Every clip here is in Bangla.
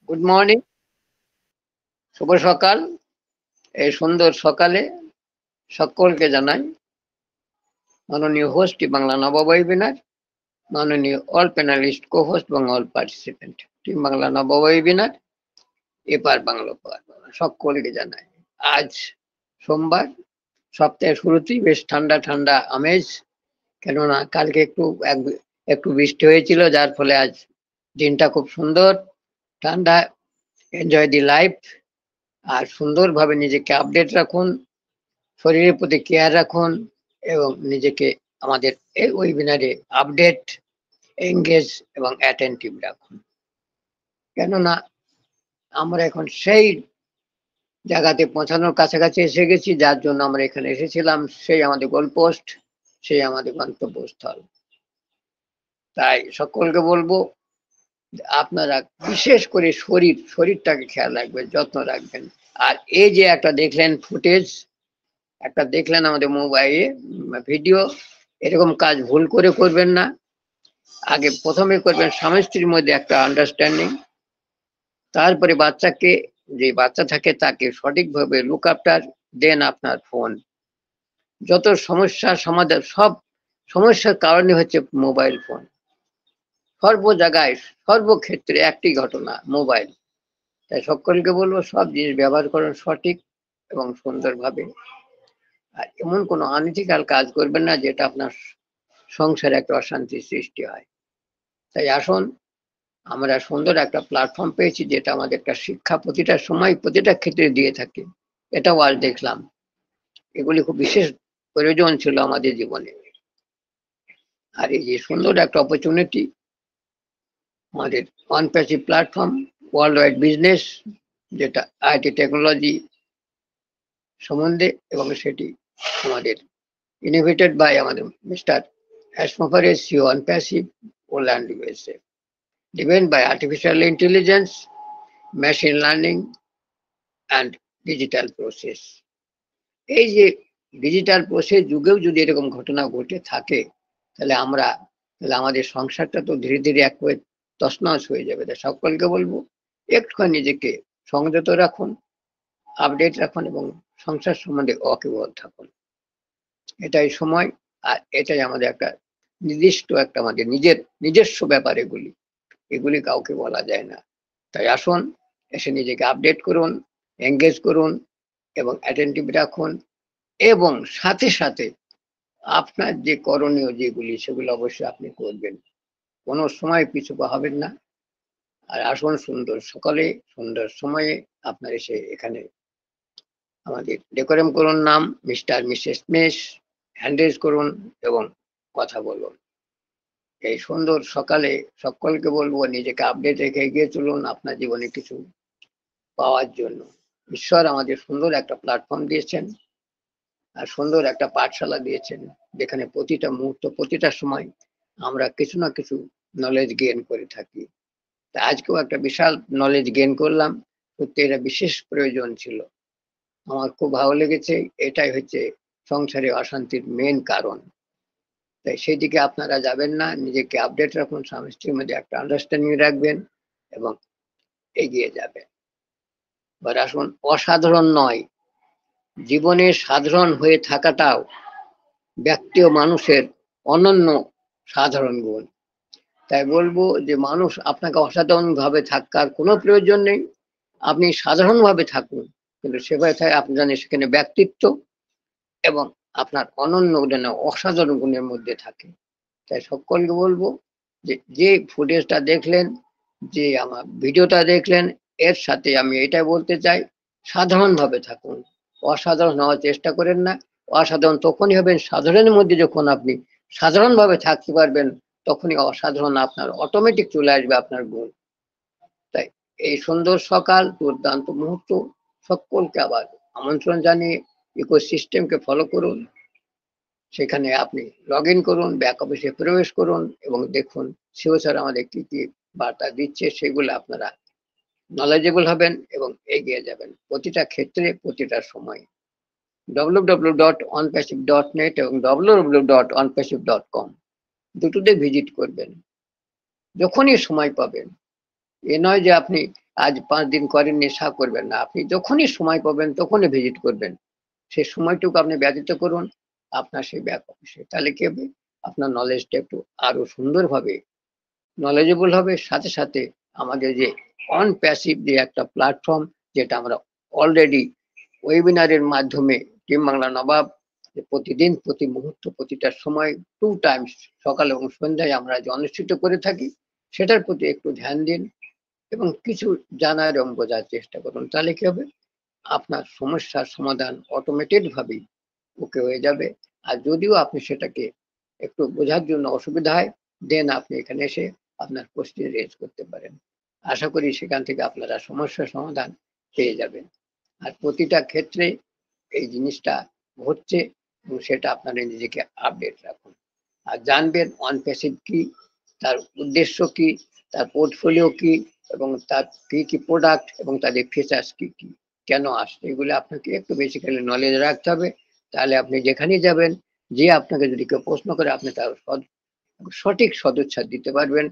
গুড মর্নিং, শুভ সকাল। এই সুন্দর সকালে সকলকে জানাই মাননীয় হোস্ট বাংলা নবম ওয়েবিনার, মাননীয় অল প্যানেলিস্ট কো হোস্ট এবং অল পার্টিসিপেন্ট টিম বাংলা নবম ওয়েবিনার, এপার বাংলা ওপার বাংলা সকলকে জানাই। আজ সোমবার, সপ্তাহের শুরুতেই বেশ ঠান্ডা ঠান্ডা আমেজ, কেননা কালকে একটু বৃষ্টি হয়েছিল, যার ফলে আজ দিনটা খুব সুন্দর ঠান্ডা। এনজয় দি লাইফ, আর সুন্দরভাবে নিজেকে আপডেট রাখুন, শরীরের প্রতি কেয়ার রাখুন এবং নিজেকে আমাদের এই ওয়েবিনারে আপডেট, এঙ্গেজ এবং অ্যাটেন্টিভ রাখুন। কেননা আমরা এখন সেই জায়গাতে পৌঁছানোর কাছাকাছি এসে গেছি, যার জন্য আমরা এখানে এসেছিলাম। সেই আমাদের গোলপোস্ট, সেই আমাদের গন্তব্যস্থল। তাই সকলকে বলবো আপনারা বিশেষ করে শরীরটাকে খেয়াল রাখবেন, যত্ন রাখবেন। আর এই যে একটা দেখলেন ফুটেজ, একটা দেখলেন আমাদের মোবাইলে ভিডিও, এরকম কাজ ভুল করে করবেন না। আগে প্রথমে করবেন স্বামী স্ত্রীর মধ্যে একটা আন্ডারস্ট্যান্ডিং, তারপরে বাচ্চাকে, যে বাচ্চা থাকে তাকে সঠিকভাবে লুক আফটার, দেন আপনার ফোন। যত সমস্যার সমাধান, সব সমস্যার কারণে হচ্ছে মোবাইল ফোন। সর্ব জায়গায় সর্বক্ষেত্রে একটি ঘটনা, মোবাইল। তাই সকলকে বলবো সব জিনিস ব্যবহার করুন সঠিক এবং সুন্দরভাবে। আর এমন কোনো আনইথিক্যাল কাজ করবেন না যেটা আপনার সংসারে একটা অশান্তির সৃষ্টি হয়। তাই আসুন, আমরা সুন্দর একটা প্ল্যাটফর্ম পেয়েছি, যেটা আমাদের একটা শিক্ষা প্রতিটা সময় প্রতিটা ক্ষেত্রে দিয়ে থাকে। এটাও আজ দেখলাম, এগুলি খুব বিশেষ প্রয়োজন ছিল আমাদের জীবনে। আর এই যে সুন্দর একটা অপরচুনিটি, আমাদের OnPassive platform world wide business, যেটা আইটি টেকনোলজি সম্বন্ধে, এবং সেটি আমাদের ইনোভেটেড বাই আমাদের mister Ash Mufareh, CEO OnPassive, Orlando USA, driven by artificial intelligence, machine learning and digital process। এই যে ডিজিটাল প্রসেস যুগেও যদি এরকম ঘটনা ঘটে থাকে, তাহলে আমাদের সংসারটা তো ধীরে ধীরে একবারে তছনছ হয়ে যাবে। তাই সকলকে বলবো একটুখানি নিজেকে সংযত রাখুন, আপডেট রাখুন এবং সংসার সম্বন্ধে ওয়াকিবহাল থাকুন। এটাই সময়, আর এটাই আমাদের একটা নির্দিষ্ট একটা আমাদের নিজস্ব ব্যাপার। এগুলি কাউকে বলা যায় না। তাই আসুন, এসে নিজেকে আপডেট করুন, এঙ্গেজ করুন এবং অ্যাটেন্টিভ রাখুন, এবং সাথে সাথে আপনার যে করণীয় যেগুলি, সেগুলো অবশ্যই আপনি করবেন। কোনো সময় পিছু পা হবেন না। আর আসুন, সুন্দর সকালে সুন্দর সময়ে আপনার এসে এখানে আমাদের ডেকোরাম করুন, নাম মিস্টার মিসেস মেশ, হ্যান্ড রেজ করুন এবং কথা বলুন। এই সুন্দর সকালে সকলকে বলবো নিজেকে আপডেট রেখে এগিয়ে চলুন আপনার জীবনে কিছু পাওয়ার জন্য। ঈশ্বর আমাদের সুন্দর একটা প্ল্যাটফর্ম দিয়েছেন, আর সুন্দর একটা পাঠশালা দিয়েছেন, যেখানে প্রতিটা মুহূর্ত প্রতিটা সময় আমরা কিছু না কিছু নলেজ গেইন করে থাকি। তা আজকেও একটা বিশাল নলেজ গেইন করলাম, সত্যি এটা বিশেষ প্রয়োজন ছিল। আমার খুব ভালো লেগেছে। এটাই হচ্ছে সংসারে অশান্তির মেন কারণ। তাই সেই দিকে আপনারা যাবেন না, নিজেকে আপডেট রাখুন, স্বামী স্ত্রীর মধ্যে একটা আন্ডারস্ট্যান্ডিং রাখবেন এবং এগিয়ে যাবেন। এবার আসুন, অসাধারণ নয়, জীবনে সাধারণ হয়ে থাকাটাও ব্যক্তি ও মানুষের অনন্য সাধারণ গুণ। তাই বলবো যে মানুষ আপনাকে অসাধারণ ভাবে থাকার কোনো প্রয়োজন নেই, আপনি সাধারণ ভাবে থাকুন, কিন্তু সেভাবে আপনি জানেন সেখানে ব্যক্তিত্ব এবং আপনার অনন্য যেন অসাধারণ গুণের মধ্যে থাকে। তাই সকলকে বলবো যে ফুটেজটা দেখলেন, যে আমার ভিডিওটা দেখলেন, এর সাথে আমি এটাই বলতে চাই, সাধারণভাবে থাকুন, অসাধারণ হওয়ার চেষ্টা করেন না। অসাধারণ তখনই হবেন, সাধারণের মধ্যে যখন আপনি সাধারণভাবে থাকতে পারবেন, তখনই অসাধারণ আপনার অটোমেটিক চলে আসবে আপনার গুণ। তাই এই সুন্দর সকাল, দুর্দান্ত মুহূর্ত, সকলকে আবার আমন্ত্রণ জানিয়ে ইকোসিস্টেমকে ফলো করুন। সেখানে আপনি লগ ইন করুন, ব্যাক অফিসে প্রবেশ করুন এবং দেখুন সিও স্যার আমাদের কি কি বার্তা দিচ্ছে, সেগুলো আপনারা নলেজেবল হবেন এবং এগিয়ে যাবেন প্রতিটা ক্ষেত্রে প্রতিটা সময়। www.onpassive.net এবং www.onpassive.com দুটোতে ভিজিট করবেন যখনই সময় পাবেন। এ নয় যে আপনি আজ 5 দিন করেন নেশা করবেন না, আপনি যখনই সময় পাবেন তখনই ভিজিট করবেন, সেই সময়টুকু আপনি ব্যতীত করুন, আপনার সেই ব্যাক অফিসে। তাহলে কি হবে, আপনার নলেজটা একটু আরো সুন্দরভাবে নলেজেবল হবে। সাথে সাথে আমাদের যে অন প্যাসিভ যে একটা প্ল্যাটফর্ম, যেটা আমরা অলরেডি ওয়েবিনারের মাধ্যমে টিম বাংলা নবাব প্রতিদিন প্রতি মুহূর্ত প্রতিটা সময় 2 টাইমস সকাল এবং সন্ধ্যায় আমরা যে অনুষ্ঠিত করে থাকি, সেটার প্রতি একটু ধ্যান দিন এবং কিছু জানার এবং বোঝার চেষ্টা করুন। তাহলে কি হবে, আপনার সমস্যার সমাধান অটোমেটেড ভাবেই ওকে হয়ে যাবে। আর যদিও আপনি সেটাকে একটু বোঝার জন্য অসুবিধা হয়, দেন আপনি এখানে এসে আপনার কোশ্চেন রেজ করতে পারেন। আশা করি সেখান থেকে আপনারা সমস্যার সমাধান পেয়ে যাবেন। আর প্রতিটা ক্ষেত্রে এই জিনিসটা হচ্ছে এবং সেটা আপনারা নিজেকে আপডেট রাখুন। আর জানবেন অন প্যাসিভ কি, তার উদ্দেশ্য কি, তার পোর্টফোলিও কি, এবং তার কি কি প্রোডাক্ট এবং তাদের ফিচার্স কি কি, কেন আসছে, এগুলো আপনাকে একটু বেসিক্যালি নলেজ রাখতে হবে। তাহলে আপনি যেখানেই যাবেন, যে আপনাকে যদি কেউ প্রশ্ন করে আপনি তার সঠিক সদুত্তর দিতে পারবেন,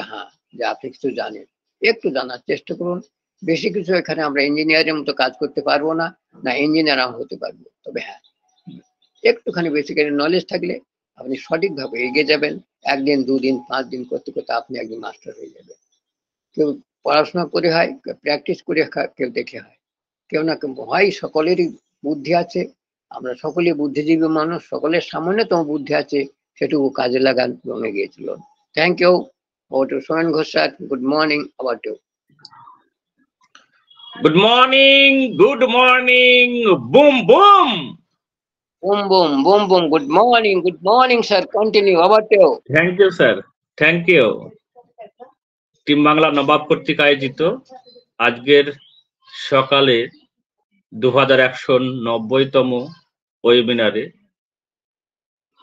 হ্যাঁ, যে আপনি কিছু জানেন। একটু জানার চেষ্টা করুন। বেশি কিছু এখানে আমরা ইঞ্জিনিয়ারের মতো কাজ করতে পারবো না, না ইঞ্জিনিয়ার হতে পারবো, তবে হ্যাঁ একটুখানি বেসিক্যালি নলেজ থাকলে আপনি সঠিকভাবে এগিয়ে যাবেন। 1 দিন 2 দিন 5 দিন করতে করতে আপনি একজন মাস্টার হয়ে যাবেন। কেউ পড়াশোনা করে হয়, কেউ প্র্যাকটিস করে কেউ দেখে হয়, কেউ না কেউ হয়, সকলেরই বুদ্ধি আছে। আমরা সকলেই বুদ্ধিজীবী মানুষ, সকলের সামান্যতম বুদ্ধি আছে, সেটুকু কাজে লাগান এবং এগিয়ে চলুন। Thank you. Over to Somen Ghosh sir. Good morning. আবার টু Good morning, good morning, boom, boom. boom boom boom boom. Good morning sir, continue. About you. Thank you, sir. Thank you. Team Bangla Nawab কর্তৃক আয়োজিত আজকের সকালে 2190তম ওয়েবিনারে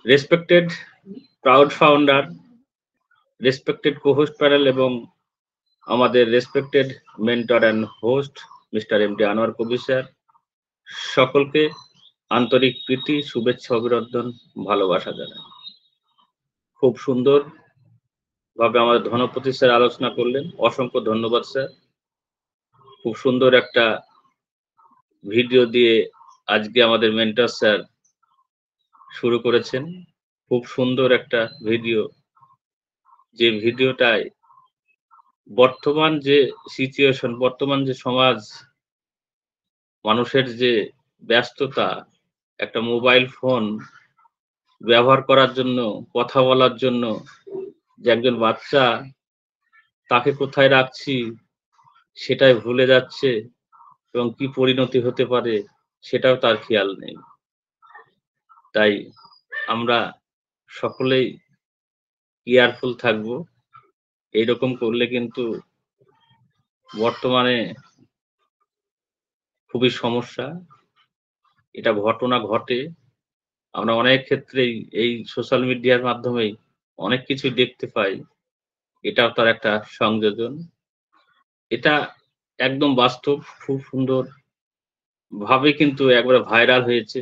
respected proud founder, respected cohost panel এবং আমাদের respected mentor and host mister MD Anwar Kabir sir, সকলকে আন্তরিক প্রীতি, শুভেচ্ছা, অভিনন্দন, ভালোবাসা জানাই। খুব সুন্দর ভাবে আমাদের ধনপতি স্যার আলোচনা করলেন, অসংখ্য ধন্যবাদ স্যার। খুব সুন্দর একটা ভিডিও দিয়ে আজকে আমাদের মেন্টর স্যার শুরু করেছেন। খুব সুন্দর একটা ভিডিও, যে ভিডিওটায় বর্তমান যে সিচুয়েশন, বর্তমান যে সমাজ, মানুষের যে ব্যস্ততা, একটা মোবাইল ফোন ব্যবহার করার জন্য, কথা বলার জন্য, যে একজন বাচ্চা তাকে কোথায় রাখছি সেটাই ভুলে যাচ্ছে এবং কি পরিণতি হতে পারে সেটাও তার খেয়াল নেই। তাই আমরা সকলেই কেয়ারফুল থাকবো। এইরকম করলে কিন্তু বর্তমানে খুবই সমস্যা। এটা ঘটনা ঘটে, আমরা অনেক ক্ষেত্রেই এই সোশ্যাল মিডিয়ার মাধ্যমেই অনেক কিছু দেখতে পাই। এটাও তার একটা সংযোজন। এটা একদম বাস্তব, খুব সুন্দর ভাবে কিন্তু একবারে ভাইরাল হয়েছে।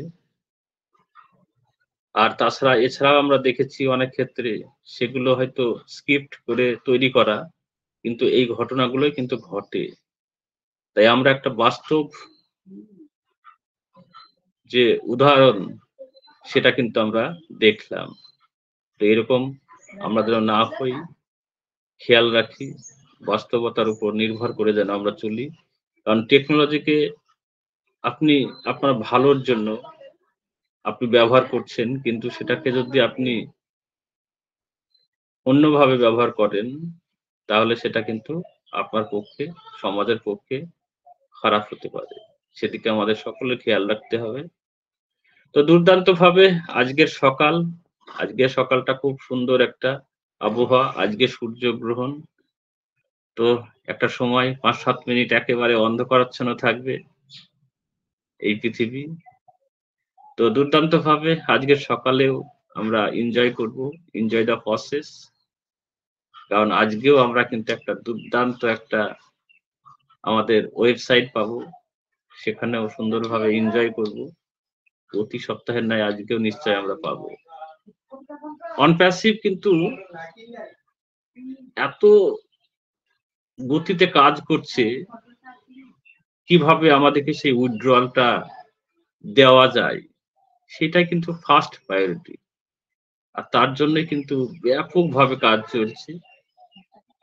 আর তাছাড়া এছাড়াও আমরা দেখেছি অনেক ক্ষেত্রে সেগুলো হয়তো স্ক্রিপ্ট করে তৈরি করা, কিন্তু এই ঘটনাগুলোই কিন্তু ঘটে। তাই আমরা একটা বাস্তব যে উদাহরণ সেটা কিন্তু আমরা দেখলাম। তো এরকম আমরা যেন না হই, খেয়াল রাখি, বাস্তবতার উপর নির্ভর করে যেন আমরা চলি। কারণ টেকনোলজিকে আপনি আপনার ভালোর জন্য আপনি ব্যবহার করছেন, কিন্তু সেটাকে যদি আপনি অন্যভাবে ব্যবহার করেন তাহলে সেটা কিন্তু আপনার পক্ষে, সমাজের পক্ষে খারাপ হতে পারে। সেদিকে আমাদের সকলের খেয়াল রাখতে হবে। তো দুর্দান্ত ভাবে আজকের সকালটা খুব সুন্দর একটা আবহাওয়া। আজকে সূর্যগ্রহণ, তো একটা সময় 5-7 মিনিট একেবারে অন্ধকারাচ্ছন্ন থাকবে এই পৃথিবী। তো দুর্দান্ত ভাবে আজকের সকালেও আমরা এনজয় করব, এনজয় দ্য প্রসেস। কারণ আজকেও আমরা কিন্তু একটা দুর্দান্ত একটা আমাদের ওয়েবসাইট পাবো, সেখানেও সুন্দরভাবে এনজয় করব। প্রতি সপ্তাহের ন্যায় আজকেও নিশ্চয় আমরা পাবো। অন প্যাসিভ কিন্তু এত গতিতে কাজ করছে, কিভাবে আমাদেরকে সেই উইথড্রয়ালটা দেওয়া যায়, সেটাই কিন্তু ফার্স্ট প্রায়োরিটি। আর তার জন্যই কিন্তু ব্যাপকভাবে কাজ চলছে।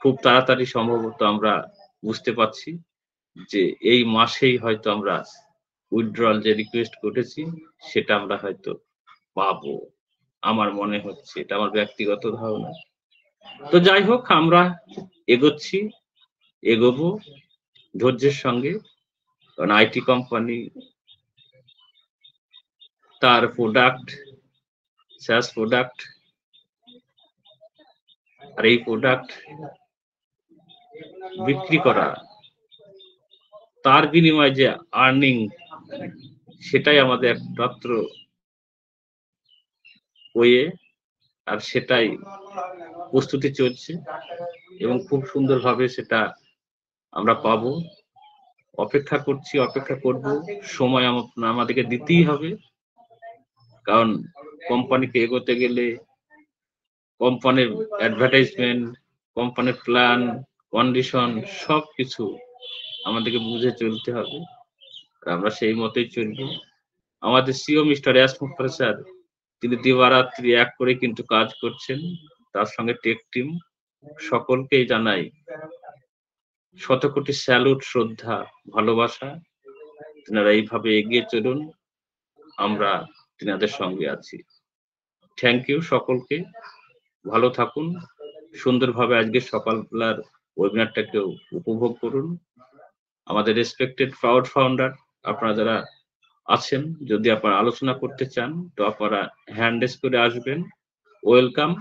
খুব তাড়াতাড়ি সম্ভবত আমরা বুঝতে পারছি যে এই মাসেই হয়তো আমরা উইথড্রয়াল যে রিকোয়েস্ট করেছি সেটা আমরা হয়তো পাবো। আমার মনে হচ্ছে, এটা আমার ব্যক্তিগত ধারণা। তো যাই হোক, আমরা এগোচ্ছি, এগোবো ধৈর্যের সঙ্গে। কারণ আইটি কোম্পানি তার প্রোডাক্ট, SaaS প্রোডাক্ট, আর এই প্রোডাক্ট বিক্রি করা, তার বিনিময়ে যে আর্নিং, সেটাই আমাদের একমাত্র ওয়ে, আর সেটাই প্রস্তুতি চলছে এবং খুব সুন্দরভাবে সেটা আমরা পাবো। অপেক্ষা করছি, অপেক্ষা করব, সময় আমাদেরকে দিতেই হবে। কারণ কোম্পানিকে এগোতে গেলে কোম্পানির অ্যাডভার্টাইজমেন্ট, কোম্পানির প্ল্যান, কন্ডিশন সবকিছু আমাদেরকে বুঝে চলতে হবে। আর আমরা সেই মতোই চলব। আমাদের সিও মিস্টার এস মুখতার স্যার, তিনি দিবারাত্রি এক করে কিন্তু কাজ করছেন। তার সঙ্গে টেক টিম, সকলকেই জানাই শতকোটি স্যালুট, শ্রদ্ধা, ভালোবাসা। তিনারা এইভাবে এগিয়ে চলুন, আমরা তিনাদের সঙ্গে আছি। থ্যাংক ইউ সকলকে, ভালো থাকুন, সুন্দরভাবে আজকে সকালবেলার ওয়েবিনারটাকেও উপভোগ করুন। আমাদের রেসপেক্টেড প্রাউড ফাউন্ডার আপনারা যারা আছেন, যদি আপনারা আলোচনা করতে চান তো আপনারা হ্যান্ড রেজ করে আসবেন। Welcome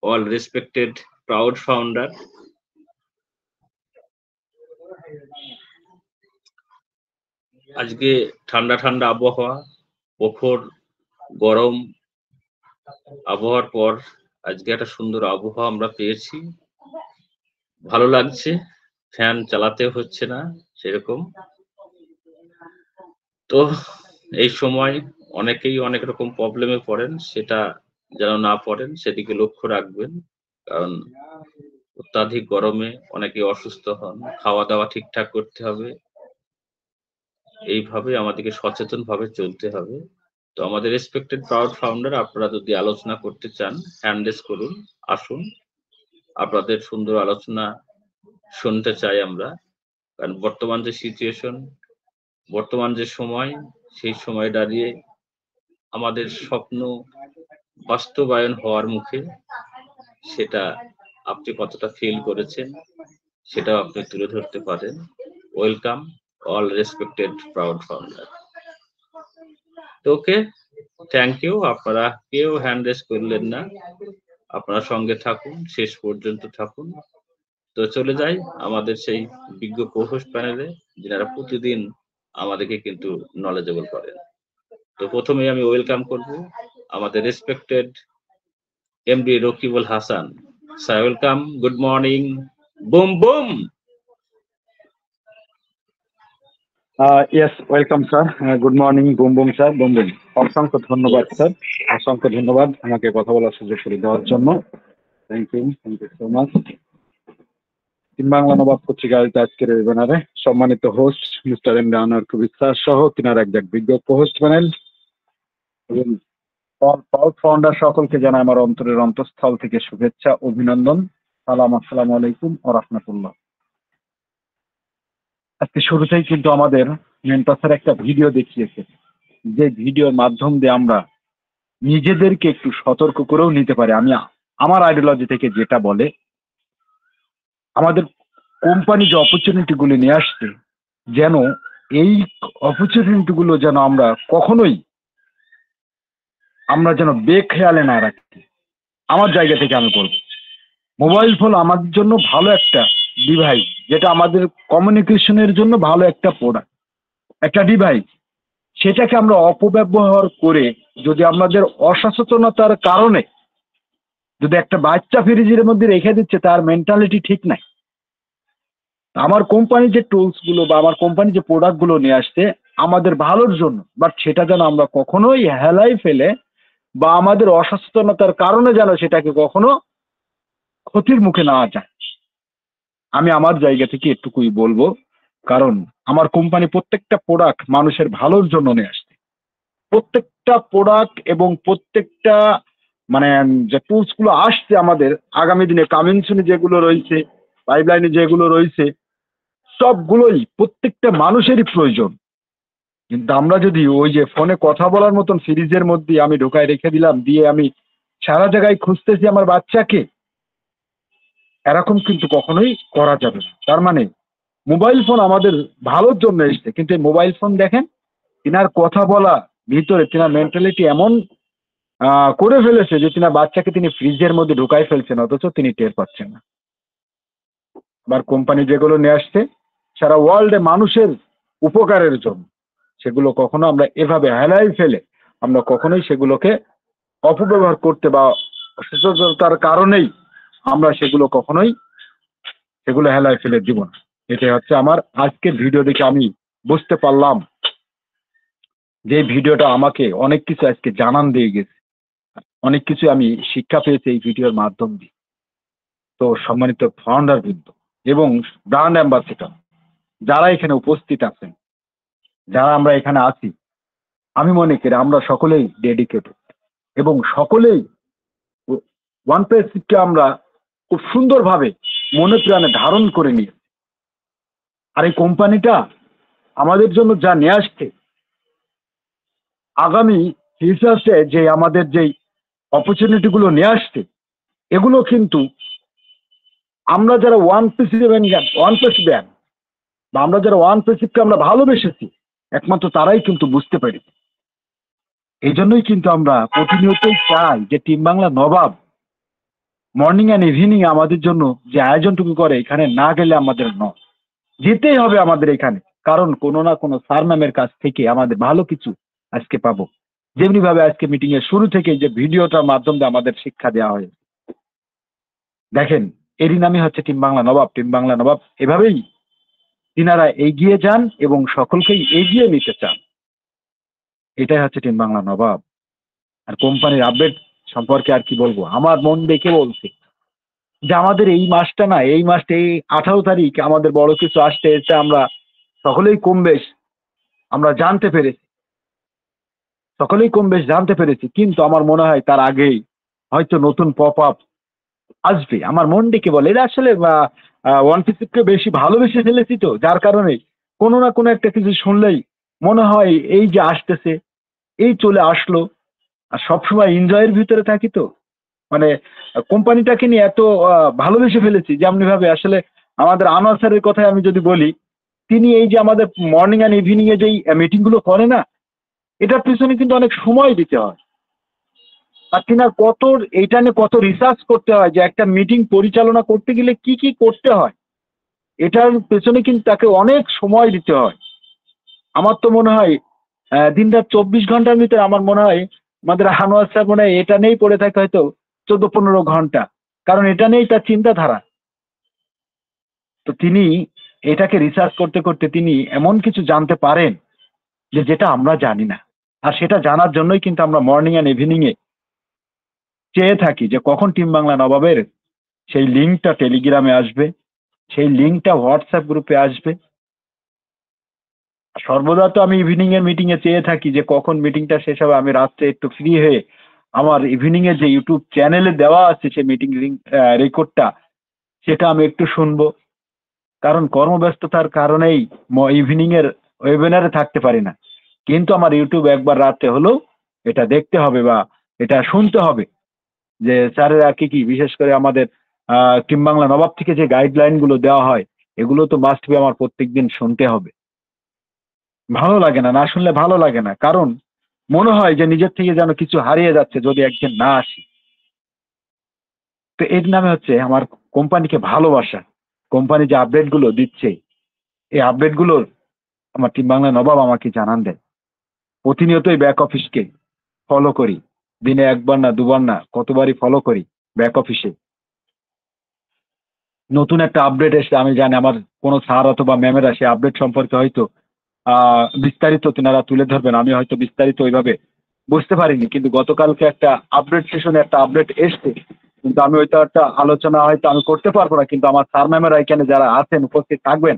all respected proud founder. আজকে ঠান্ডা ঠান্ডা আবহাওয়া, প্রখর গরম আবহাওয়ার পর আজকে একটা সুন্দর আবহাওয়া আমরা পেয়েছি, ভালো লাগছে। ফ্যান চালাতে হচ্ছে না সেরকম। তো এই সময় অনেকেই অনেক রকম প্রবলেমে পড়েন, সেটা যেন না পড়েন সেদিকে লক্ষ্য রাখবেন। কারণ অত্যাধিক গরমে অনেকে অসুস্থ হন, খাওয়া দাওয়া ঠিকঠাক করতে হবে। এইভাবে আমাদেরকে সচেতন ভাবে চলতে হবে। তো আমাদের রেসপেক্টেড প্রাউড ফাউন্ডার, আপনারা যদি আলোচনা করতে চান হ্যান্ড রেজ করুন, আসুন, আপনাদের সুন্দর আলোচনা শুনতে চাই আমরা। কারণ বর্তমান যে সিচুয়েশন, বর্তমান যে সময়, সেই সময় দাঁড়িয়ে আমাদের স্বপ্ন বাস্তবায়ন হওয়ার মুখে, সেটা আপনি কতটা ফিল করেছেন সেটাও আপনি তুলে ধরতে পারেন। Welcome all respected proud founder. Okay, thank you. আপনারা কেউ হ্যান্ড রেজ করলেন না, আপনারা সঙ্গে থাকুন, শেষ পর্যন্ত থাকুন। তো চলে যাই আমাদের সেই বিজ্ঞ কোহোস্ট প্যানেলে, যারা প্রতিদিন আমাদেরকে কিন্তু নলেজেবল করেন। তো প্রথমেই আমি ওয়েলকাম করব আমাদের respected MD Rakibul Hasan sir. Welcome, good morning, boom broom. Yes, welcome sir, good morning, boom boom sir, boom broom. অসংখ্য ধন্যবাদ স্যার, অসংখ্য ধন্যবাদ আমাকে কথা বলার সুযোগ করে দেওয়ার জন্য। Thank you so much. তিন বাংলা নবাব পত্রিকার আজকের ওয়েবিনারে সম্মানিত host mister M Anwar Kabir sir সহ তিনার একজন বিজ্ঞ হোস্ট প্যানেল এবং প্রাউড ফাউন্ডার সকলকে জানাই আমার অন্তরের অন্তঃস্থল থেকে শুভেচ্ছা, অভিনন্দন, সালাম, আসসালামু আলাইকুম ওয়া রাহমাতুল্লাহ। আজকে শুরুতেই কিন্তু আমাদের মেন্টর স্যার একটা ভিডিও দেখিয়েছে, যে ভিডিওর মাধ্যম দিয়ে আমরা নিজেদেরকে একটু সতর্ক করেও নিতে পারি। আমি আমার আইডিওলজি থেকে যেটা বলে, আমাদের কোম্পানি যে অপরচুনিটি গুলো নিয়ে আসছে, যেন এই অপরচুনিটি গুলো যেন আমরা কখনোই যেন বেখেয়ালে না রাখি। আমার জায়গা থেকে আমি বলবো, মোবাইল ফোন আমাদের জন্য ভালো একটা ডিভাইস, যেটা আমাদের কমিউনিকেশনের জন্য ভালো একটা প্রোডাক্ট, একটা ডিভাইস। সেটাকে আমরা অপব্যবহার করে যদি আমাদের অসচেতনতার কারণে যদি একটা বাচ্চা ফ্রিজের মধ্যে রেখে দিচ্ছে, তার মেন্টালিটি ঠিক নাই। আমার কোম্পানি যে টুলস গুলো বা আমার কোম্পানি যে প্রোডাক্ট গুলো নিয়ে আসছে আমাদের ভালোর জন্য, বাট সেটা যেন আমরা কখনোই হেলাই ফেলে বা আমাদের অসচেতনতার কারণে যেন সেটাকে কখনো ক্ষতির মুখে নেওয়া যায়। আমি আমার জায়গা থেকে এটুকুই বলবো, কারণ আমার কোম্পানি প্রত্যেকটা প্রোডাক্ট মানুষের ভালোর জন্য নিয়ে আসছে। প্রত্যেকটা প্রোডাক্ট এবং প্রত্যেকটা মানে যে টুলস গুলো আসছে আমাদের আগামী দিনে কামিংসুনে যেগুলো রয়েছে, পাইপলাইনে যেগুলো রয়েছে, সবগুলোই প্রত্যেকটা মানুষেরই প্রয়োজন। কিন্তু আমরা যদি ওই যে ফোনে কথা বলার মতন সিরিজের মধ্যে আমি ঢোকায় রেখে দিলাম, দিয়ে আমি সারা জায়গায় খুঁজতেছি আমার বাচ্চাকে, এরকম কিন্তু কখনোই করা যাবে না। তার মানে মোবাইল ফোন আমাদের ভালোর জন্য এসছে, কিন্তু এই মোবাইল ফোন দেখেন তিনার কথা বলা ভিতরে তিনার মেন্টালিটি এমন করে ফেলেছে যে তিনার বাচ্চাকে তিনি ফ্রিজের মধ্যে ঢুকাই ফেলছেন, অথচ তিনি টের পাচ্ছেন না। আবার কোম্পানি যেগুলো নিয়ে আসছে সারা ওয়ার্ল্ডে মানুষের উপকারের জন্য, সেগুলো কখনো আমরা এভাবে হেলাই ফেলে আমরা কখনোই সেগুলোকে অপব্যবহার করতে বা অসচেতনতার কারণেই আমরা সেগুলো কখনোই সেগুলো হেলায় ফেলে দিব না। এটাই হচ্ছে আমার আজকের ভিডিও দেখে আমি বুঝতে পারলাম যে ভিডিওটা আমাকে অনেক কিছু আজকে জানান দিয়ে গেছে, অনেক কিছু আমি শিক্ষা পেয়েছি এই ভিডিওর মাধ্যম দিয়ে। তো সম্মানিত ফাউন্ডার বৃন্দ এবং ব্র্যান্ড অ্যাম্বাসেডর যারা এখানে উপস্থিত আছেন, যারা আমরা এখানে আছি, আমি মনে করি আমরা সকলেই ডেডিকেটেড এবং সকলেই ওয়ানপ্লেসকে আমরা খুব সুন্দরভাবে মনে প্রাণে ধারণ করে নিই। আর এই কোম্পানিটা আমাদের জন্য যা নিয়ে আসছে, আগামী ফিউচার্সে যে আমাদের যেই অপরচুনিটি গুলো নিয়ে আসছে, এগুলো কিন্তু আমরা যারা ওয়ান পিস ব্যান্ড বা আমরা যারা ওয়ান পিসকে আমরা ভালোবেসেছি, একমাত্র তারাই কিন্তু বুঝতে পেরেছি। এই জন্যই কিন্তু আমরা প্রতিনিয়তই চাই যে team Bangla Nawab morning and evening আমাদের জন্য যে আয়োজনটুকু করে, এখানে না গেলে আমাদের যেতেই হবে আমাদের এখানে, কারণ কোনো না কোনো স্যার ম্যামের কাছ থেকে আমাদের ভালো কিছু আজকে পাবো। যেমনি ভাবে আজকে মিটিং এর শুরু থেকে যে ভিডিওটার মাধ্যমে আমাদের শিক্ষা দেওয়া হয়েছে, দেখেন এরই নামই হচ্ছে টিম বাংলা নবাব। টিম বাংলা নবাব এভাবেই তিনারা এগিয়ে যান এবং সকলকেই এগিয়ে নিতে চান। এটাই হচ্ছে টিম বাংলা নবাব। আর কোম্পানির আপডেট সম্পর্কে আর কি বলবো, আমার মন দেখে বলছে যে আমাদের এই মাসটা না, এই মাসটা এই 18 তারিখ আমাদের বড় কিছু আসতে, এটা আমরা সকলেই কম বেশ আমরা জানতে পেরেছি, কিন্তু আমার মনে হয় তার আগেই হয়তো নতুন পপ আপ আসবে। আমার মন ডেকে বলে এটা আসলে ওয়ান পিসকে বেশি ভালোবেসে ফেলেছি, তো যার কারণে কোনো না কোনো একটা কিছু শুনলেই মনে হয় এই যে আসতেছে, এই চলে আসলো। আর সবসময় এনজয়ের ভিতরে থাকি, তো মানে কোম্পানিটাকে নিয়ে এত ভালোবেসে ফেলেছি। যেমনি ভাবে আসলে আমাদের আনোয়ার স্যারের কথাই আমি যদি বলি, তিনি এই যে আমাদের মর্নিং অ্যান্ড ইভিনিং এ যেই মিটিং গুলো করে না, এটার পিছনে কিন্তু অনেক সময় দিতে হয়। আর তিনার এইটা নিয়ে কত রিসার্চ করতে হয় যে একটা মিটিং পরিচালনা করতে গেলে কি কি করতে হয়, এটার পেছনে কিন্তু তাকে অনেক সময় দিতে হয়। আমার তো মনে হয় দিনরাত 24 ঘন্টার ভিতরে আমার মনে হয় আমাদের আনোয়ার স্যার মনে হয় এটা নিয়েই পড়ে থাকে হয়তো 14-15 ঘন্টা, কারণ এটা নিয়েই তার চিন্তাধারা। তো তিনি এটাকে রিসার্চ করতে করতে তিনি এমন কিছু জানতে পারেন যে যেটা আমরা জানি না। আর সেটা জানার জন্যই কিন্তু আমরা মর্নিং অ্যান্ড ইভিনিং এ চেয়ে থাকি যে কখন টিম বাংলা নবাবের সেই লিঙ্কটা টেলিগ্রামে আসবে, সেই লিঙ্কটা হোয়াটসঅ্যাপ গ্রুপে আসবে। সর্বদা তো আমি ইভিনিং এর মিটিং এ চেয়ে থাকি যে কখন মিটিংটা শেষ হবে, আমি রাত্রে একটু ফ্রি হয়ে আমার ইভিনিং এ যে ইউটিউব চ্যানেলে দেওয়া আছে সেই মিটিং রেকর্ডটা, সেটা আমি একটু শুনবো। কারণ কর্মব্যস্ততার কারণেই ইভিনিং এর ওয়েবিনারে থাকতে পারি না, কিন্তু আমার ইউটিউব একবার রাতে হলেও এটা দেখতে হবে বা এটা শুনতে হবে যে স্যারেরা কি কি, বিশেষ করে আমাদের টিম বাংলা নবাব থেকে যে গাইডলাইন গুলো দেওয়া হয়, এগুলো তো মাস্ট বি আমার প্রত্যেকদিন শুনতে হবে। ভালো লাগে না, না শুনলে ভালো লাগে না, কারণ মনে হয় যে নিজের থেকে যেন কিছু হারিয়ে যাচ্ছে যদি একদিন না আসি। তো এর নামে হচ্ছে আমার কোম্পানিকে ভালোবাসা। কোম্পানি যে আপডেট গুলো দিচ্ছে, এই আপডেট গুলোর আমার টিম বাংলা নবাব আমাকে জানান দেয়। প্রতিনিয়তই ব্যাক অফিসকে ফলো করি, দিনে একবার না দুবার না কতবারই ফলো করি ব্যাক অফিসে। নতুন একটা আপডেট এসে আমি জানি আমার কোনো স্যার অথবা ম্যামেরা সেই আপডেট সম্পর্কে হয়তো বিস্তারিত তিনারা তুলে ধরবেন, আমি হয়তো বিস্তারিত ওইভাবে বুঝতে পারিনি, কিন্তু গতকালকে একটা আপডেট সেশনে একটা আপডেট এসছে কিন্তু আমি ওইটা একটা আলোচনা হয়তো আমি করতে পারবো না, কিন্তু আমার স্যার ম্যামেরা এখানে যারা আছেন উপস্থিত থাকবেন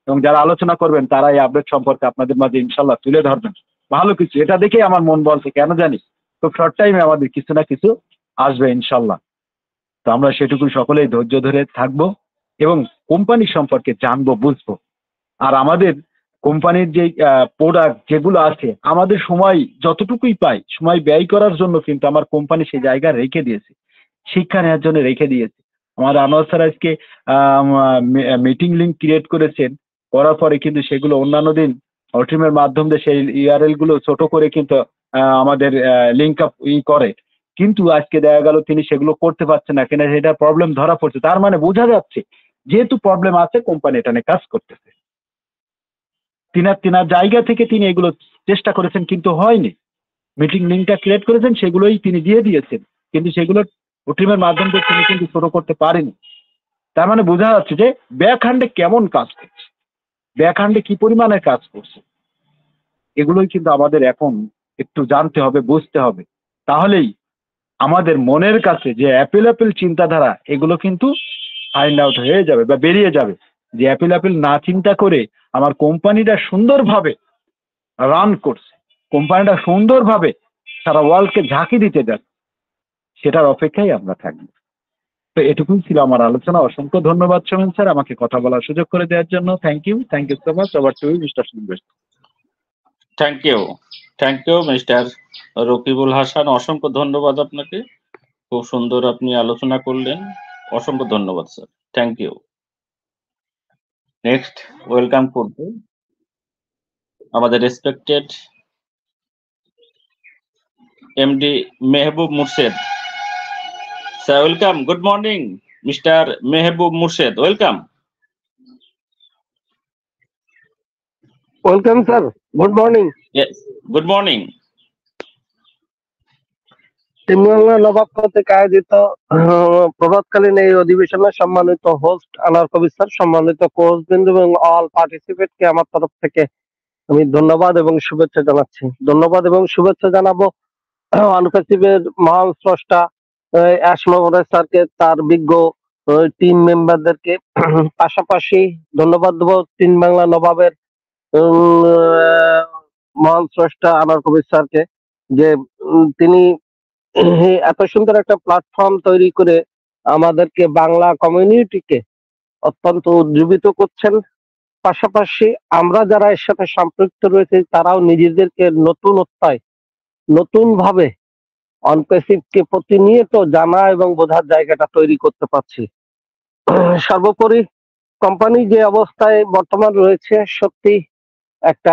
এবং যারা আলোচনা করবেন তারা এই আপডেট সম্পর্কে আপনাদের মাঝে ইনশাল্লাহ তুলে ধরবেন। ভালো কিছু, এটা দেখেই আমার মন বলছে কেন জানি খুব শর্ট টাইমে আমাদের কিছু না কিছু আসবে ইনশাল্লাহ। তো আমরা সেটুকু সকলেই ধৈর্য ধরে থাকবো এবং কোম্পানি সম্পর্কে জানবো, বুঝবো। আর আমাদের কোম্পানির যে প্রোডাক্ট যেগুলো আছে, আমাদের সময় যতটুকুই পাই সময় ব্যয় করার জন্য কিন্তু আমার কোম্পানি সেই জায়গা রেখে দিয়েছে, শিক্ষা নেওয়ার জন্য রেখে দিয়েছে। আমার আনোয়ার স্যার আজকে মিটিং লিঙ্ক ক্রিয়েট করেছেন, করার পরে কিন্তু সেগুলো অন্যান্য দিন অটিমের মাধ্যম দিয়ে সেই ইউআরএল গুলো ছোট করে কিন্তু আমাদের লিঙ্ক আপ করে, কিন্তু আজকে দেখা গেল তিনি সেগুলো করতে পারছেন না কেন, সেটা প্রবলেম ধরা পড়ছে। তার মানে বোঝা যাচ্ছে যেহেতু প্রবলেম আছে কোম্পানি এটা নিয়ে কাজ করতেছে। তিনার জায়গা থেকে তিনি এগুলো চেষ্টা করেছেন কিন্তু হয়নি। মিটিং লিঙ্কটা ক্রিয়েট করেছেন, সেগুলোই তিনি দিয়ে দিয়েছেন, কিন্তু সেগুলো ওটিমের মাধ্যম দিয়ে তিনি কিন্তু ছোট করতে পারেনি। তার মানে বোঝা যাচ্ছে যে ব্যাকহ্যান্ডে কেমন কাজ করছে, ব্যাকহ্যান্ডে কি পরিমাণে কাজ করছে, এগুলোই কিন্তু আমাদের এখন একটু জানতে হবে, বুঝতে হবে। তাহলেই আমাদের মনের কাছে যে অ্যাপেল চিন্তাধারা এগুলো কিন্তু ফাইন্ড আউট হয়ে যাবে বা বেরিয়ে যাবে, যে অ্যাপেল না চিন্তা করে আমার কোম্পানিটা সুন্দরভাবে রান করছে, কোম্পানিটা সুন্দরভাবে সারা ওয়ার্ল্ডকে ঝাঁকি দিতে যাচ্ছে, সেটার অপেক্ষায় আমরা থাকবো। তো এটুকুই ছিল আমার আলোচনা। অসংখ্য ধন্যবাদ সোমেন স্যার আমাকে কথা বলার সুযোগ করে দেওয়ার জন্য। Thank you so much. Over to you mister Sundar. Thank you mister Rakibul Hasan, অসংখ্য ধন্যবাদ আপনাকে। খুব সুন্দর আপনি আলোচনা করলেন, অসংখ্য ধন্যবাদ sir, thank you. Next welcome করব আমাদের respected MD Mehboob Murshed sir. Welcome, good morning mister Mehboob Murshed, welcome. Welcome sir, good morning. Good morning. Team Bangla Nawab কর্তৃক আয়োজিত প্রভাতকালীন এই অধিবেশনে সম্মানিত হোস্ট আনোয়ার কবির স্যার, সম্মানিত কোচ বিন্দু এবং অল পার্টিসিপেট কে আমার তরফ থেকে আমি ধন্যবাদ এবং শুভেচ্ছা জানাচ্ছি। ধন্যবাদ এবং শুভেচ্ছা জানাবো অনুপস্থিতের মহান স্রষ্টা অ্যাসমোহরের স্যারকে, তার বিজ্ঞ টিম মেম্বারদেরকে। পাশাপাশি ধন্যবাদ দেবো টিম বাংলা নবাবের মহান স্রষ্টা আনোয়ার কবির স্যারকে, যে তিনি এত সুন্দর একটা প্ল্যাটফর্ম তৈরি করে আমাদেরকে বাংলা কমিউনিটিকে অত্যন্ত উজ্জীবিত করছেন। পাশাপাশি আমরা যারা এর সাথে সম্পৃক্ত রয়েছে তারাও নিজেদেরকে নতুন ভাবে অনপেসিভকে প্রতিনিয়ত জানা এবং বোঝার জায়গাটা তৈরি করতে পারছি। সর্বোপরি কোম্পানি যে অবস্থায় বর্তমান রয়েছে, সত্যি একটা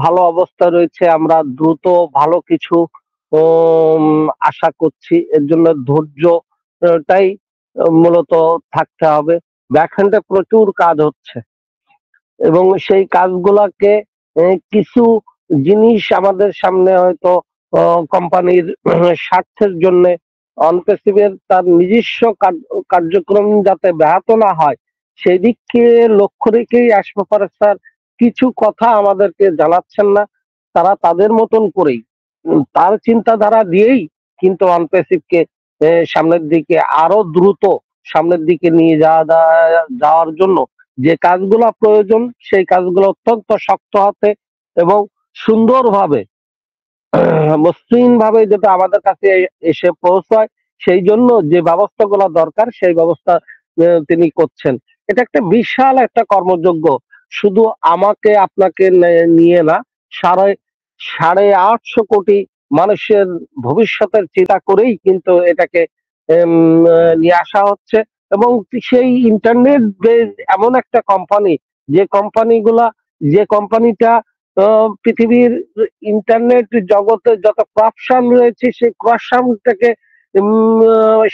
ভালো অবস্থা রয়েছে। আমরা দ্রুত ভালো কিছু আশা করছি। এর জন্য ধৈর্যটাই মূলত থাকতে হবে। ব্যাকহ্যান্ডে প্রচুর কাজ হচ্ছে এবং সেই কাজগুলাকে কিছু জিনিস আমাদের সামনে হয়তো কোম্পানির স্বার্থের জন্য অনপেসিভের তার নিজস্ব কার্যক্রম যাতে ব্যাহত না হয় সেই দিককে লক্ষ্য রেখেই অ্যাসমোহরের স্যার কিছু কথা আমাদেরকে জানাচ্ছেন না। তারা তাদের মতন করেই তার চিন্তাধারা দিয়েই কিন্তু অনপেসিভকে সামনের দিকে আরো দ্রুত সামনের দিকে নিয়ে যাওয়ার জন্য যে কাজগুলো প্রয়োজন সেই কাজগুলো অত্যন্ত শক্ত হাতে এবং সুন্দরভাবে মসৃণ ভাবে যেটা আমাদের কাছে এসে পৌঁছায়, সেই জন্য যে ব্যবস্থাগুলো দরকার সেই ব্যবস্থা তিনি করছেন। এটা একটা বিশাল একটা কর্মযজ্ঞ, শুধু আমাকে আপনাকে নিয়ে না, 850 কোটি মানুষের ভবিষ্যতের চিন্তা করেই কিন্তু এটাকে নিয়ে আসা হচ্ছে। এবং সেই ইন্টারনেট বেজ এমন একটা কোম্পানি, যে কোম্পানিটা পৃথিবীর ইন্টারনেট জগতে যত করাপশন রয়েছে সেই করাপশনটাকে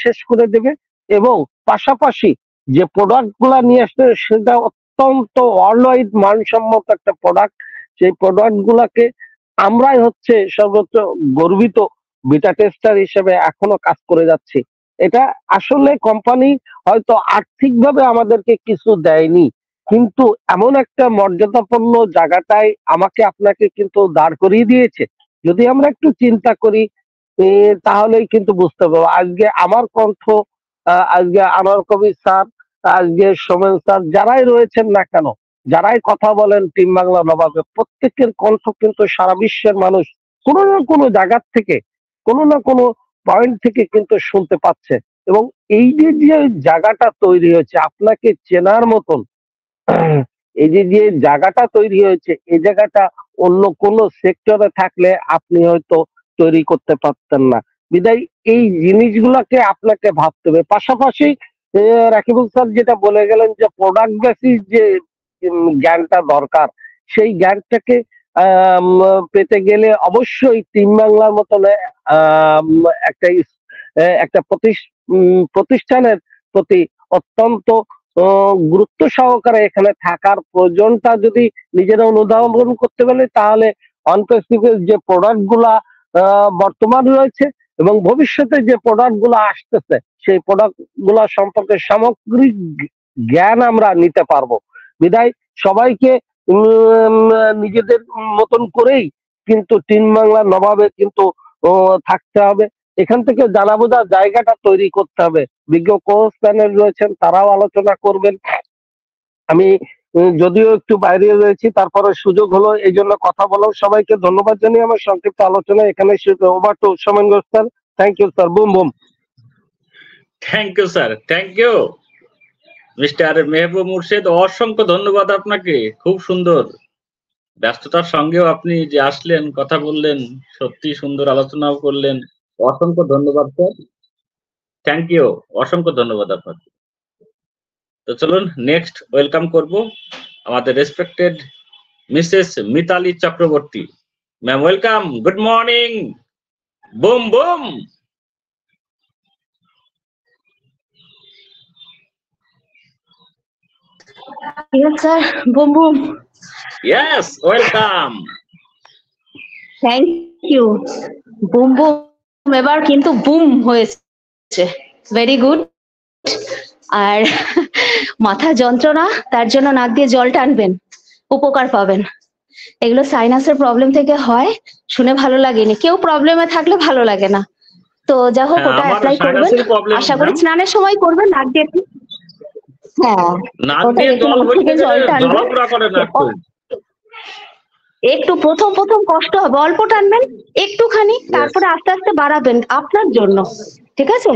শেষ করে দেবে এবং পাশাপাশি যে প্রোডাক্ট গুলা নিয়ে আসছে সেটা অত্যন্ত ওয়ার্ল্ড ওয়াইড মানসম্মত একটা প্রোডাক্ট। সেই প্রোডাক্ট গুলাকে আমরাই হচ্ছে সর্বোচ্চ গর্বিত বিটা টেস্টার হিসেবে এখনো কাজ করে যাচ্ছি। এটা আসলে কোম্পানি হয়তো আর্থিকভাবে আমাদেরকে কিছু দেয়নি, কিন্তু এমন একটা মর্যাদাপূর্ণ জায়গাটায় আমাকে আপনাকে কিন্তু দাঁড় করিয়ে দিয়েছে। যদি আমরা একটু চিন্তা করি, তাহলেই কিন্তু বুঝতে পারবো। আজকে আমার কণ্ঠ, আজকে আনোয়ার কবির স্যার, আজকে সোমেন স্যার, যারাই রয়েছেন না কেন, যারাই কথা বলেন টিম বাংলা নবাবে, প্রত্যেকের কণ্ঠ কিন্তু সারা বিশ্বের মানুষ কোনো না কোনো জায়গার থেকে, কোনো না কোনো পয়েন্ট থেকে কিন্তু শুনতে পাচ্ছে। এবং এই যে যে জায়গাটা তৈরি হয়েছে আপনাকে চেনার মতন, এই যে যে জায়গাটা তৈরি হয়েছে, এই জায়গাটা অন্য কোনো সেক্টরে থাকলে আপনি হয়তো তৈরি করতে পারতেন না। বিদায় এই জিনিসগুলোকে আপনাকে ভাবতে হবে। পাশাপাশি রাকিবুল স্যার যেটা বলে গেলেন যে প্রোডাক্ট বেসিস যে জ্ঞানটা দরকার, সেই জ্ঞানটাকে আম, পেতে গেলে অবশ্যই টিম বাংলার মতন আম, একটা একটা প্রতিষ্ঠানের প্রতি অত্যন্ত গুরুত্ব সহকারে এখানে থাকার প্রয়োজনটা যদি নিজেরা অনুধাবন করতে পারে, তাহলে অনপেসিফিক যে প্রোডাক্ট গুলা বর্তমান রয়েছে এবং ভবিষ্যতে যে প্রোডাক্ট গুলা আসতেছে, সেই প্রোডাক্ট গুলা সম্পর্কে সামগ্রিক জ্ঞান আমরা নিতে পারবো। বিদায় সবাইকে নিজেদের মতন করেই কিন্তু টিম বাংলা নবাবে কিন্তু থাকতে হবে। এখান থেকে জানা বোঝার জায়গাটা তৈরি করতে হবে। বিজ্ঞ কোচ প্যানেল রয়েছেন, তারাও আলোচনা করবেন। আমি যদিও একটু বাইরে রয়েছি, তারপরে সুযোগ হলো এই জন্য কথা বলার। সবাইকে ধন্যবাদ জানিয়ে আমার সংক্ষিপ্ত আলোচনা এখানে over to Somen Ghosh sir. Thank you sir. Boom boom. Thank you sir, thank you mister Mehboob Murshed, অসংখ্য ধন্যবাদ আপনাকে। খুব সুন্দর, ব্যস্ততার সঙ্গেও আপনি যে আসলেন, কথা বললেন, সত্যি সুন্দর আলোচনাও করলেন। অসংখ্য ধন্যবাদ স্যার, থ্যাংক ইউ, অসংখ্য ধন্যবাদ আপনাকে। তো চলুন নেক্সট ওয়েলকাম করব আমাদের respected missus Mitali Chakraborty ma'am. Welcome, good morning. Boom boom. Yes, sir. Boom, boom. Yes, welcome. Thank you. Boom, boom. এবার কিন্তু বুম হয়েছে। Very good. আর মাথা যন্ত্রণা, তার জন্য নাক দিয়ে জল টানবেন, উপকার পাবেন। এগুলো সাইনাসের প্রবলেম থেকে হয়, শুনে ভালো লাগেনি। কেউ প্রবলেমে থাকলে ভালো লাগে না। তো যা হোক, ওটা অ্যাপ্লাই করবেন। আশা করি স্নানের সময় করবেন। নাক দিয়ে, হ্যাঁ, ওটা একটু মুখ থেকে জল টানবেন। একটু প্রথম কষ্ট হবে, অল্প টানবেন একটুখানি, তারপরে আস্তে আস্তে বাড়াবেন আপনার জন্য। ঠিক আছে?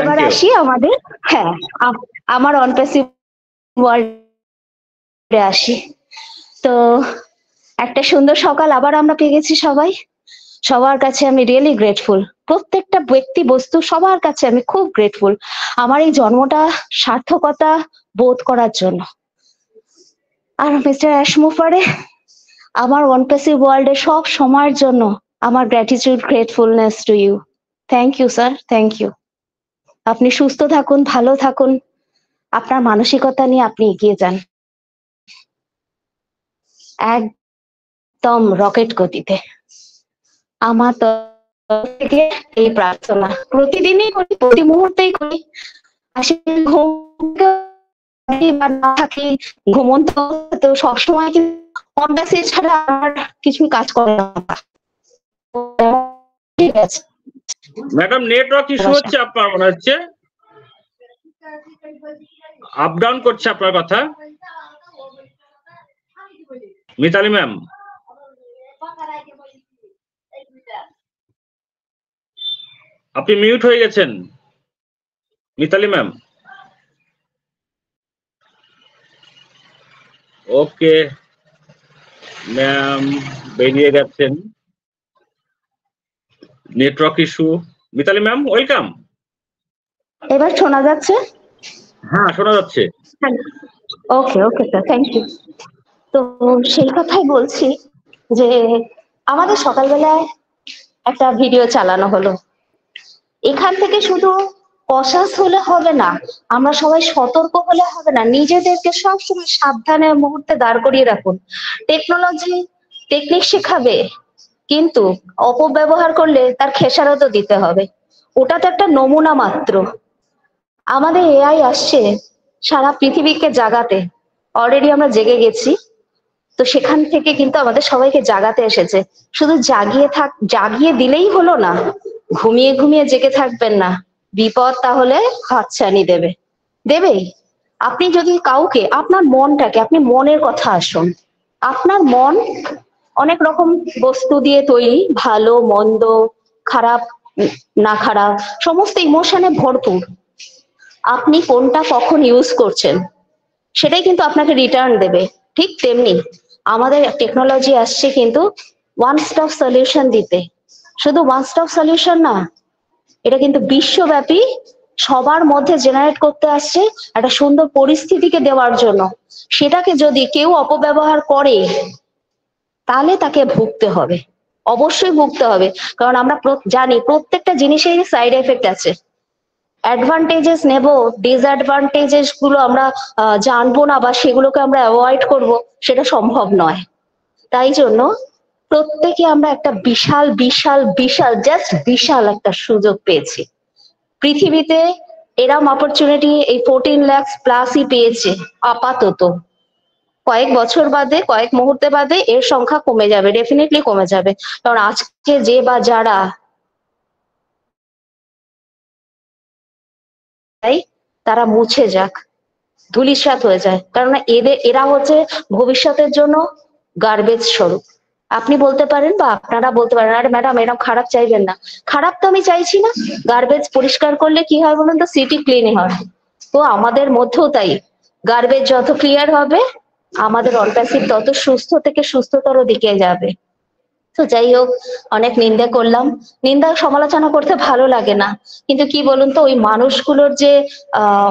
এবার আসি আমাদের, হ্যাঁ, আমার অনপ্যাসিভ ওয়ার্ল্ডে আসি। তো একটা সুন্দর সকাল আবার আমরা পেয়ে গেছি সবাই। সবার কাছে আমি রিয়েলি গ্রেটফুল। প্রত্যেকটা ব্যক্তি বস্তু সবার কাছে আমি খুব গ্রেটফুল আমার এই জন্মটা সার্থকতা বোধ করার জন্য। আর মিস্টার অ্যাশমুফারে, আমার অনপ্যাসিভ ওয়ার্ল্ডে সব সময়ের জন্য আমার gratitude, gratefulness to you. Thank you sir, thank you. আপনি সুস্থ থাকুন, ভালো থাকুন, আপনার মানসিকতা নিয়ে আপনি এগিয়ে যান একদম রকেট গতিতে। আমার তরফ থেকে এই প্রার্থনা প্রতিদিনই করি, প্রতি মুহূর্তেই করি। না থাকি ঘুমন্ত, তো সবসময় অনপ্যাসিভ ছাড়া আমার কিছু কাজ করে না। ঠিক আছে ম্যাডাম, নেটওয়ার্ক ইস্যু হচ্ছে আপনার, মনে হচ্ছে আপ ডাউন করছে আপনার কথা। মিতালি ম্যাম, আপনি মিউট হয়ে গেছেন। মিতালি ম্যাম, ওকে ম্যাম বেরিয়ে গেছেন, network issue. Mitali ma'am, welcome. এবার শোনা যাচ্ছে? হ্যাঁ, শোনা যাচ্ছে। Okay okay sir, thank you. তো সেই কথাই বলছি যে আমাদের সকালবেলায় একটা ভিডিও চালানো হলো। এখান থেকে শুধু কশাস হলে হবে না, আমরা সবাই সতর্ক হলে হবে না, নিজেদেরকে সবসময় সাবধানে মুহূর্তে দাঁড় করিয়ে রাখুন। টেকনোলজি টেকনিক শেখাবে, কিন্তু অপব্যবহার করলে তার খেসারতও দিতে হবে। ওটা তো একটা নমুনা মাত্র। আমাদের এআই আসছে সারা পৃথিবীকে জাগাতে, অলরেডি আমরা জেগে গেছি। তো সেখান থেকে কিন্তু আমাদের সবাইকে জাগাতে এসেছে। শুধু জাগিয়ে দিলেই হলো না, ঘুমিয়ে ঘুমিয়ে জেগে থাকবেন না, বিপদ তাহলে হাতছানি দেবেই। আপনি যদি কাউকে, আপনার মনটাকে, আপনি মনের কথা আসুন, আপনার মন অনেক রকম বস্তু দিয়ে তৈরি, ভালো মন্দ, খারাপ না খারাপ, সমস্ত ইমোশনে ভরপুর। আপনি কোনটা কখন ইউজ করছেন সেটাই কিন্তু আপনাকে রিটার্ন দেবে। ঠিক তেমনি আমাদের টেকনোলজি আসছে কিন্তু ওয়ান স্টপ সলিউশন দিতে। শুধু ওয়ান স্টপ সলিউশন না, এটা কিন্তু বিশ্বব্যাপী সবার মধ্যে জেনারেট করতে আসছে একটা সুন্দর পরিস্থিতিকে দেওয়ার জন্য। সেটাকে যদি কেউ অপব্যবহার করে তাহলে তাকে ভুগতে হবে, অবশ্যই ভুগতে হবে। কারণ আমরা জানি প্রত্যেকটা জিনিসেরই সাইড এফেক্ট আছে। অ্যাডভান্টেজেস নেব, ডিসঅ্যাডভান্টেজেস গুলো আমরা জানবো না বা সেগুলোকে আমরা অ্যাভয়েড করব, সেটা সম্ভব নয়। তাই জন্য প্রত্যেকে আমরা একটা বিশাল বিশাল বিশাল জাস্ট বিশাল একটা সুযোগ পেয়েছি পৃথিবীতে। এরম অপরচুনিটি এই 14 লাখ প্লাসই পেয়েছে আপাতত। কয়েক বছর বাদে, কয়েক মুহূর্তে বাদে এর সংখ্যা কমে যাবে, ডেফিনেটলি কমে যাবে। কারণ আজকে যে বা যারা তারা মুছে যাক, ধূলিসাৎ হয়ে যায়। কারণ এরা হচ্ছে ভবিষ্যতের জন্য গার্বেজ স্বরূপ। আপনি বলতে পারেন বা আপনারা বলতে পারেন, আরে ম্যাডাম এরকম খারাপ চাইবেন না। খারাপ তো আমি চাইছি না। গার্বেজ পরিষ্কার করলে কি হয় বলুন তো, সিটি ক্লিন হয়। তো আমাদের মধ্যেও তাই, গার্বেজ যত ক্লিয়ার হবে আমাদের অনপ্যাসিভ তত সুস্থ থেকে সুস্থতর দিকে যাবে। তো যাই হোক, অনেক নিন্দা করলাম। নিন্দা সমালোচনা করতে ভালো লাগে না, কিন্তু কি বলুন তো, ওই মানুষগুলোর যে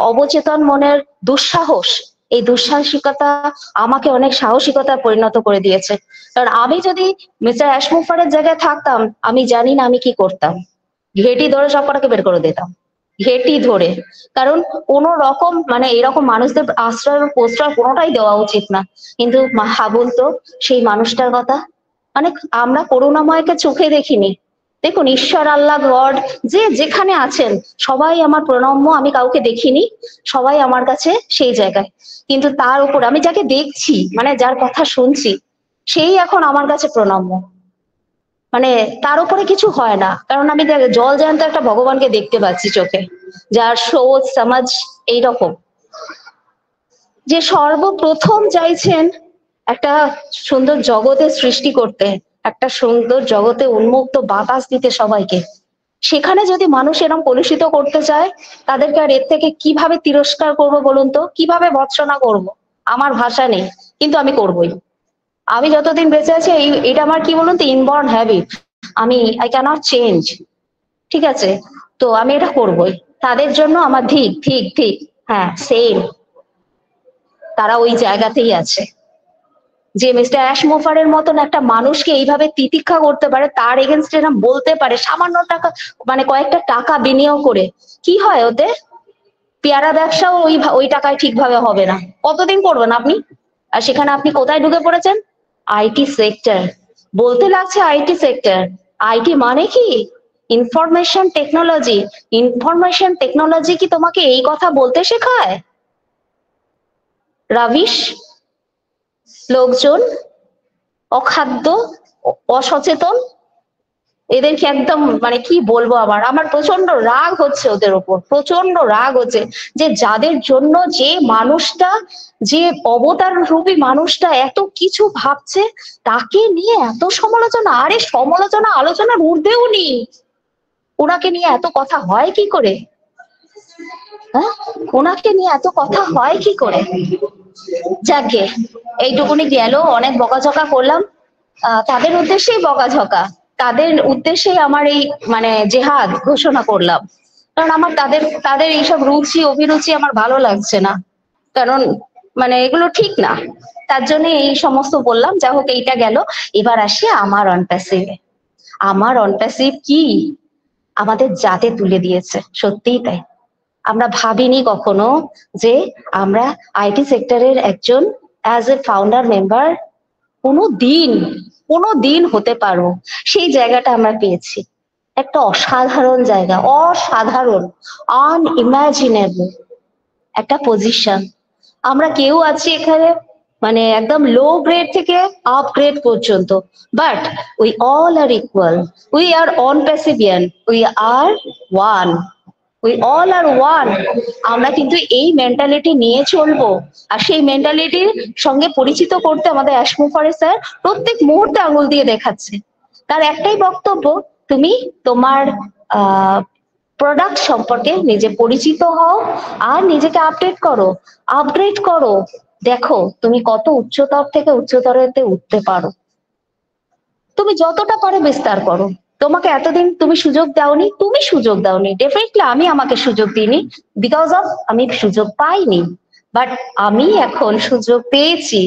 অবচেতন মনের দুঃসাহস, এই দুঃসাহসিকতা আমাকে অনেক সাহসিকতা পরিণত করে দিয়েছে। কারণ আমি যদি মিস্টার অ্যাশমুফারের জায়গায় থাকতাম, আমি জানি না আমি কি করতাম। ঘেটি ধরে সব কটাকে বের করে দিতাম, ঘেটি ধরে। কারণ কোন রকম মানে এরকম মানুষদের আশ্রয় প্রশ্রয় কোনোটাই দেওয়া উচিত না। কিন্তু ভাবুন তো সেই মানুষটার কথা। মানে আমরা করুণাময়কে চোখে দেখিনি। দেখুন, ঈশ্বর, আল্লাহ, গড যে যেখানে আছেন সবাই আমার প্রণম্য। আমি কাউকে দেখিনি, সবাই আমার কাছে সেই জায়গায়। কিন্তু তার উপর আমি যাকে দেখছি, মানে যার কথা শুনছি, সেই এখন আমার কাছে প্রণম্য। মানে তার উপরে কিছু হয় না, কারণ আমি জল জ্যান্ত একটা ভগবানকে দেখতে পাচ্ছি চোখে, যার সোচ সমাজ এইরকম, যে সর্বপ্রথম চাইছেন একটা সুন্দর জগতের সৃষ্টি করতে, একটা সুন্দর জগতে উন্মুক্ত বাতাস দিতে সবাইকে। সেখানে যদি মানুষ এরকম কলুষিত করতে চায়, তাদেরকে আর এর থেকে কিভাবে তিরস্কার করবো বলুন তো, কিভাবে ভৎসনা করব? আমার ভাষা নেই, কিন্তু আমি করবই। আমি যতদিন বেঁচে আছি এটা আমার কি বলুন তো, inborn habit. I can't change. ঠিক আছে, তো আমি এটা করবই। তাদের জন্য আমার ঠিক ঠিক ঠিক হ্যাঁ সেম, তারা ওই জায়গাতেই আছে। যে মিস্টার অ্যাশমোফারের মতন একটা মানুষকে এইভাবে তিতিক্ষা করতে পারে, তার এগেনস্টে এরকম বলতে পারে, সামান্য টাকা মানে কয়েকটা টাকা বিনিয়োগ করে, কি হয় ওতে? পেয়ারা ব্যবসাও ওই টাকায় ঠিকভাবে হবে না। কতদিন করবেন আপনি? আর সেখানে আপনি কোথায় ঢুকে পড়েছেন? IT sector. বলতে লাগছে আইটি সেক্টর, আইটি মানে কি? Information technology. ইনফরমেশন টেকনোলজি কি তোমাকে এই কথা বলতে শেখায়? রাবিশ লোকজন, অখাদ্য, অসচেতন, এদেরকে একদম মানে কি বলবো, আমার প্রচন্ড রাগ হচ্ছে ওদের উপর, প্রচন্ড রাগ হচ্ছে যে যাদের জন্য যে মানুষটা, যে অবতার রূপী মানুষটা এত কিছু ভাবছে, তাকে নিয়ে এত সমালোচনা। আরে সমালোচনা আলোচনার ঊর্ধ্বেও নেই, ওনাকে নিয়ে এত কথা হয় কি করে? হ্যাঁ, ওনাকে নিয়ে এত কথা হয় কি করে? যাকে এইটুকুনি গেল, অনেক বকাঝকা করলাম। তাদের উদ্দেশ্যেই বকাঝকা, তাদের উদ্দেশ্যেই আমার এই মানে জেহাদ ঘোষণা করলাম। কারণ আমার তাদের এইসব রুচি অভিরুচি আমার ভালো লাগছে না, কারণ মানে এগুলো ঠিক না। তার জন্য এই সমস্ত বললাম। যা হোক, এইটা গেল। এবার আসি আমার অনপ্যাসিভে। আমার অনপ্যাসিভ কি আমাদের জাতে তুলে দিয়েছে, সত্যিই তাই। আমরা ভাবিনি কখনো যে আমরা আইটি সেক্টরের একজন অ্যাজ এ ফাউন্ডার মেম্বার কোনো দিন হতে পারবো। সেই জায়গাটা আমরা পেয়েছি, একটা অসাধারণ জায়গা, অসাধারণ, আনইমাজিনেবল একটা পজিশন। আমরা কেউ আছি এখানে মানে একদম লো গ্রেড থেকে আপ গ্রেড পর্যন্ত, but we all are equal, we are OnPassivian, we are one, we all are one. আমরা কিন্তু এই মেন্টালিটি নিয়ে চলবো, আর সেই মেন্টালিটির সঙ্গে পরিচিত করতে আমাদের অ্যাশমুফারে স্যার প্রত্যেক মুহূর্তে আঙুল দিয়ে দেখাচ্ছে। তার একটাই বক্তব্য, তুমি তোমার প্রোডাক্ট সম্পর্কে নিজে পরিচিত হও আর নিজেকে আপডেট করো, আপগ্রেড করো, দেখো তুমি কত উচ্চতর থেকে উচ্চতরেতে উঠতে পারো। তুমি যতটা পারো বিস্তার করো। তোমাকে এতদিন তুমি সুযোগ দাওনি, তুমি সুযোগ দাওনি, ডেফিনেটলি আমি আমাকে সুযোগ দিইনি, বিকজ অফ আমি সুযোগ পাইনি, বাট আমি এখন সুযোগ পেয়েছি।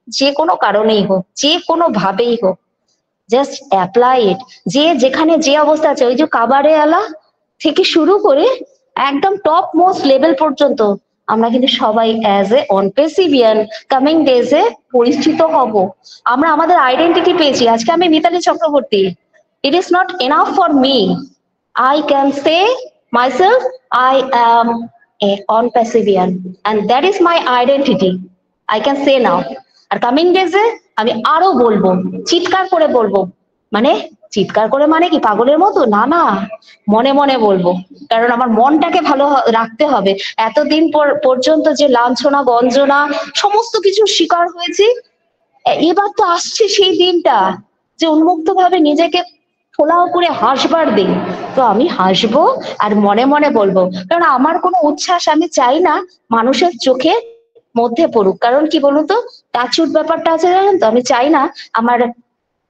যে কোনো কারণেই হোক, যে কোনো ভাবেই হোক, জাস্ট অ্যাপ্লাই ইট। যে যেখানে যে অবস্থা আছে, ওই যে কাবারে আলা থেকে শুরু করে একদম টপ মোস্ট লেভেল পর্যন্ত আমরা কিন্তু সবাই অ্যাজ এ অনপেসিভিয়ান কামিং ডেজে পরিচিত হব। আমরা আমাদের আইডেন্টিটি পেয়েছি। আজকে আমি Mitali Chakraborty. It is not enough for me, I can say myself I am a OnPassivian and that is my identity, I can say now. আর কামিং ডেজে আমি আরো বলবো, চিৎকার করে বলবো, মানে চিৎকার করে মানে কি পাগলের মতো, না না, মনে মনে বলবো, কারণ আমার মনটাকে ভালো রাখতে হবে। এতদিন পর্যন্ত যে লাঞ্ছনা গঞ্জনা সমস্ত কিছু শিকার হয়েছি, এবার তো আসছে সেই দিনটা যে উন্মুক্ত ভাবে নিজেকে ফোলাও করে হাসবার দিন। তো আমি হাসবো আর মনে মনে বলবো, কারণ আমার কোনো উচ্ছ্বাস আমি চাই না মানুষের চোখে মধ্যে পড়ুক। কারণ কি বলুন তো, টাচুট ব্যাপারটা আছে জানেন তো, আমি চাই না আমার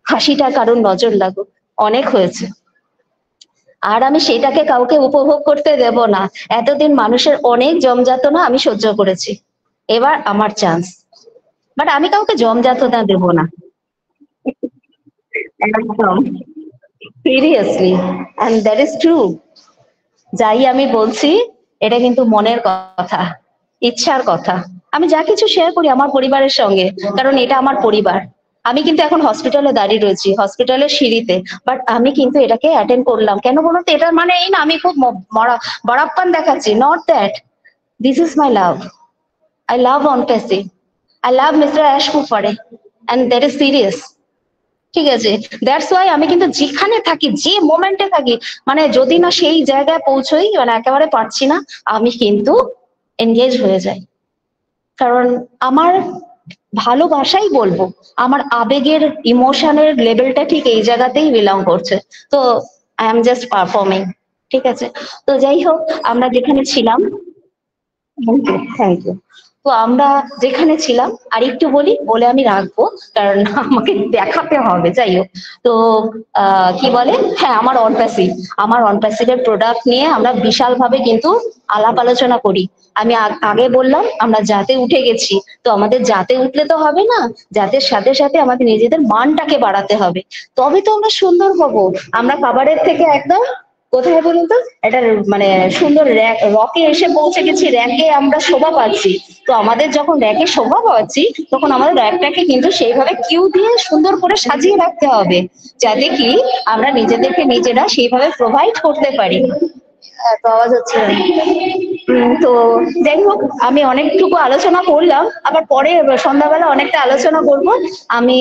হাসিটা কারোর নজর লাগুক, অনেক হয়েছে। আর আমি সেটাকে কাউকে উপভোগ করতে দেব না। এতদিন মানুষের অনেক জমযাতনা আমি সহ্য করেছি, এবার আমার চান্স, বাট আমি কাউকে জমযাতনা দেব না, একদম seriously, and that is true. যাই আমি বলছি এটা কিন্তু মনের কথা, ইচ্ছার কথা। আমি যা কিছু শেয়ার করি আমার পরিবারের সঙ্গে, কারণ এটা আমার পরিবার। আমি কিন্তু এখন হসপিটালে দাঁড়িয়ে রয়েছি, হসপিটালের সিঁড়িতে, বাট আমি কিন্তু এটাকে অ্যাটেন্ড করলাম। কেন বলুন তো, এটার মানে এই না আমি খুব বড়াপ্পান দেখাচ্ছি, not that. This is my love, I love OnPassive, I love mister Ash Mufareh, and that is serious. ঠিক আছে, দ্যাটস ওয়াই আমি কিন্তু যেখানে থাকি, যে মোমেন্টে থাকি, মানে যদি না সেই জায়গায় পৌঁছই, মানে একেবারে পারছি না, আমি কিন্তু এনগেজ হয়ে যাই। কারণ আমার ভালোবাসাই বলবো, আমার আবেগের ইমোশনের লেভেলটা ঠিক এই জায়গাতেই বিলং করছে। তো আই এম জাস্ট পারফর্মিং। ঠিক আছে, তো যাই হোক, আমরা যেখানে ছিলাম, থ্যাংক ইউ। তো আমরা যেখানে ছিলাম, আর একটু বলি বলে আমি রাখবো, কারণ আমাকে দেখাতে হবে। যাই হোক, তো কি বলে, হ্যাঁ, আমার অনপ্যাসিভের প্রোডাক্ট নিয়ে আমরা বিশাল ভাবে কিন্তু আলাপ আলোচনা করি। আমি আগে বললাম আমরা জাতে উঠে গেছি, তো আমাদের জাতে উঠলে তো হবে না, জাতের সাথে সাথে আমাদের নিজেদের মানটাকে বাড়াতে হবে, তবে তো আমরা সুন্দর হবো। আমরা খাবারের থেকে একদম কোথায় বলুন তো, এটা মানে সুন্দর রকে এসে পৌঁছে গেছি, র্যাঙ্কে আমরা শোভা পাচ্ছি। তো আমাদের যখন র্যাঙ্কে শোভা পাচ্ছি, তখন আমাদের র্যাঙ্কটাকে কিন্তু সেইভাবে কিউ দিয়ে সুন্দর করে সাজিয়ে রাখতে হবে, যাতে কি আমরা নিজেদেরকে নিজেরা সেইভাবে প্রোভাইড করতে পারি। তো আওয়াজ হচ্ছে না। তো যাই হোক, আমি অনেকটুকু আলোচনা করলাম, আবার পরে সন্ধ্যাবেলা অনেকটা আলোচনা করব। আমি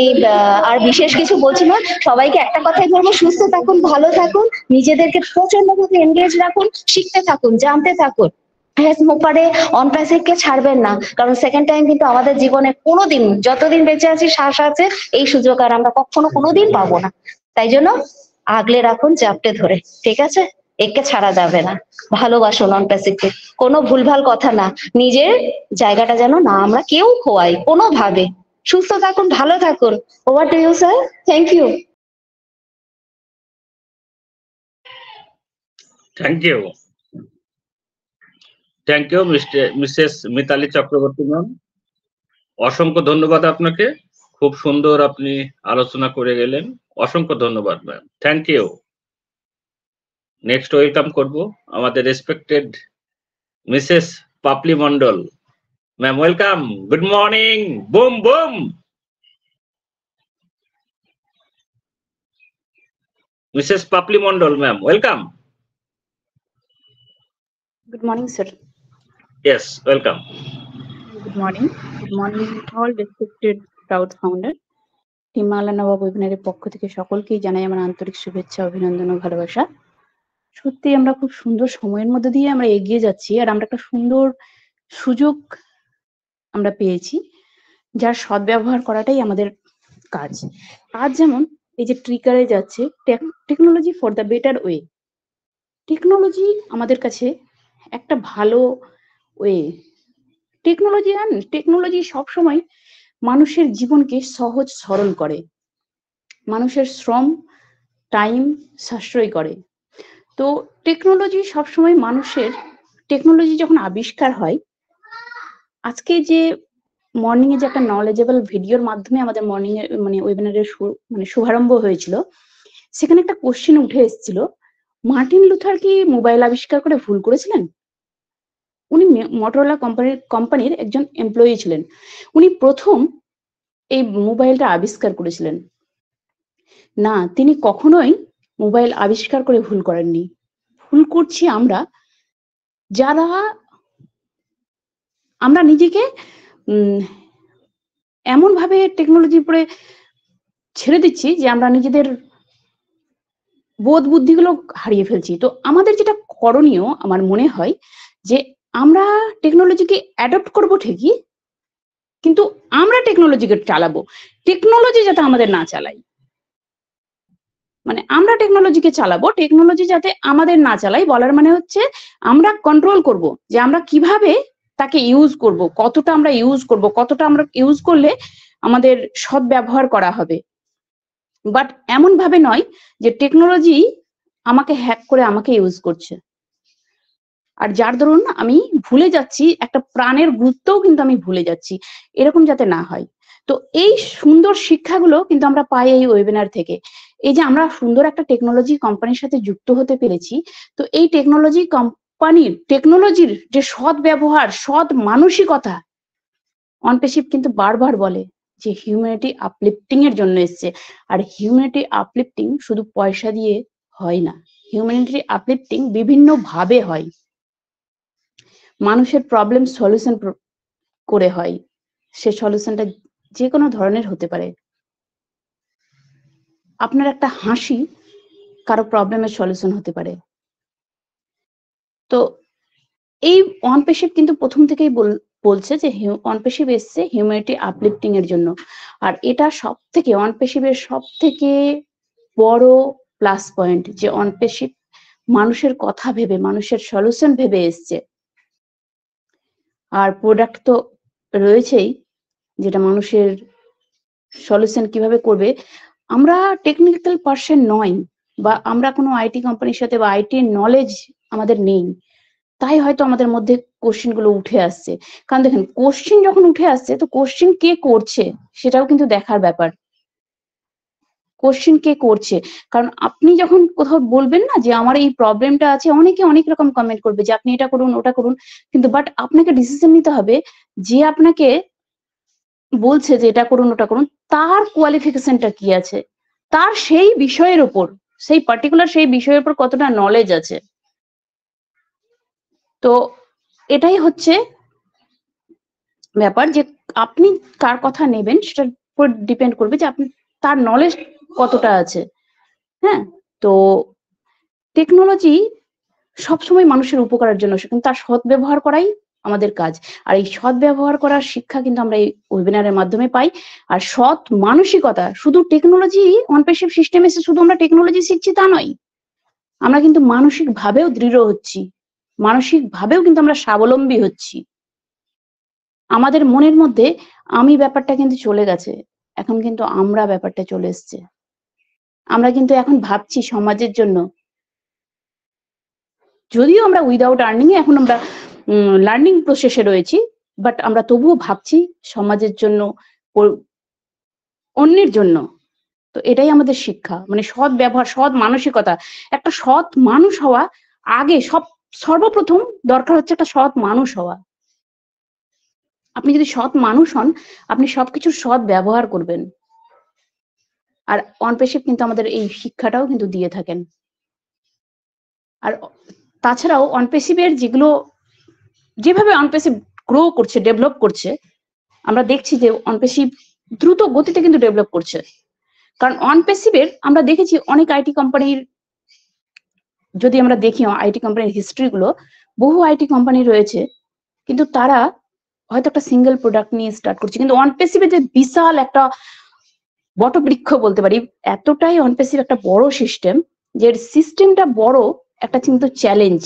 আর বিশেষ কিছু বলছি না, সবাইকে একটা কথাই বলবো, সুস্থ থাকুন, ভালো থাকুন, নিজেদেরকে প্রচন্ড ভাবে এনগেজ রাখুন, শিখতে থাকুন, জানতে থাকুন। অ্যাশমুফারে অনপ্যাসিভকে ছাড়বেন না, কারণ সেকেন্ড টাইম কিন্তু আমাদের জীবনে কোনোদিন, যতদিন বেঁচে আছি, শ্বাস আছে, এই সুযোগ আর আমরা কখনো কোনোদিন পাবো না। তাই জন্য আগলে রাখুন জাপটে ধরে, ঠিক আছে? একে ছাড়া যাবে না। ভালোবাসুন অনপ্যাসিভকে, কোনো ভুলভাল কথা না, নিজের জায়গাটা যেন না আমরা কেউ খোয়াই কোনোভাবে। সুস্থ থাকুন, ভালো থাকুন। Over to you sir, thank you. Thank you missus Mitali Chakraborty ma'am, অসংখ্য ধন্যবাদ আপনাকে। খুব সুন্দর আপনি আলোচনা করে গেলেন, অসংখ্য ধন্যবাদ ma'am, thank you. Next welcome করব আমাদের respected Mrs Papli Mondal ma'am, welcome, good morning, boom boom. Mrs Papli Mondal ma'am, welcome. Good morning, sir. Yes, welcome. Good morning all respected proud founder. Team Bangla Nawab ওয়েবিনারের পক্ষ থেকে সকলকেই জানাই আমার আন্তরিক শুভেচ্ছা, অভিনন্দন ও ভালোবাসা। সত্যি আমরা খুব সুন্দর সময়ের মধ্যে দিয়ে আমরা এগিয়ে যাচ্ছি, আর আমরা একটা সুন্দর সুযোগ আমরা পেয়েছি, যার সদ্ব্যবহার করাটাই আমাদের কাজ। আজ যেমন এই যে ট্রিকারে যাচ্ছে technology for the better way, technology আমাদের কাছে একটা ভালো ওয়ে। টেকনোলজি সবসময় মানুষের জীবনকে সহজ সরল করে, মানুষের শ্রম টাইম সাশ্রয় করে। তো টেকনোলজি সবসময় টেকনোলজি যখন আবিষ্কার হয়, আজকে যে মর্নিং এ যে একটা নলেজেবল ভিডিওর মাধ্যমে আমাদের মর্নিং এ ওয়েবিনারের শুভারম্ভ হয়েছিল, সেখানে একটা কোশ্চেন উঠে এসেছিল, মার্টিন লুথার কি মোবাইল আবিষ্কার করে ভুল করেছিলেন? উনি মটোরোলা কোম্পানির একজন এমপ্লয়ি ছিলেন। উনি প্রথম এই মোবাইলটা আবিষ্কার করেছিলেন। না, তিনি কখনোই মোবাইল আবিষ্কার করে ভুল করেননি। ভুল করছি যারা আমরা নিজেকে এমন ভাবে টেকনোলজির উপরে ছেড়ে দিচ্ছি যে আমরা নিজেদের বোধ বুদ্ধিগুলো হারিয়ে ফেলছি। তো আমাদের যেটা করণীয়, আমার মনে হয় যে আমরা টেকনোলজিকে অ্যাডপ্ট করবো ঠিকই, কিন্তু আমরা টেকনোলজিকে চালাবো, টেকনোলজি যাতে আমাদের না চালাই। আমরা টেকনোলজিকে চালাবো, টেকনোলজি যাতে আমাদের না চালাই, বলার মানে হচ্ছে আমরা কন্ট্রোল করব যে আমরা কিভাবে তাকে ইউজ করব, কতটা আমরা ইউজ করব, কতটা আমরা ইউজ করলে আমাদের সৎ ব্যবহার করা হবে। বাট এমন ভাবে নয় যে টেকনোলজি আমাকে হ্যাক করে আমাকে ইউজ করছে, আর যার দরুন আমি ভুলে যাচ্ছি একটা প্রাণের গুরুত্বও কিন্তু আমি ভুলে যাচ্ছি, এরকম যাতে না হয়। তো এই সুন্দর শিক্ষাগুলো কিন্তু আমরা পাই এই ওয়েবিনার থেকে। এই যে আমরা সুন্দর একটা টেকনোলজি কোম্পানির সাথে যুক্ত হতে পেরেছি, তো এই টেকনোলজির যে সৎ ব্যবহার, সৎ মানসিকতা, অনপেশিভ কিন্তু বারবার বলে যে হিউম্যানিটি আপলিফটিং এর জন্য এসছে। আর হিউম্যানিটি আপলিফটিং শুধু পয়সা দিয়ে হয় না, হিউম্যানিটি আপলিফটিং বিভিন্ন ভাবে হয়। মানুষের প্রবলেম সলিউশন করে হয়, সে সলিউশনটা যে কোনো ধরনের হতে পারে। আপনার একটা হাসি কারো প্রবলেমের সলিউশন হতে পারে। তো এই অনপেশিভ কিন্তু প্রথম থেকেই বলছে যে অনপেশিভ এসছে হিউম্যানিটি আপলিফটিং এর জন্য। আর এটা অনপেশিভের সব থেকে বড় প্লাস পয়েন্ট যে অনপেশিভ মানুষের কথা ভেবে, মানুষের সলিউশন ভেবে এসছে। আর প্রোডাক্ট তো রয়েছেই, যেটা মানুষের সলিউশন কিভাবে করবে। আমরা টেকনিক্যাল পার্সন নই, বা আমরা কোনো আইটি কোম্পানির সাথে বা আইটি নলেজ আমাদের নেই, তাই হয়তো আমাদের মধ্যে কোশ্চেন গুলো উঠে আসছে। কারণ দেখেন, কোশ্চেন যখন উঠে আসছে, তো কোশ্চেন কে করছে সেটাও কিন্তু দেখার ব্যাপার। কোশ্চেন কে করছে, কারণ আপনি যখন কোথাও বলবেন না যে আমার এই প্রবলেমটা আছে, অনেকে অনেক রকম কমেন্ট করবে যে আপনি এটা করুন, ওটা করুন, কিন্তু বাট আপনাকে ডিসিশন নিতে হবে যে আপনাকে বলছে যে এটা করুন, ওটা করুন, তার কোয়ালিফিকেশনটা কি আছে, তার সেই বিষয়ের উপর, সেই পার্টিকুলার সেই বিষয়ের উপর কতটা নলেজ আছে। তো এটাই হচ্ছে ব্যাপার, যে আপনি কার কথা নেবেন সেটার উপর ডিপেন্ড করবে যে আপনি তার নলেজ কতটা আছে। হ্যাঁ, তো টেকনোলজি সবসময় মানুষের উপকারের জন্য, কিন্তু তার সৎ ব্যবহার করাই আমাদের কাজ। আর এই সৎ ব্যবহার করার শিক্ষা কিন্তু আমরা এই ওয়েবিনারের মাধ্যমে পাই। আর সৎ মানসিকতা, শুধু টেকনোলজি অনপেশিভ সিস্টেম এসে শুধু আমরা টেকনোলজি শিখছি তা নয়, আমরা কিন্তু মানসিক ভাবেও দৃঢ় হচ্ছি, মানসিক ভাবেও কিন্তু আমরা স্বাবলম্বী হচ্ছি। আমাদের মনের মধ্যে আমি ব্যাপারটা কিন্তু চলে গেছে, এখন কিন্তু আমরা ব্যাপারটা চলে এসছে। আমরা কিন্তু এখন ভাবছি সমাজের জন্য, যদিও আমরা উইদাউট আর্নিং এখন আমরা লার্নিং প্রসেসে রয়েছি, বাট আমরা তবুও ভাবছি সমাজের জন্য, অন্যের জন্য। তো এটাই আমাদের শিক্ষা, সৎ ব্যবহার, সৎ মানসিকতা। একটা সৎ মানুষ হওয়া আগে সর্বপ্রথম দরকার হচ্ছে একটা সৎ মানুষ হওয়া। আপনি যদি সৎ মানুষ হন, আপনি সবকিছুর সৎ ব্যবহার করবেন। আর অনপেশিভ কিন্তু আমাদের এই শিক্ষাটাও কিন্তু দিয়ে থাকেন। আর তাছাড়াও অনপেশিভের যেভাবে অনপেশিভ গ্রো করছে, ডেভেলপ করছে, আমরা দেখছি যে অনপেসিভ দ্রুত গতিতে কিন্তু ডেভেলপ করছে। কারণ অনপেসিভের আমরা দেখেছি অনেক আইটি কোম্পানির, যদি আমরা দেখি আইটি কোম্পানির হিস্ট্রি গুলো, বহু আইটি কোম্পানি রয়েছে কিন্তু তারা হয়তো একটা সিঙ্গেল প্রোডাক্ট নিয়ে স্টার্ট করছে, কিন্তু অনপেসিভে যে বিশাল একটা বটবৃক্ষ বলতে পারি, এতটাই অনপেসিভ একটা বড় সিস্টেম, যে সিস্টেমটা বড় একটা কিন্তু চ্যালেঞ্জ,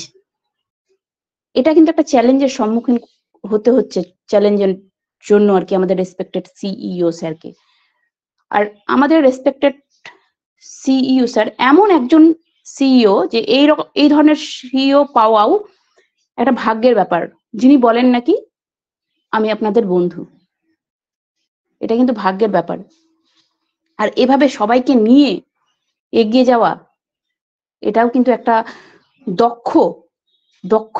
এটা কিন্তু একটা চ্যালেঞ্জের সম্মুখীন হতে হচ্ছে, চ্যালেঞ্জের জন্য আর কি আমাদের রেসপেক্টেড সিইও স্যারকে। আর আমাদের রেসপেক্টেড সিইও স্যার এমন একজন সিইও যে এই ধরনের সিইও পাওয়াও একটা ভাগ্যের ব্যাপার, যিনি বলেন নাকি আমি আপনাদের বন্ধু, এটা কিন্তু ভাগ্যের ব্যাপার। আর এভাবে সবাইকে নিয়ে এগিয়ে যাওয়া, এটাও কিন্তু একটা দক্ষ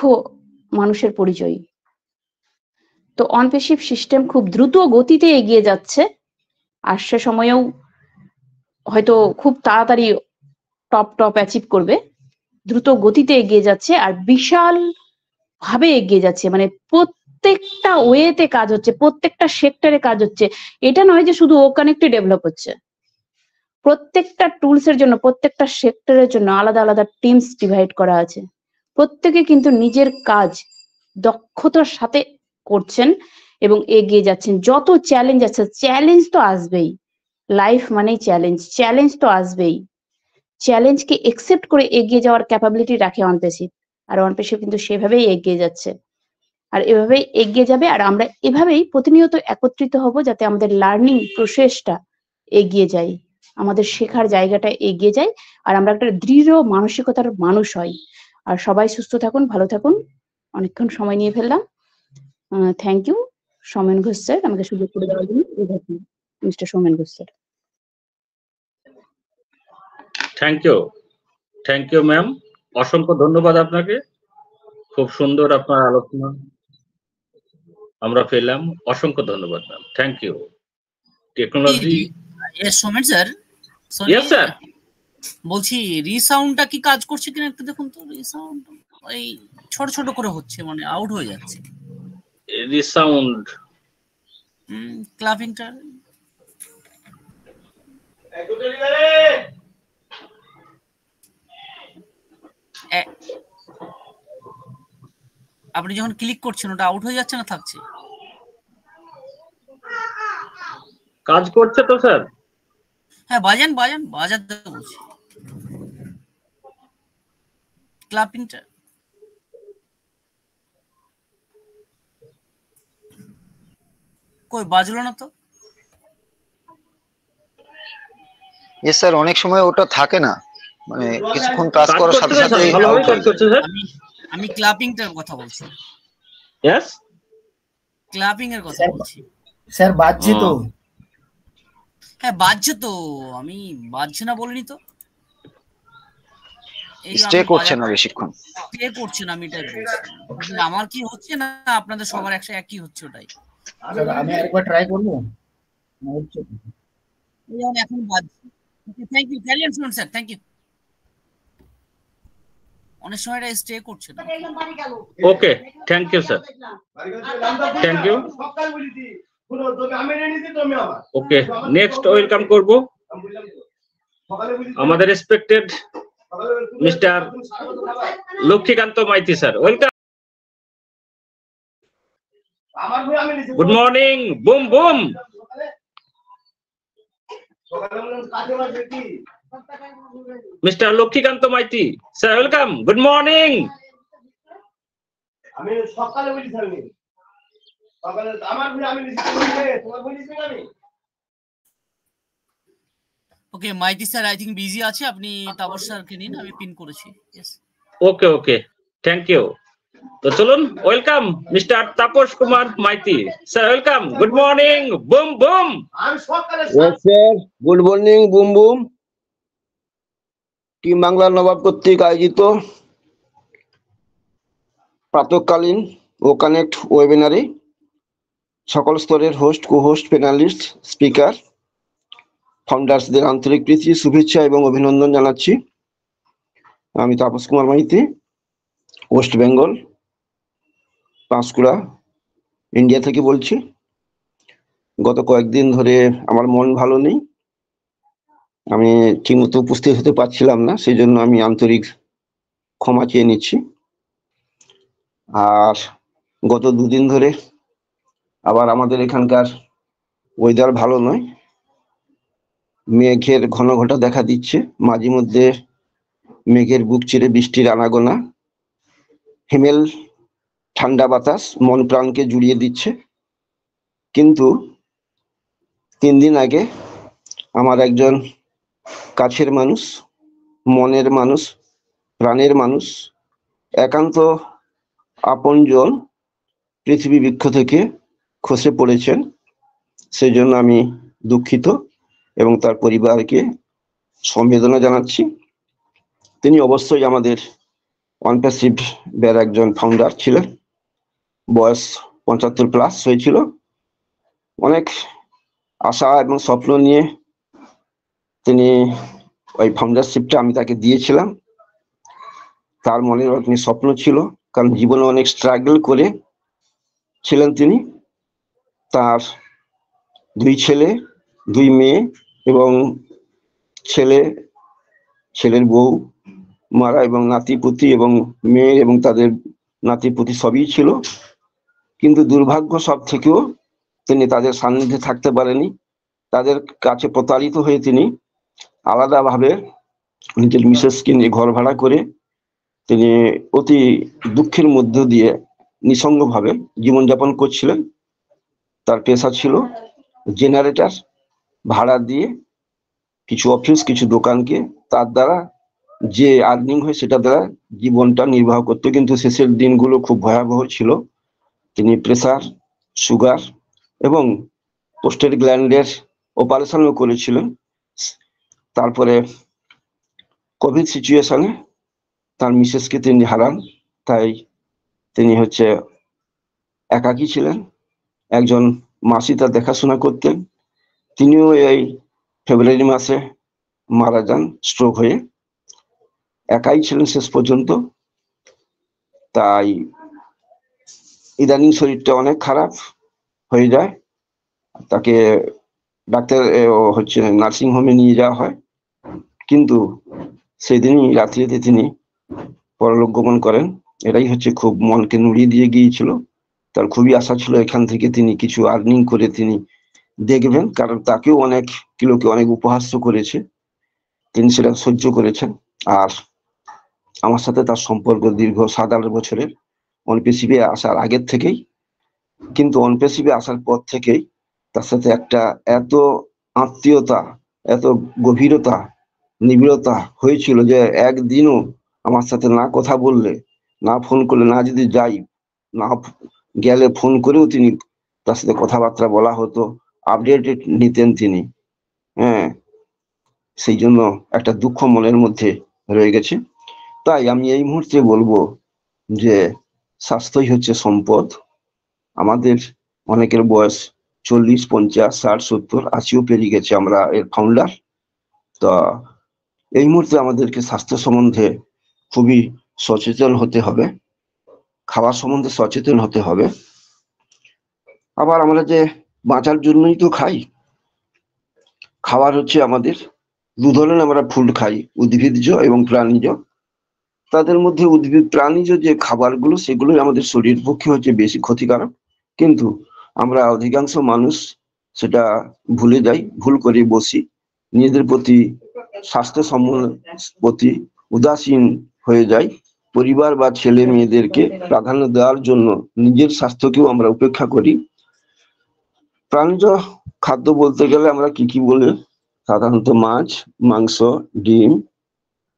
মানুষের পরিচয়। তো অনপেসিভ সিস্টেম খুব দ্রুত গতিতে এগিয়ে যাচ্ছে, আর সে সময়েও হয়তো খুব তাড়াতাড়ি টপ অ্যাচিভ করবে, দ্রুত গতিতে এগিয়ে যাচ্ছে আর বিশাল ভাবে এগিয়ে যাচ্ছে। মানে প্রত্যেকটা ওয়েতে কাজ হচ্ছে, প্রত্যেকটা সেক্টরে কাজ হচ্ছে। এটা নয় যে শুধু ও কানেক্টে ডেভেলপ হচ্ছে, প্রত্যেকটা টুলস এর জন্য, প্রত্যেকটা সেক্টরের জন্য আলাদা আলাদা টিমস ডিভাইড করা আছে। প্রত্যেকে কিন্তু নিজের কাজ দক্ষতার সাথে করছেন এবং এগিয়ে যাচ্ছেন। যত চ্যালেঞ্জ আছে, চ্যালেঞ্জ তো আসবেই, লাইফ মানেই চ্যালেঞ্জ তো আসবেই। চ্যালেঞ্জকে একসেপ্ট করে এগিয়ে যাওয়ার ক্যাপাবিলিটি রাখে অনপেসিভ, আর অনপেসিভ কিন্তু সেভাবেই এগিয়ে যাচ্ছে, আর এভাবেই এগিয়ে যাবে। আর আমরা এভাবেই প্রতিনিয়ত একত্রিত হব, যাতে আমাদের লার্নিং প্রসেসটা এগিয়ে যায়, আমাদের শেখার জায়গাটা এগিয়ে যায়, আর আমরা একটা দৃঢ় মানসিকতার মানুষ হই। আর সবাই সুস্থ থাকুন, ভালো থাকুন। অনেকক্ষণ সময় নিয়ে ফেললাম, thank you Soumen Ghosh sir আমাকে সুযোগ করে দেওয়ার জন্য। Mister Soumen Ghosh sir. Thank you ma'am, অসংখ্য ধন্যবাদ আপনাকে। খুব সুন্দর আপনার আলোচনা আমরা পেলাম, অসংখ্য ধন্যবাদ ma'am, thank you. Technology Soumen sir, yes sir, বলছি রিসাউন্ডটা কি কাজ করছে কিনা একটু দেখুন তো। রিসাউন্ড ওই ছোট ছোট করে হচ্ছে, মানে আউট হয়ে যাচ্ছে রিসাউন্ড। ক্লাপিংটা আপনি যখন ক্লিক করছেন ওটা আউট হয়ে যাচ্ছে না থাকছে? কাজ করছে তো স্যার? হ্যাঁ বাজাতে বলছি ক্লাপিংটা। কই বাজলো না তো? ইয়েস স্যার, অনেক সময় ওটা থাকে না, মানে কিছুক্ষণ কাজ করার সাথে সাথে ভালোভাবে কাজ করছে স্যার। আমি ক্লাপিংটার কথা বলছি। ইয়েস, ক্লাপিং এর কথা বলছি স্যার। বাজছে তো? হ্যাঁ বাজছে তো, আমি বাজছে না বলিনি তো। স্টে করছে না বেশিক্ষণ, স্টে করছে না, আমি এটাই বলছি। আমার কি হচ্ছে না আপনাদের সবার একই হচ্ছে ওটাই? আমি আরেকবার ট্রাই করবো। এখন বাজছে। থ্যাংক ইউ, ক্যারিয়ার শুনুন স্যার, থ্যাংক ইউ। অনেক সময় এটা স্টে করছে না। Okay, thank you sir, thank you. Okay, next welcome করব আমাদের respected mister Lakshmikanta Maiti sir. Welcome. Good morning, boom boom. Mister Lakshmikanta Maiti sir, welcome, good morning. আমি সকালে বলি স্যার, সকালে আমার আমি তোমার বলিস না আমি। Okay Maiti sir I think busy আছে, আপনি তাপস স্যারকে নিন, আমি পিন করেছি। Yes okay okay, thank you. তো চলুন, welcome mister Tapas Kumar Maiti sir, welcome, good morning, boom boom. আমি সকালে sir good morning, boom boom. Team Bangla Nawab কর্তৃক আয়োজিত প্রাতঃকালীন ও কানেক্ট ওয়েবিনারে সকল স্তরের host, cohost, panelist, speaker, ফাউন্ডার্সদের আন্তরিক প্রীতি, শুভেচ্ছা এবং অভিনন্দন জানাচ্ছি। আমি তাপস কুমার মাইতি, ওয়েস্ট বেঙ্গল, পাঁশকুড়া ইন্ডিয়া থেকে বলছি। গত কয়েকদিন ধরে আমার মন ভালো নেই, আমি ঠিকমতো উপস্থিত হতে পারছিলাম না, সেই জন্য আমি আন্তরিক ক্ষমা চেয়ে নিচ্ছি। আর গত দুদিন ধরে আবার আমাদের এখানকার ওয়েদার ভালো নয়, মেঘের ঘন ঘটা দেখা দিচ্ছে, মাঝে মধ্যে মেঘের বুক চিরে বৃষ্টির আনাগোনা, হিমেল ঠান্ডা বাতাস মন প্রাণকে জুড়িয়ে দিচ্ছে। কিন্তু 3 দিন আগে আমার একজন কাছের মানুষ, মনের মানুষ, প্রাণের মানুষ, একান্ত আপনজন পৃথিবী বৃক্ষ থেকে খসে পড়েছেন। সেই জন্য আমি দুঃখিত এবং তার পরিবারকে সমবেদনা জানাচ্ছি। তিনি অবশ্যই আমাদের অনপ্যাসিভ এর একজন ফাউন্ডার ছিলেন, বয়স 75+ হয়েছিল, অনেক আশা এবং স্বপ্ন নিয়ে তিনি ওই ফাউন্ডারশিপটা আমি তাকে দিয়েছিলাম। তার মনে অনেক স্বপ্ন ছিল, কারণ জীবনে অনেক স্ট্রাগল করে ছিলেন তিনি। তার 2 ছেলে 2 মেয়ে এবং ছেলের বউ মারা এবং নাতিপুতি এবং মেয়ে এবং তাদের নাতিপুতি সবই ছিল। কিন্তু দুর্ভাগ্য সব থেকেও তিনি তাদের সান্নিধ্যে থাকতে পারেনি, তাদের কাছে প্রতারিত হয়ে তিনি আলাদাভাবে নিজের মিসেসকে নিয়ে ঘর ভাড়া করে তিনি অতি দুঃখের মধ্য দিয়ে নিঃসঙ্গভাবে জীবনযাপন করছিলেন। তার পেশা ছিল জেনারেটর ভাড়া দিয়ে কিছু অফিস কিছু দোকানকে তার দ্বারা যে আর্নিং হয় সেটা দ্বারা জীবনটা নির্বাহ করতে। কিন্তু শেষের দিনগুলো খুব ভয়াবহ ছিল। তিনি প্রেসার, সুগার এবং পোস্টেড গ্ল্যান্ডের অপারেশনও করেছিলেন। তারপরে কোভিড সিচুয়েশনে তার মিসেসকে তিনি হারান, তাই তিনি একাকী ছিলেন। একজন মাসি তার দেখাশোনা করতেন, তিনিও এই ফেব্রুয়ারি মাসে মারা যান স্ট্রোক হয়ে। একাই ছিলেন শেষ পর্যন্ত। তাই ইদানিং শরীরটা অনেক খারাপ হয়ে যায়, তাকে ডাক্তার নার্সিং হোমে নিয়ে যাওয়া হয়। কিন্তু সেদিনই রাত্রিতে তিনি পরলোক গমন করেন। এটাই খুব মনকে নুড়িয়ে দিয়ে গিয়েছিল। তার খুবই আশা ছিল এখান থেকে তিনি কিছু আর্নিং করে তিনি দেখবেন, কারণ তাকেও অনেক লোকে অনেক উপহাস্য করেছে, তিনি সেটা সহ্য করেছেন। আর আমার সাথে তার সম্পর্ক দীর্ঘ 7-8 বছরের, অনপেসিভে আসার আগের থেকেই। কিন্তু অনপেসিভে আসার পর থেকেই তার সাথে একটা এত আত্মীয়তা, এত গভীরতা, নিবিড়তা হয়েছিল যে একদিনও আমার সাথে না কথা বললে, না ফোন করলে, না যদি যাই, না গেলে ফোন করেও তিনি তার সাথে কথাবার্তা বলা হতো, আপডেট নিতেন তিনি। সেই জন্য একটা দুঃখ মনের মধ্যে রয়ে গেছে। তাই আমি এই মুহূর্তে বলবো যে স্বাস্থ্যই হচ্ছে সম্পদ। আমাদের অনেকের বয়স 40, 50, 60, 70, 80ও পেরিয়ে গেছে আমরা এর ফাউন্ডার। তো এই মুহূর্তে আমাদেরকে স্বাস্থ্য সম্বন্ধে খুবই সচেতন হতে হবে, খাবার সম্বন্ধে সচেতন হতে হবে। আবার আমরা যে বাঁচার জন্যই তো খাই, খাবার আমাদের 2 ধরনের আমরা ফুড খাই, উদ্ভিজ্জ এবং প্রাণীজ। তাদের মধ্যে উদ্ভিদ প্রাণীজ যে খাবারগুলো সেগুলোই আমাদের শরীর পক্ষে বেশি ক্ষতিকারক। কিন্তু আমরা অধিকাংশ মানুষ সেটা ভুলে যাই, ভুল করে বসি, নিজেদের প্রতি স্বাস্থ্য প্রতি উদাসীন হয়ে যায়। পরিবার বা ছেলে মেয়েদেরকে প্রাধান্য দেওয়ার জন্য নিজের স্বাস্থ্যকেও আমরা উপেক্ষা করি। প্রাণীজ খাদ্য বলতে গেলে আমরা কি বলে, সাধারণত মাছ, মাংস, ডিম,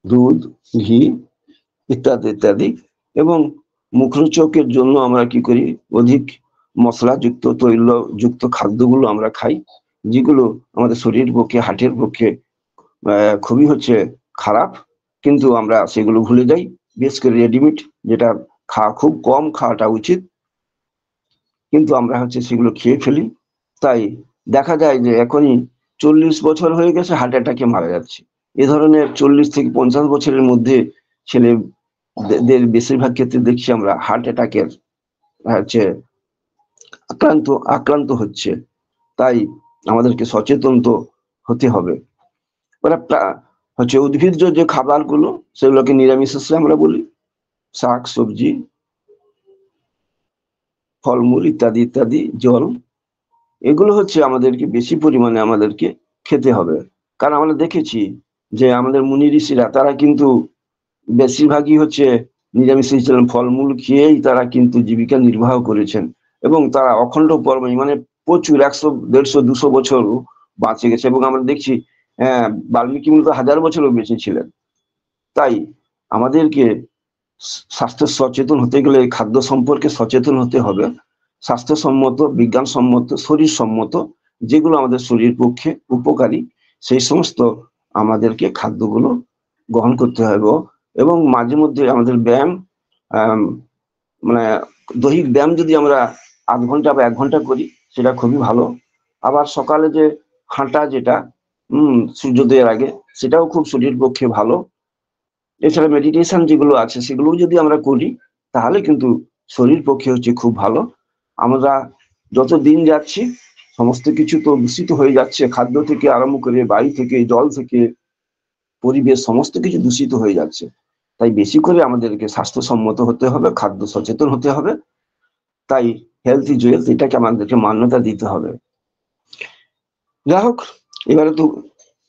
দুধ, ঘি ইত্যাদি ইত্যাদি। এবং মুখরোচকের জন্য আমরা কি করি, অধিক মশলাযুক্ত তৈলযুক্ত খাদ্যগুলো আমরা খাই, যেগুলো আমাদের শরীরের পক্ষে, হার্টের পক্ষে খুবই খারাপ। কিন্তু আমরা সেগুলো ভুলে যাই, বিশেষ করে রেডিমেড, যেটা খুব কম খাওয়াটা উচিত, কিন্তু আমরা সেগুলো খেয়ে ফেলি। তাই দেখা যায় যে এখনই 40 বছর হয়ে গেছে হার্ট অ্যাটাকে মারা যাচ্ছে। এ ধরনের 40 থেকে 50 বছরের মধ্যে ছেলেদের বেশিরভাগ ক্ষেত্রে দেখছি আমরা হার্ট অ্যাটাকের আক্রান্ত হচ্ছে। তাই আমাদেরকে সচেতন তো হতে হবে। হচ্ছে উদ্ভিজ্জ যে খাবারগুলো সেগুলোকে নিরামিষ আমরা বলি, শাক সবজি ফলমূল ইত্যাদি ইত্যাদি, জল, এগুলো হচ্ছে আমাদেরকে বেশি পরিমাণে আমাদেরকে খেতে হবে। কারণ আমরা দেখেছি যে আমাদের মুনি ঋষিরা তারা কিন্তু বেশিরভাগই হচ্ছে নিরামিষ ছিলেন, ফলমূল খেয়েই তারা কিন্তু জীবিকা নির্বাহ করেছেন এবং তারা অখণ্ড পরমায়ু মানে প্রচুর 100, 150, 200 বছর বাঁচে গেছে। এবং আমরা দেখছি বাল্মীকি মূলত 1000 বছরও বেঁচে ছিলেন। তাই আমাদেরকে স্বাস্থ্য সচেতন হতে গেলে খাদ্য সম্পর্কে সচেতন হতে হবে, স্বাস্থ্যসম্মত, বিজ্ঞানসম্মত, শরীর সম্মত, যেগুলো আমাদের শরীরের পক্ষে উপকারী সেই সমস্ত আমাদেরকে খাদ্যগুলো গ্রহণ করতে হবে। এবং মাঝে মধ্যে আমাদের ব্যায়াম, মানে দৈহিক ব্যায়াম যদি আমরা 8 ঘন্টা বা 1 ঘন্টা করি সেটা খুবই ভালো। আবার সকালে যে হাঁটা, যেটা সূর্যোদয়ের আগে, সেটাও খুব শরীরের পক্ষে ভালো। এছাড়া মেডিটেশন যেগুলো আছে সেগুলো যদি আমরা করি তাহলে কিন্তু শরীর পক্ষে হচ্ছে খুব ভালো। আমরা যত দিন যাচ্ছি সমস্ত কিছু তো দূষিত হয়ে যাচ্ছে, খাদ্য থেকে আরম্ভ করে বায়ু থেকে, জল থেকে, পরিবেশ, সমস্ত কিছু দূষিত হয়ে যাচ্ছে। তাই বেশি করে আমাদেরকে স্বাস্থ্যসম্মত হতে হবে, খাদ্য সচেতন হতে হবে। তাই হেলথ ইজ ওয়েলথ, এটাকে আমাদেরকে মান্যতা দিতে হবে। যাই হোক, এবারে তো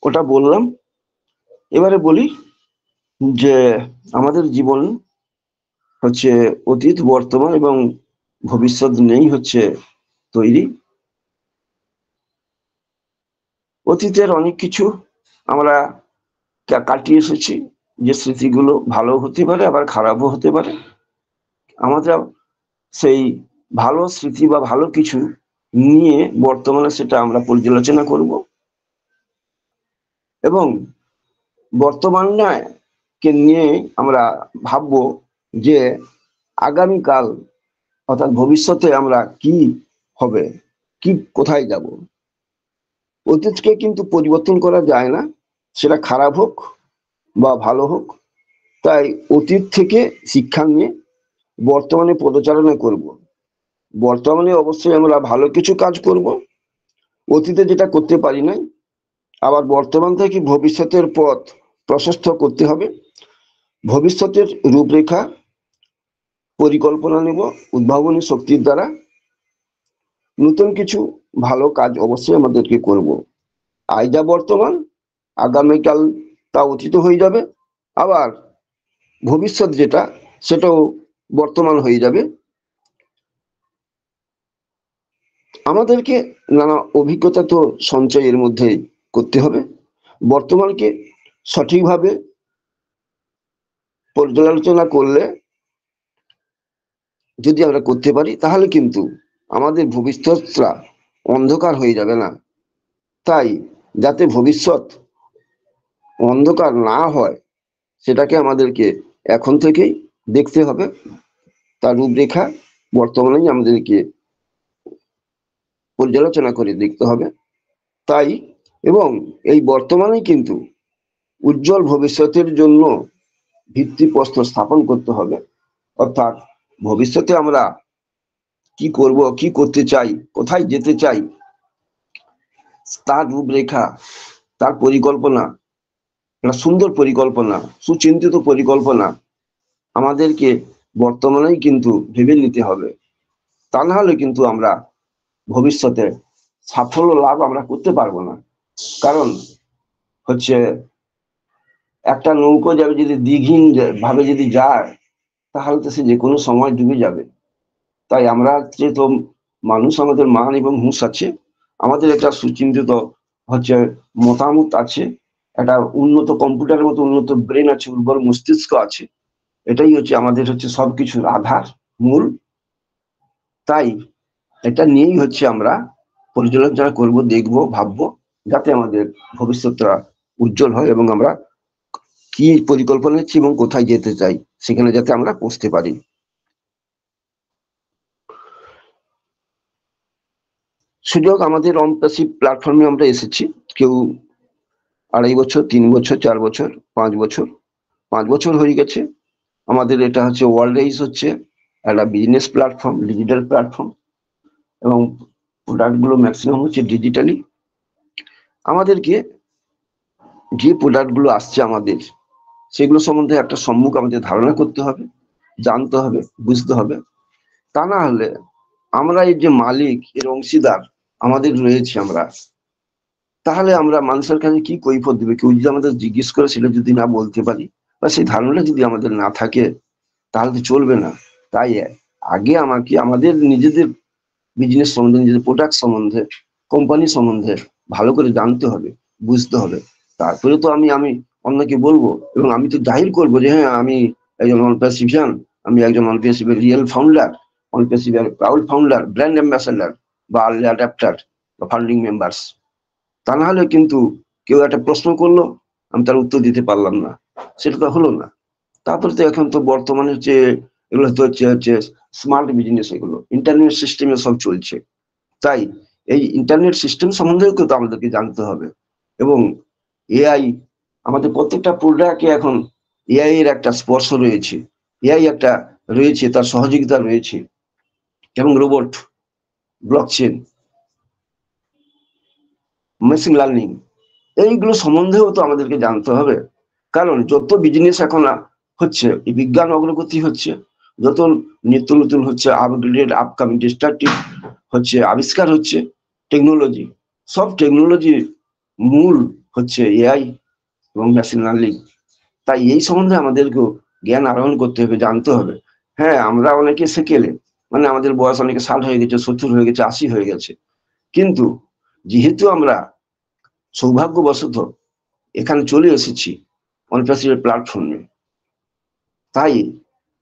ওটা বললাম, এবারে বলি যে আমাদের জীবন হচ্ছে অতীত, বর্তমান এবং ভবিষ্যৎ নিয়েই হচ্ছে তৈরি। অতীতের অনেক কিছু আমরা কাটিয়ে এসেছি, যে স্মৃতিগুলো ভালো হতে পারে আবার খারাপও হতে পারে। আমাদের সেই ভালো স্মৃতি বা ভালো কিছু নিয়ে বর্তমানে সেটা আমরা পর্যালোচনা করব এবং বর্তমানকে নিয়ে আমরা ভাববো যে আগামীকাল অর্থাৎ ভবিষ্যতে আমরা কি হবে, কি কোথায় যাব। অতীতকে কিন্তু পরিবর্তন করা যায় না, সেটা খারাপ হোক বা ভালো হোক। তাই অতীত থেকে শিক্ষা নিয়ে বর্তমানে পদচারণা করব। বর্তমানে অবশ্যই আমরা ভালো কিছু কাজ করব, অতীতে যেটা করতে পারি নাই। আবার বর্তমান থেকে ভবিষ্যতের পথ প্রশস্ত করতে হবে। ভবিষ্যতের রূপরেখা পরিকল্পনা নেব উদ্ভাবনী শক্তির দ্বারা। নতুন কিছু ভালো কাজ অবশ্যই আমাদেরকে করব। আজ যা বর্তমান, আগামীকাল তা অতীত হয়ে যাবে, আবার ভবিষ্যৎ যেটা সেটাও বর্তমান হয়ে যাবে। আমাদেরকে নানা অভিজ্ঞতা তো সঞ্চয়ের মধ্যে করতে হবে। বর্তমানকে সঠিকভাবে পর্যালোচনা করলে যদি আমরা করতে পারি তাহলে কিন্তু আমাদের ভবিষ্যৎটা অন্ধকার হয়ে যাবে না। তাই যাতে ভবিষ্যৎ অন্ধকার না হয় সেটাকে আমাদেরকে এখন থেকেই দেখতে হবে। তার রূপরেখা বর্তমানেই আমাদেরকে পর্যালোচনা করে দেখতে হবে। তাই এবং এই বর্তমানেই কিন্তু উজ্জ্বল ভবিষ্যতের জন্য ভিত্তিপ্রস্তর স্থাপন করতে হবে। অর্থাৎ ভবিষ্যতে আমরা কি করব, কি করতে চাই, কোথায় যেতে চাই, তার রূপরেখা, তার পরিকল্পনা, একটা সুন্দর পরিকল্পনা, সুচিন্তিত পরিকল্পনা আমাদেরকে বর্তমানেই কিন্তু ভেবে নিতে হবে। তা না হলে কিন্তু আমরা ভবিষ্যতে সাফল্য লাভ আমরা করতে পারবো না। কারণ হচ্ছে একটা নৌকো যাবে যদি দিঘিন ভাবে যদি যায় তাহলে তো সে যে কোনো সময় ডুবে যাবে। তাই আমরা যেহেতু মানুষ, আমাদের মান এবং হুঁশ আছে, আমাদের একটা সুচিন্তিত হচ্ছে মতামত আছে, একটা উন্নত কম্পিউটারের মতো উন্নত ব্রেন আছে, উর্বর মস্তিষ্ক আছে। এটাই হচ্ছে আমাদের হচ্ছে সবকিছুর আধার, মূল। তাই এটা নিয়েই হচ্ছে আমরা পর্যালোচনা করব, দেখবো, ভাববো, যাতে আমাদের ভবিষ্যৎটা উজ্জ্বল হয় এবং আমরা কি পরিকল্পনা নিচ্ছি এবং কোথায় যেতে চাই সেখানে যাতে আমরা পৌঁছতে পারি। সুযোগ আমাদের অনপ্যাসিভ প্ল্যাটফর্মে আমরা এসেছি, কেউ 2.5 বছর, 3 বছর, 4 বছর, 5 বছর, 5 বছর হয়ে গেছে। আমাদের এটা হচ্ছে ওয়ার্ল্ড রেইস, হচ্ছে একটা বিজনেস প্ল্যাটফর্ম, ডিজিটাল প্ল্যাটফর্ম। এবং প্রোডাক্টগুলো ম্যাক্সিমাম হচ্ছে ডিজিটালি। আমাদেরকে যে প্রোডাক্টগুলো আসছে আমাদের, সেগুলো সম্বন্ধে একটা সম্মুখ আমাদের ধারণা করতে হবে, জানতে হবে, বুঝতে হবে। তা না হলে আমরা এই যে মালিক, এর অংশীদার আমাদের রয়েছে আমরা, তাহলে আমরা মানুষের কাছে কি কৈফিয়ত দেবে? কেউ যদি আমাদের জিজ্ঞেস করে সেটা যদি না বলতে পারি, বা সেই ধারণা যদি আমাদের না থাকে, তাহলে তো চলবে না। তাই আগে আমাকে আমাদের নিজেদের বিজনেস সম্বন্ধে, নিজেদের প্রোডাক্ট সম্বন্ধে, কোম্পানি সম্বন্ধে ভালো করে জানতে হবে, বুঝতে হবে। তারপরে তো আমি অন্যকে বলবো, এবং আমি তো জাহির করবো যে হ্যাঁ আমি একজন অনপ্যাসিভিয়ান, আমি একজন অনপ্যাসিভের রিয়েল ফাউন্ডার, অনপ্যাসিভের প্রাউড ফাউন্ডার, ব্র্যান্ড অ্যাম্বাসাডার বা আর্লি অ্যাডাপ্টার বা ফান্ডিং মেম্বার্স। তা না হলে কিন্তু কেউ একটা প্রশ্ন করলো, আমি তার উত্তর দিতে পারলাম না, সেটা তো হলো না। তারপরে তো এখন তো বর্তমানে যে এগুলো তো হচ্ছে স্মার্ট বিজনেস, এগুলো ইন্টারনেট সিস্টেমে সব চলছে। তাই এই ইন্টারনেট সিস্টেম সম্বন্ধেও কিন্তু আমাদেরকে জানতে হবে। এবং এআই, আমাদের প্রত্যেকটা প্রোডাক্টে এখন এআই এর একটা স্পর্শ রয়েছে, এআই একটা রয়েছে, তার সহযোগিতা রয়েছে, এবং রোবট, ব্লকচেন, মেশিন লার্নিং, এইগুলো সম্বন্ধেও তো আমাদেরকে জানতে হবে। কারণ যত বিজনেস এখন হচ্ছে, এই বিজ্ঞান অগ্রগতি হচ্ছে, যত নিত্য নতুন হচ্ছে, আপগ্রেডেড আপকামিং ডিস্ট্রাকটিভ হচ্ছে, আবিষ্কার হচ্ছে টেকনোলজি, সব টেকনোলজির মূল হচ্ছে এআই এবং মেশিন লার্নিং। তাই এই সম্বন্ধে আমাদেরকেও জ্ঞান আহরণ করতে হবে, জানতে হবে। হ্যাঁ, আমরা অনেকে সেকেলে, মানে আমাদের বয়স অনেকে 60 হয়ে গেছে, 70 হয়ে গেছে, 80 হয়ে গেছে, কিন্তু যেহেতু আমরা সৌভাগ্যবশত এখানে চলে এসেছি অনপ্যাসিভের প্ল্যাটফর্মে, তাই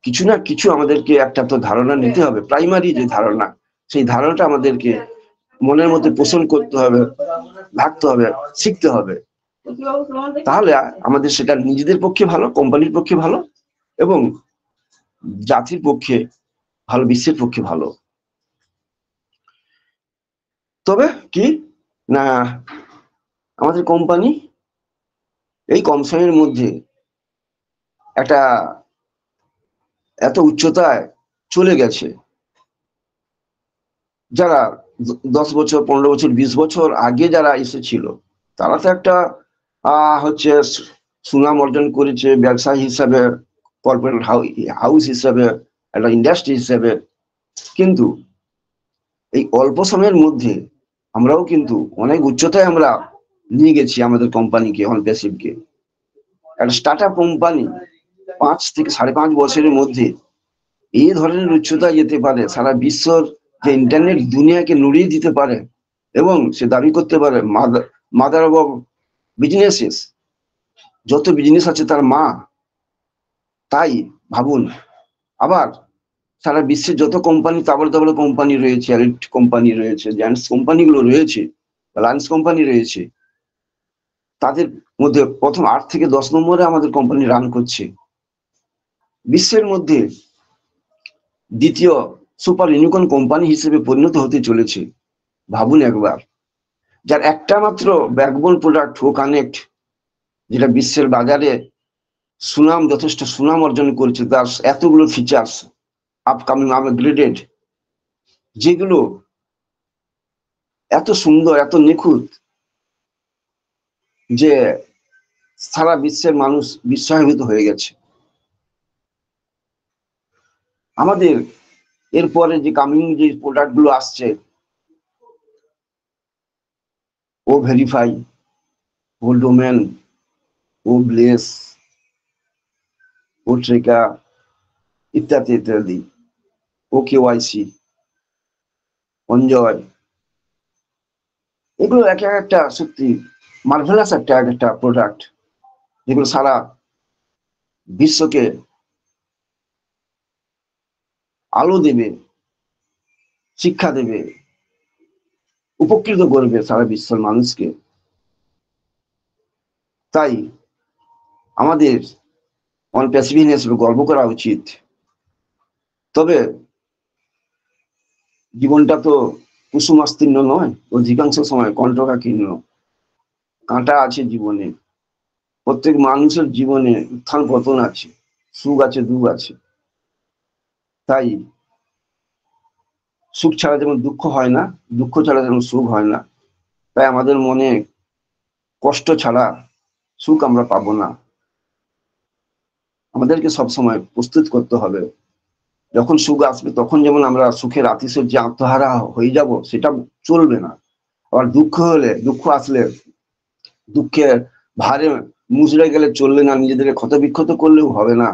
কিছু না কিছু আমাদেরকে একটা তো ধারণা নিতে হবে, প্রাইমারি যে ধারণা, সেই ধারণাটা আমাদেরকে মনের মধ্যে পোষণ করতে হবে, ভাবতে হবে, শিখতে হবে। তাহলে আমাদের সেটা নিজেদের পক্ষে ভালো, কোম্পানির পক্ষে ভালো, এবং জাতির পক্ষে ভালো, বিশ্বের পক্ষে ভালো। তবে কি না, আমাদের কোম্পানি এই কম সময়ের মধ্যে একটা এত উচ্চতায় চলে গেছে, যারা 10 বছর, 15 বছর, 20 বছর আগে যারা এসেছিল, তারা তো একটা হচ্ছে সুনাম অর্জন করেছে ব্যবসায়ী হিসাবে, কর্পোরেট হাউস হিসাবে, একটা ইন্ডাস্ট্রি হিসাবে। কিন্তু এই অল্প সময়ের মধ্যে আমরাও কিন্তু অনেক উচ্চতায় আমরা নিয়ে গেছি আমাদের কোম্পানিকে, অনপ্যাসিভকে। একটা স্টার্ট আপ কোম্পানি 5 থেকে 5.5 বছরের মধ্যে এই ধরনের উচ্চতায় যেতে পারে, সারা বিশ্বর যে ইন্টারনেট দুনিয়াকে নড়িয়ে দিতে পারে, এবং সে দাবি করতে পারে মাদার অফ বিজনেসেস, যত বিজনেস আছে তার মা। তাই ভাবুন, আবার সারা বিশ্বের যত কোম্পানি, তাবড় তাবড় কোম্পানি রয়েছে, এলিট কোম্পানি রয়েছে, জায়ান্টস কোম্পানিগুলো রয়েছে, লায়েন্স কোম্পানি রয়েছে, তাদের মধ্যে প্রথম 8 থেকে 10 নম্বরে আমাদের কোম্পানি রান করছে। বিশ্বের মধ্যে দ্বিতীয় সুপার ইউনিকর্ন কোম্পানি হিসেবে পরিণত হতে চলেছে। ভাবুন একবার, যার একটা মাত্র ব্যাকবোন প্রোডাক্ট ও কানেক্ট, যেটা বিশ্বের বাজারে সুনাম, যথেষ্ট সুনাম অর্জন করেছে, তার এতগুলো ফিচার্স, আপকামিং, আপগ্রেডেড, যেগুলো এত সুন্দর, এত নিখুঁত, যে সারা বিশ্বের মানুষ বিস্ময়ান্বিত হয়ে গেছে। আমাদের এরপরে যে কামিং যে প্রোডাক্ট গুলো আসছে, ও ভেরিফাই, ও ডোমেন, ও ব্লেস, ও ট্রেকা, ইত্যাদি ইত্যাদি, ও কেওয়াইসি, অঞ্জয়, এগুলো এক একটা সত্যি মার্ভেলাস একটা প্রোডাক্ট, যেগুলো সারা বিশ্বকে আলো দেবে, শিক্ষা দেবে, উপকৃত করবে সারা বিশ্বের মানুষকে। তাই আমাদের অনপ্যাসিভ হিসেবে গর্ব করা উচিত। তবে জীবনটা তো কুসুমাস্তীর্ণ নয়, অধিকাংশ সময় কণ্টকাকীর্ণ, কাঁটা আছে জীবনে। প্রত্যেক মানুষের জীবনে উত্থান পতন আছে, সুখ আছে, দুঃখ আছে। তাই সুখ ছাড়া যেমন দুঃখ হয় না, দুঃখ ছাড়া যেমন সুখ হয় না, তাই আমাদের মনে কষ্ট ছাড়া সুখ আমরা পাবো না। আমাদেরকে সবসময় প্রস্তুত করতে হবে, যখন সুখ আসবে তখন যেমন আমরা সুখের আতিশয্যে আত্মহারা হয়ে যাব, সেটা চলবে না। আবার দুঃখ আসলে দুঃখের ভারে মুচড়ে গেলে চলবে না, নিজেদেরকে ক্ষতবিক্ষত করলেও হবে না।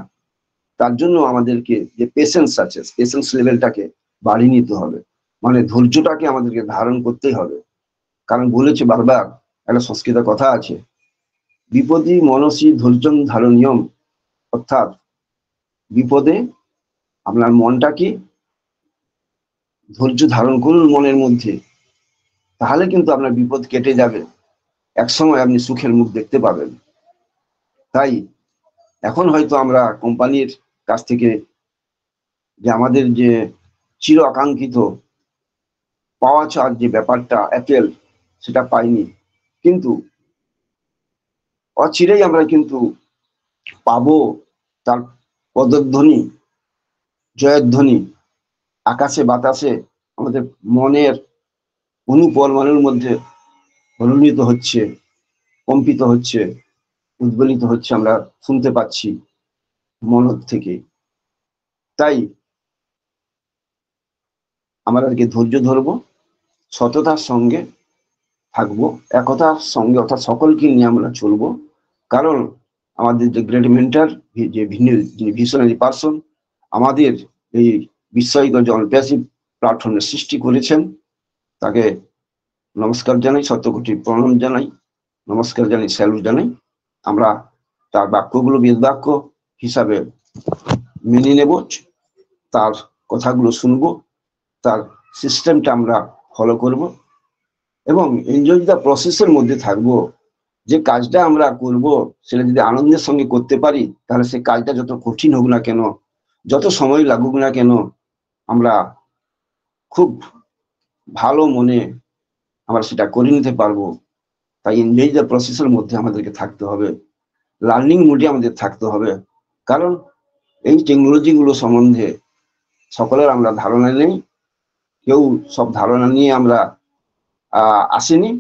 তার জন্য আমাদেরকে যে পেশেন্স আছে, পেশেন্স লেভেলটাকে বাড়িয়ে নিতে হবে, মানে ধৈর্যটাকে আমাদেরকে ধারণ করতেই হবে। কারণ বলেছে বারবার, একটা সংস্কৃত কথা আছে, বিপদী মনসী ধৈর্যং ধারণীয়ম, অর্থাৎ বিপদে আপনার মনটাকে ধৈর্য ধারণ করুন মনের মধ্যে, তাহলে কিন্তু আপনার বিপদ কেটে যাবে, একসময় আপনি সুখের মুখ দেখতে পাবেন। তাই এখন হয়তো আমরা কোম্পানির কাছ থেকে যে আমাদের যে চির আকাঙ্ক্ষিত পাওয়া চাওয়ার যে ব্যাপারটা অ্যাপেল, সেটা পাইনি, কিন্তু অচিরেই আমরা কিন্তু পাবো তার পদধ্বনি, জয়ধ্বনি আকাশে বাতাসে আমাদের মনের অনুপরমাণুর মধ্যে রঞ্জিত হচ্ছে, কম্পিত হচ্ছে, উদ্বেলিত হচ্ছে, আমরা শুনতে পাচ্ছি মন থেকে। তাই আমরা আজকে ধৈর্য ধরবো, সততার সঙ্গে থাকবো, একতার সঙ্গে, অর্থাৎ সকলকে নিয়ে আমরা চলবো। কারণ আমাদের যে গ্রেট মেন্টার, যে যিনি ভিশনারি পার্সন, আমাদের এই বিস্ময়কর যে অনপ্যাসিভ প্ল্যাটফর্মের সৃষ্টি করেছেন, তাকে নমস্কার জানাই, শতকোটি প্রণাম জানাই, নমস্কার জানাই, স্যালুট জানাই। আমরা তার বাক্যগুলো বেদ বাক্য হিসাবে মেনে নেব, তার কথাগুলো শুনবো, তার সিস্টেমটা আমরা ফলো করব এবং এনজয় দ্য প্রসেসের মধ্যে থাকবো। যে কাজটা আমরা করব সেটা যদি আনন্দের সঙ্গে করতে পারি, তাহলে সেই কাজটা যত কঠিন হোক না কেন, যত সময় লাগুক না কেন, আমরা খুব ভালো মনে আমরা সেটা করে নিতে পারবো। তাই এনজয় দ্য প্রসেসের মধ্যে আমাদেরকে থাকতে হবে, লার্নিং মোডে আমাদের থাকতে হবে। কারণ এই টেকনোলজি গুলো সম্বন্ধে সকলের আমরা ধারণা নেই, কেউ সব ধারণা নিয়ে আমরা আসেনি।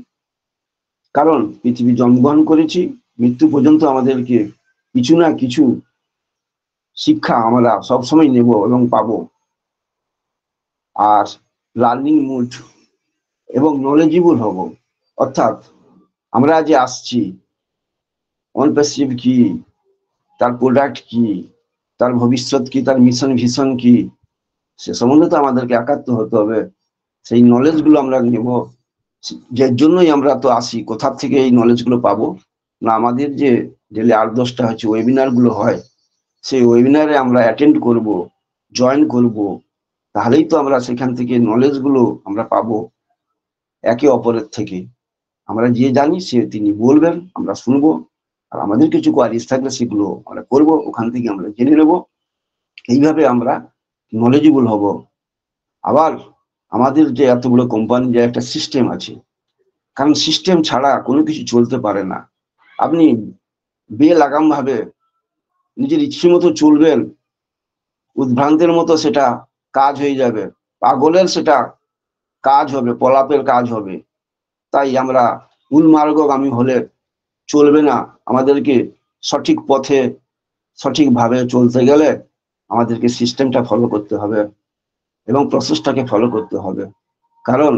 কারণ পৃথিবী জন্মগ্রহণ করেছি, মৃত্যু পর্যন্ত আমাদেরকে কিছু না কিছু শিক্ষা আমরা সবসময় নেব এবং পাবো। আর লার্নিং মুড এবং নলেজেবল হব, অর্থাৎ আমরা যে আসছি অনপ্যাসিভ কি, তার প্রোডাক্ট কি, তার ভবিষ্যৎ কি, তার মিশন ভিশন কি, সে সম্বন্ধে তো আমাদেরকে একাত্ম হতে হবে। সেই নলেজ গুলো আমরা নেব, যার জন্যই আমরা তো আসি। কোথা থেকে এই নলেজ গুলো পাবো না, আমাদের যে ডেলি 8-10টা হচ্ছে ওয়েবিনার গুলো হয়, সেই ওয়েবিনারে আমরা অ্যাটেন্ড করব, জয়েন করব, তাহলেই তো আমরা সেখান থেকে নলেজ গুলো আমরা পাবো একে অপরের থেকে। আমরা যে জানি সে তিনি বলবেন, আমরা শুনবো, আর আমাদের কিছু কোয়ারিজ থাকলে সেগুলো আমরা করবো, ওখান থেকে আমরা জেনে নেব। এইভাবে আমরা নলেজেবল হব। আবার আমাদের যে এত বড় কোম্পানি, যে একটা সিস্টেম আছে, কারণ সিস্টেম ছাড়া কোনো কিছু চলতে পারে না। আপনি বেলাগাম ভাবে নিজের ইচ্ছে মতো চলবেন, উদ্ভ্রান্তের মতো সেটা কাজ হয়ে যাবে, পাগলের সেটা কাজ হবে, পলাপের কাজ হবে। তাই আমরা উন্মার্গগামী হলে চলবে না, আমাদেরকে সঠিক পথে সঠিকভাবে চলতে গেলে আমাদেরকে সিস্টেমটা ফলো করতে হবে এবং প্রসেসটাকে ফলো করতে হবে। কারণ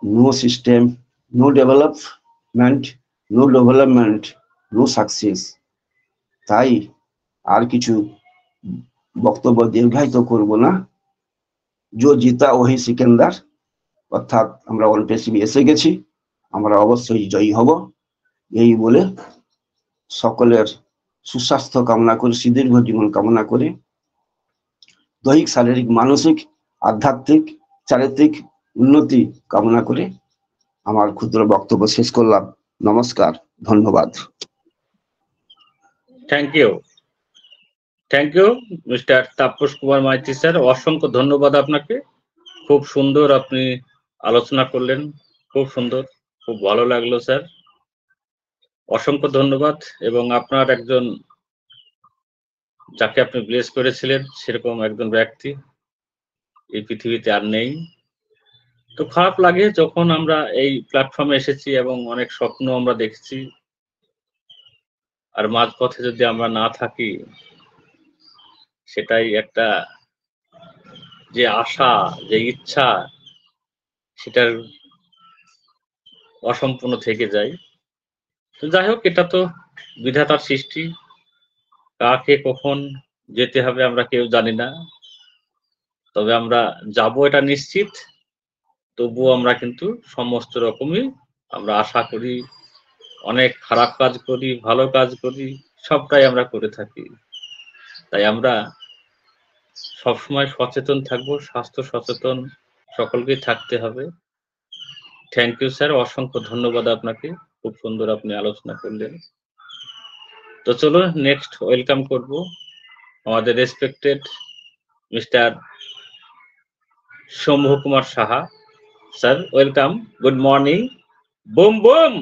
no system, no development, no success. তাই আর কিছু বক্তব্য দীর্ঘায়িত করব না। যে জিতা ওহি সিকেন্দার, অর্থাৎ আমরা অনপ্যাসিভে এসে গেছি, আমরা অবশ্যই জয়ী হব। এই বলে সকলের সুস্বাস্থ্য কামনা করে, সুদীর্ঘ জীবন কামনা করে, দৈহিক, শারীরিক, মানসিক, আধ্যাত্মিক, চারিত্রিক উন্নতি কামনা করে আমার ক্ষুদ্র বক্তব্য শেষ করলাম। নমস্কার, ধন্যবাদ। Thank you mister Tapas Kumar Maiti sir, অসংখ্য ধন্যবাদ আপনাকে। খুব সুন্দর আপনি আলোচনা করলেন, খুব সুন্দর, খুব ভালো লাগলো স্যার, অসংখ্য ধন্যবাদ। এবং আপনার একজন, যাকে আপনি ব্লেস করেছিলেন, সেরকম একজন ব্যক্তি এই পৃথিবীতে আর নেই। তো খারাপ লাগে যখন আমরা এই প্ল্যাটফর্মে এসেছি এবং অনেক স্বপ্ন আমরা দেখছি, আর মাঝপথে যদি আমরা না থাকি, সেটাই একটা যে আশা, যে ইচ্ছা, সেটার অসম্পূর্ণ থেকে যায়। তো যাই হোক, এটা তো বিধাতার সৃষ্টি, কাকে কখন যেতে হবে আমরা কেউ জানি না, তবে আমরা যাব এটা নিশ্চিত। তবুও আমরা কিন্তু সমস্ত রকমই আমরা আশা করি, অনেক খারাপ কাজ করি, ভালো কাজ করি, সবটাই আমরা করে থাকি। তাই আমরা সবসময় সচেতন থাকবো, স্বাস্থ্য সচেতন সকলকেই থাকতে হবে। থ্যাংক ইউ স্যার, অসংখ্য ধন্যবাদ আপনাকে, খুব সুন্দর আপনি আলোচনা করলেন। তো চলো নেক্সট ওয়েলকাম করব আমাদের respected mister Shambhu Kumar Saha sir. Welcome, good morning, boom boom.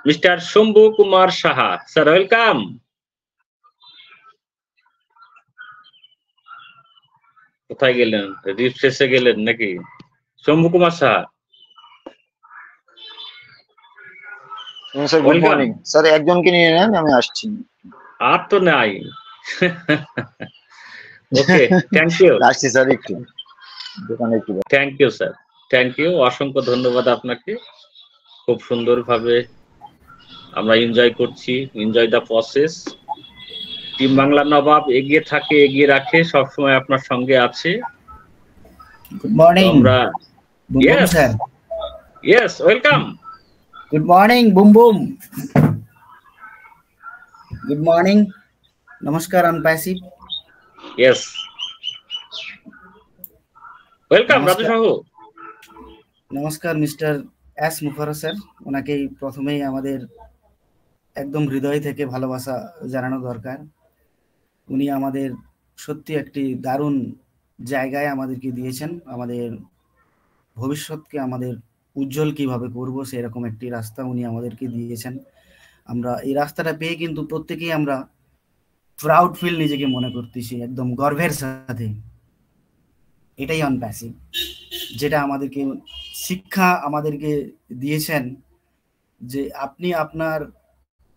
Mister Shambhu Kumar Saha sir, welcome. কোথায় গেলেন? রিফ্রেশে গেলেন নাকি? Shambhu Kumar Saha sir, good morning sir. একজনকে নিয়ে নেন, আমি আসছি। আর তো নাই। Okay, thank you. আসছি স্যার, একটু দোকানে একটু। Thank you sir, thank you, অসংখ্য ধন্যবাদ আপনাকে। খুব সুন্দরভাবে আমরা এনজয় করছি, enjoy the process. Team Bangla Nawab এগিয়ে থাকে, এগিয়ে রাখে, সবসময় আপনার সঙ্গে আছে। গুড মর্নিং আমরা boom boom sir. Yes, welcome. Good morning boom boom. Good morning, নমস্কার OnPassive. Yes, welcome Raju Sahu. নমস্কার মিস্টার এস মুখার্জি স্যার। ওনাকেই প্রথমেই আমাদের একদম হৃদয় থেকে ভালোবাসা জানানো দরকার। উনি আমাদের সত্যি একটি দারুণ জায়গায় আমাদেরকে দিয়েছেন, আমাদের ভবিষ্যৎকে আমাদের উজ্জ্বল কিভাবে করব সেরকম একটি রাস্তা উনি আমাদেরকে দিয়েছেন। আমরা এই রাস্তাটা পেয়ে কিন্তু প্রত্যেকেই আমরা প্রাউড ফিল নিজেকে মনে করতেছি একদম গর্বের সাথে। এটাই অনপ্যাসিভ, যেটা আমাদেরকে শিক্ষা আমাদেরকে দিয়েছেন যে আপনি আপনার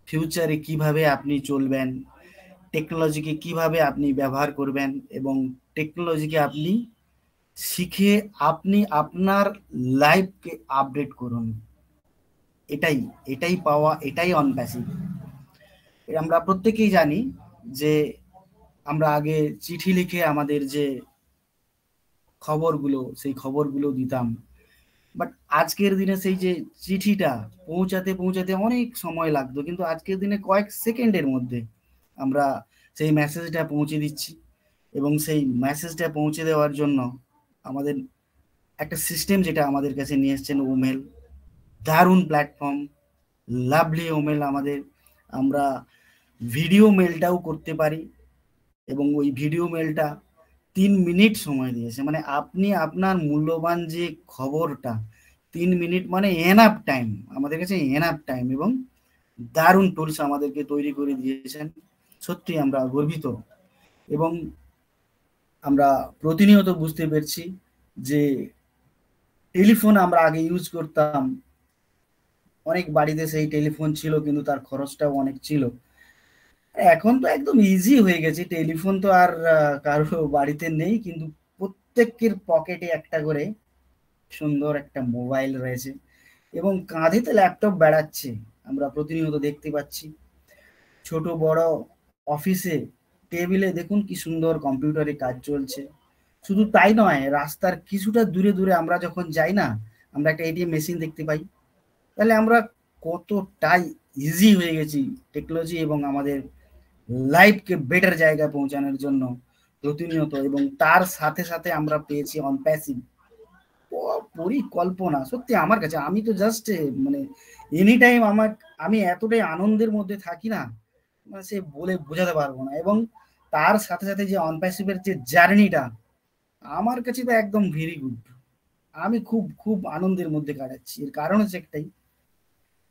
ফিউচারে কিভাবে আপনি চলবেন, টেকনোলজিকে কিভাবে আপনি ব্যবহার করবেন এবং টেকনোলজিকে আপনি শিখে আপনি আপনার লাইফকে আপডেট করুন। এটাই পাওয়া, এটাই অনপ্যাসিভ। আমরা প্রত্যেকেই জানি যে আমরা আগে চিঠি লিখে আমাদের যে খবরগুলো, সেই খবরগুলো দিতাম, বাট আজকের দিনে সেই যে চিঠিটা পৌঁছাতে পৌঁছাতে অনেক সময় লাগতো, কিন্তু আজকের দিনে কয়েক সেকেন্ডের মধ্যে আমরা সেই মেসেজটা পৌঁছে দিচ্ছি। এবং সেই মেসেজটা পৌঁছে দেওয়ার জন্য আমাদের একটা সিস্টেম যেটা আমাদের কাছে নিয়ে এসছেন ওমেল, দারুণ প্ল্যাটফর্ম, লাভলি ওমেল আমাদের। আমরা ভিডিও মেলটাও করতে পারি এবং ওই ভিডিও মেলটা 3 মিনিট সময় দিয়েছে। মানে আপনি আপনার মূল্যবান যে খবরটা 3 মিনিট মানে এনাফ টাইম, আমাদের কাছে এনাফ টাইম, এবং দারুণ টুলস আমাদেরকে তৈরি করে দিয়েছেন। সত্যি আমরা গর্বিত। এবং আমরা প্রতিনিয়ত বুঝতে পারছি যে টেলিফোন আমরা আগে ইউজ করতাম, অনেক বাড়িতে সেই টেলিফোন ছিল কিন্তু তার খরচটাও অনেক ছিল। এখন তো একদম ইজি হয়ে গেছে, টেলিফোন তো আর কারো বাড়িতে নেই, কিন্তু প্রত্যেকের পকেটে একটা করে সুন্দর একটা মোবাইল রয়েছে এবং কাঁধেতে ল্যাপটপ বেড়াচ্ছে। আমরা প্রতিনিয়ত দেখতে পাচ্ছি ছোট বড় অফিসে টেবিলে দেখুন কি সুন্দর কম্পিউটারে কাজ চলছে। শুধু তাই নয়, রাস্তার কিছুটা দূরে দূরে আমরা যখন যাই না, আমরা একটা এটিএম মেশিন দেখতে পাই। তাহলে আমরা কতটাই ইজি হয়ে গেছি টেকনোলজি এবং আমাদের লাইফকে বেটার জায়গায় পৌঁছানোর জন্য প্রতিনিয়ত। এবং তার সাথে সাথে আমরা পেয়েছি অনপ্যাসিভ পরিকল্পনা। সত্যি আমার কাছে, আমি তো জাস্ট মানে এনি টাইম আমি এতটাই আনন্দের মধ্যে থাকি না, মানে সে বলে বোঝাতে পারবো না। এবং তার সাথে সাথে যে অনপ্যাসিভের যে জার্নিটা আমার কাছে তো একদম ভেরি গুড। আমি খুব খুব আনন্দের মধ্যে কাটাচ্ছি। এর কারণ হচ্ছে একটাই,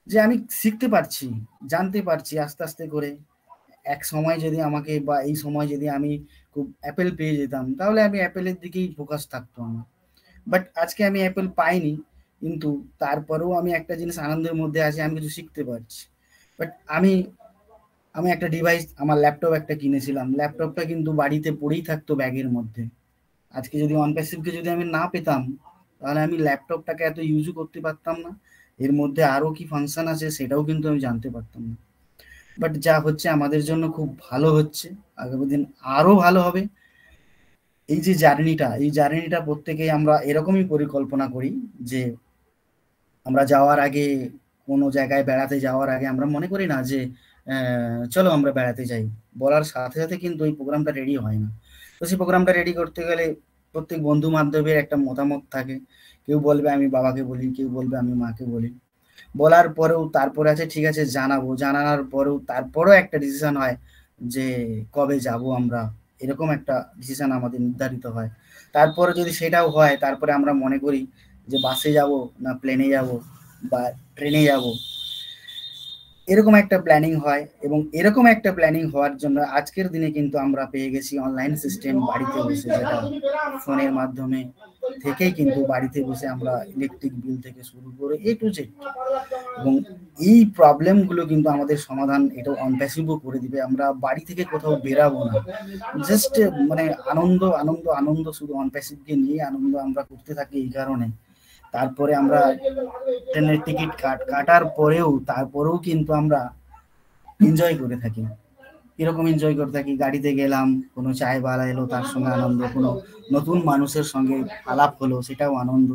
যে আমি শিখতে পারছি, জানতে পারছি আস্তে আস্তে করে। এক সময় যদি আমাকে বা এই সময় যদি আমি খুব অ্যাপেল পেয়ে যেতাম তাহলে আমি অ্যাপেলের দিকেই ফোকাস থাকতো আমার। বাট আজকে আমি অ্যাপেল পাইনি, কিন্তু তারপরেও আমি একটা জিনিস আনন্দের মধ্যে আছি, আমি কিছু শিখতে পারছি। বাট আমি আমি একটা ডিভাইস, আমার ল্যাপটপ একটা কিনেছিলাম, ল্যাপটপটা কিন্তু বাড়িতে পড়েই থাকতো ব্যাগের মধ্যে। আজকে যদি অনপ্যাসিভকে যদি আমি না পেতাম তাহলে আমি ল্যাপটপটাকে এত ইউজও করতে পারতাম না, এর মধ্যে আরও কি ফাংশন আছে সেটাও কিন্তু আমি জানতে পারতাম না। বাট যা হচ্ছে আমাদের জন্য খুব ভালো হচ্ছে, আগামী দিন আরও ভালো হবে। এই যে জার্নিটা প্রত্যেকেই আমরা এরকমই পরিকল্পনা করি যে আমরা যাওয়ার আগে, কোনো জায়গায় বেড়াতে যাওয়ার আগে আমরা মনে করি না যে চলো আমরা বেড়াতে যাই, বলার সাথে সাথে কিন্তু ওই প্রোগ্রামটা রেডি হয় না। তো সেই প্রোগ্রামটা রেডি করতে গেলে প্রত্যেক বন্ধু বান্ধবের একটা মতামত থাকে, কেউ বলবে আমি বাবাকে বলি, কেউ বলবে আমি মাকে বলি, বলার পরেও তারপরে আছে ঠিক আছে জানাবো, জানানোর পরেও তারপরেও একটা ডিসিশন হয় যে কবে যাব আমরা, এরকম একটা ডিসিশন আমাদের নির্ধারিত হয়। তারপরে যদি সেটাও হয় তারপরে আমরা মনে করি যে বাসে যাব না প্লেনে যাব বা ট্রেনে যাব, এরকম একটা প্ল্যানিং হয়। এবং এরকম একটা প্ল্যানিং হওয়ার জন্য আজকের দিনে কিন্তু আমরা পেয়ে গেছি অনলাইন সিস্টেম বাড়িতে বসে, যেটা ফোনের মাধ্যমে থেকেই কিন্তু বাড়িতে বসে আমরা ইলেকট্রিক বিল থেকে শুরু করে A to Z, এবং এই প্রবলেমগুলো কিন্তু আমাদের সমাধান এটাও অনপ্যাসিভও করে দিবে। আমরা বাড়ি থেকে কোথাও বেরাবো না, জাস্ট মানে আনন্দ আনন্দ আনন্দ, শুধু অনপ্যাসিভকে নিয়ে আনন্দ আমরা করতে থাকি। এই কারণে তারপরে আমরা ট্রেনের টিকিট কাটার পরেও তারপরেও কিন্তু আমরা এনজয় করে থাকি। এরকম এনজয় করে থাকি, গাড়িতে গেলাম, কোনো চায়ওয়ালা এলো তার সঙ্গে আনন্দ, কোনো নতুন মানুষের সঙ্গে আলাপ হলো সেটাও আনন্দ।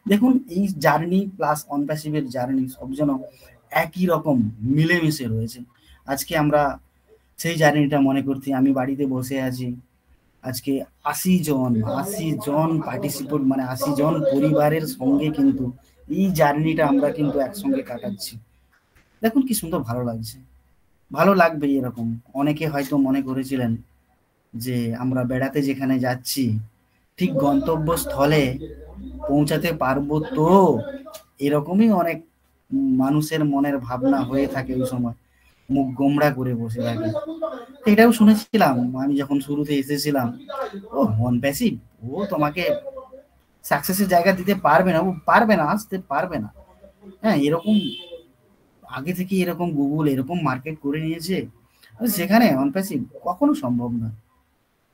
দেখুন এই জার্নি প্লাস অনপ্যাসিভের জার্নি সব যেন একই রকম মিলেমিশে রয়েছে। আজকে আমরা সেই জার্নিটা মনে করছি, আমি বাড়িতে বসে আছি, আজকে 80 জন পার্টিসিপেট, মানে 80 জন পরিবারের সঙ্গে কিন্তু এই জার্নিটা আমরা কিন্তু একসঙ্গে কাটাচ্ছি। দেখুন কি সুন্দর ভালো লাগছে, ভালো লাগবে এরকম। অনেকে হয়তো মনে করেছিলেন যে আমরা বেড়াতে যেখানে যাচ্ছি ঠিক গন্তব্যস্থলে পৌঁছাতে পারবো, তো এরকমই অনেক মানুষের মনের ভাবনা হয়ে থাকে ওই সময়, মুখ গোমড়া করে বসে থাকে। এটাও শুনেছিলাম আমি যখন শুরুতে এসেছিলাম, ও অনপ্যাসিভ, ও তোমাকে সাকসেসের জায়গা দিতে পারবে না, ও পারবে না, আসতে পারবে না। হ্যাঁ, এরকম আগে থেকে এরকম গুগল এরকম মার্কেট করে নিয়েছে, সেখানে অনপ্যাসিভ কখনো সম্ভব না।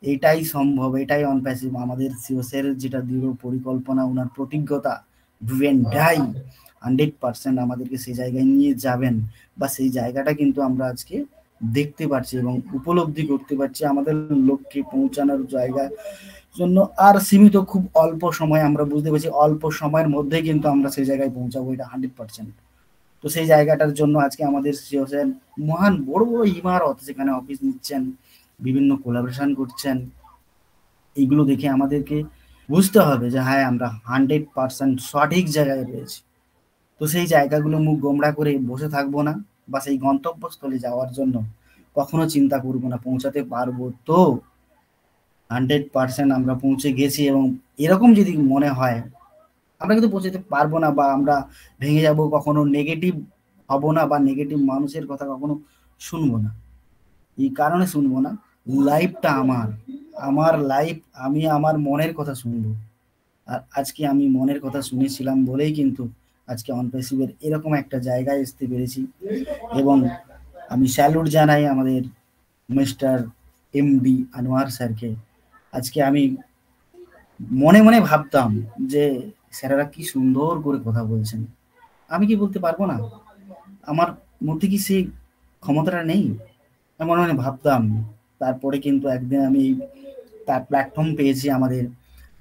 এটাই সম্ভব, এটাই অনপ্যাসিভ। আমাদের সিওসের যেটা দৃঢ় পরিকল্পনা, ওনার প্রতিজ্ঞতা, ডু এন্ড ডাই, 100% আমাদেরকে সেই জায়গায় নিয়ে যাবেন, বা সেই জায়গাটা কিন্তু আমরা আজকে দেখতে পাচ্ছি এবং উপলব্ধি করতে পারছি। আমাদের লক্ষ্যে পৌঁছানোর জায়গার জন্য আর সীমিত খুব অল্প সময়, আমরা বুঝতে পারছি অল্প সময়ের মধ্যে কিন্তু আমরা সেই জায়গায় পৌঁছাবো, এটা 100%। তো সেই জায়গাটার জন্য আজকে আমাদের সিওসেন মহান বড় বড় ইমারত, যেখানে অফিস নিচ্ছেন, বিভিন্ন কোলাবোরেশন করছেন, এইগুলো দেখে আমাদেরকে বুঝতে হবে যে হ্যাঁ আমরা 100% সঠিক জায়গায় রয়েছি। তো সেই জায়গাগুলো মুখ গোমড়া করে বসে থাকবো না, বা সেই গন্তব্যস্থলে যাওয়ার জন্য কখনো চিন্তা করবো না, পৌঁছাতে পারবো তো 100% আমরা পৌঁছে গেছি। এবং এরকম যদি মনে হয় আমরা কিন্তু পৌঁছাতে পারবো না, বা আমরা ভেঙে যাব, কখনো নেগেটিভ হব না, বা নেগেটিভ মানুষের কথা কখনো শুনবো না। এই কারণে শুনবো না, লাইফটা আমার লাইফ, আমি আমার মনের কথা শুনবো। আর আজকে আমি মনের কথা শুনেছিলাম বলেই কিন্তু আজকে অনপ্যাসিভের এরকম একটা জায়গায় আসতে পেরেছি। এবং আমি স্যালুট জানাই আমাদের মিস্টার এমডি আনোয়ার স্যারকে। আজকে আমি মনে মনে ভাবতাম যে স্যারেরা কি সুন্দর করে কথা বলছেন, আমি কি বলতে পারবো না? আমার মধ্যে কি সেই ক্ষমতাটা নেই? মনে মনে ভাবতাম। তারপরে কিন্তু একদিন আমি তার প্ল্যাটফর্ম পেয়েছি, আমাদের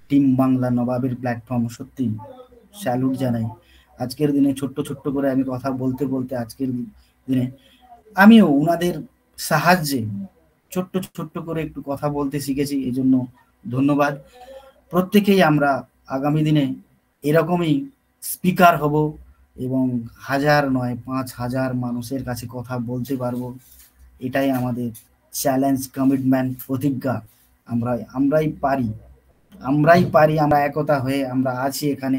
টিম বাংলা নবাবের প্ল্যাটফর্ম। সত্যি স্যালুট জানাই। আজকের দিনে ছোট্ট ছোট্ট করে আমি কথা বলতে বলতে আজকের দিনে আমিও ওনাদের সাহায্যে ছোট্ট ছোট্ট করে একটু কথা বলতে শিখেছি, এই জন্য ধন্যবাদ। প্রত্যেকেই আমরা আগামী দিনে এরকমই স্পিকার হব এবং 1000 নয় 5000 মানুষের কাছে কথা বলতে পারবো। এটাই আমাদের চ্যালেঞ্জ, কমিটমেন্ট, প্রতিজ্ঞা। আমরাই পারি, আমরা একতা হয়ে আমরা আছি এখানে।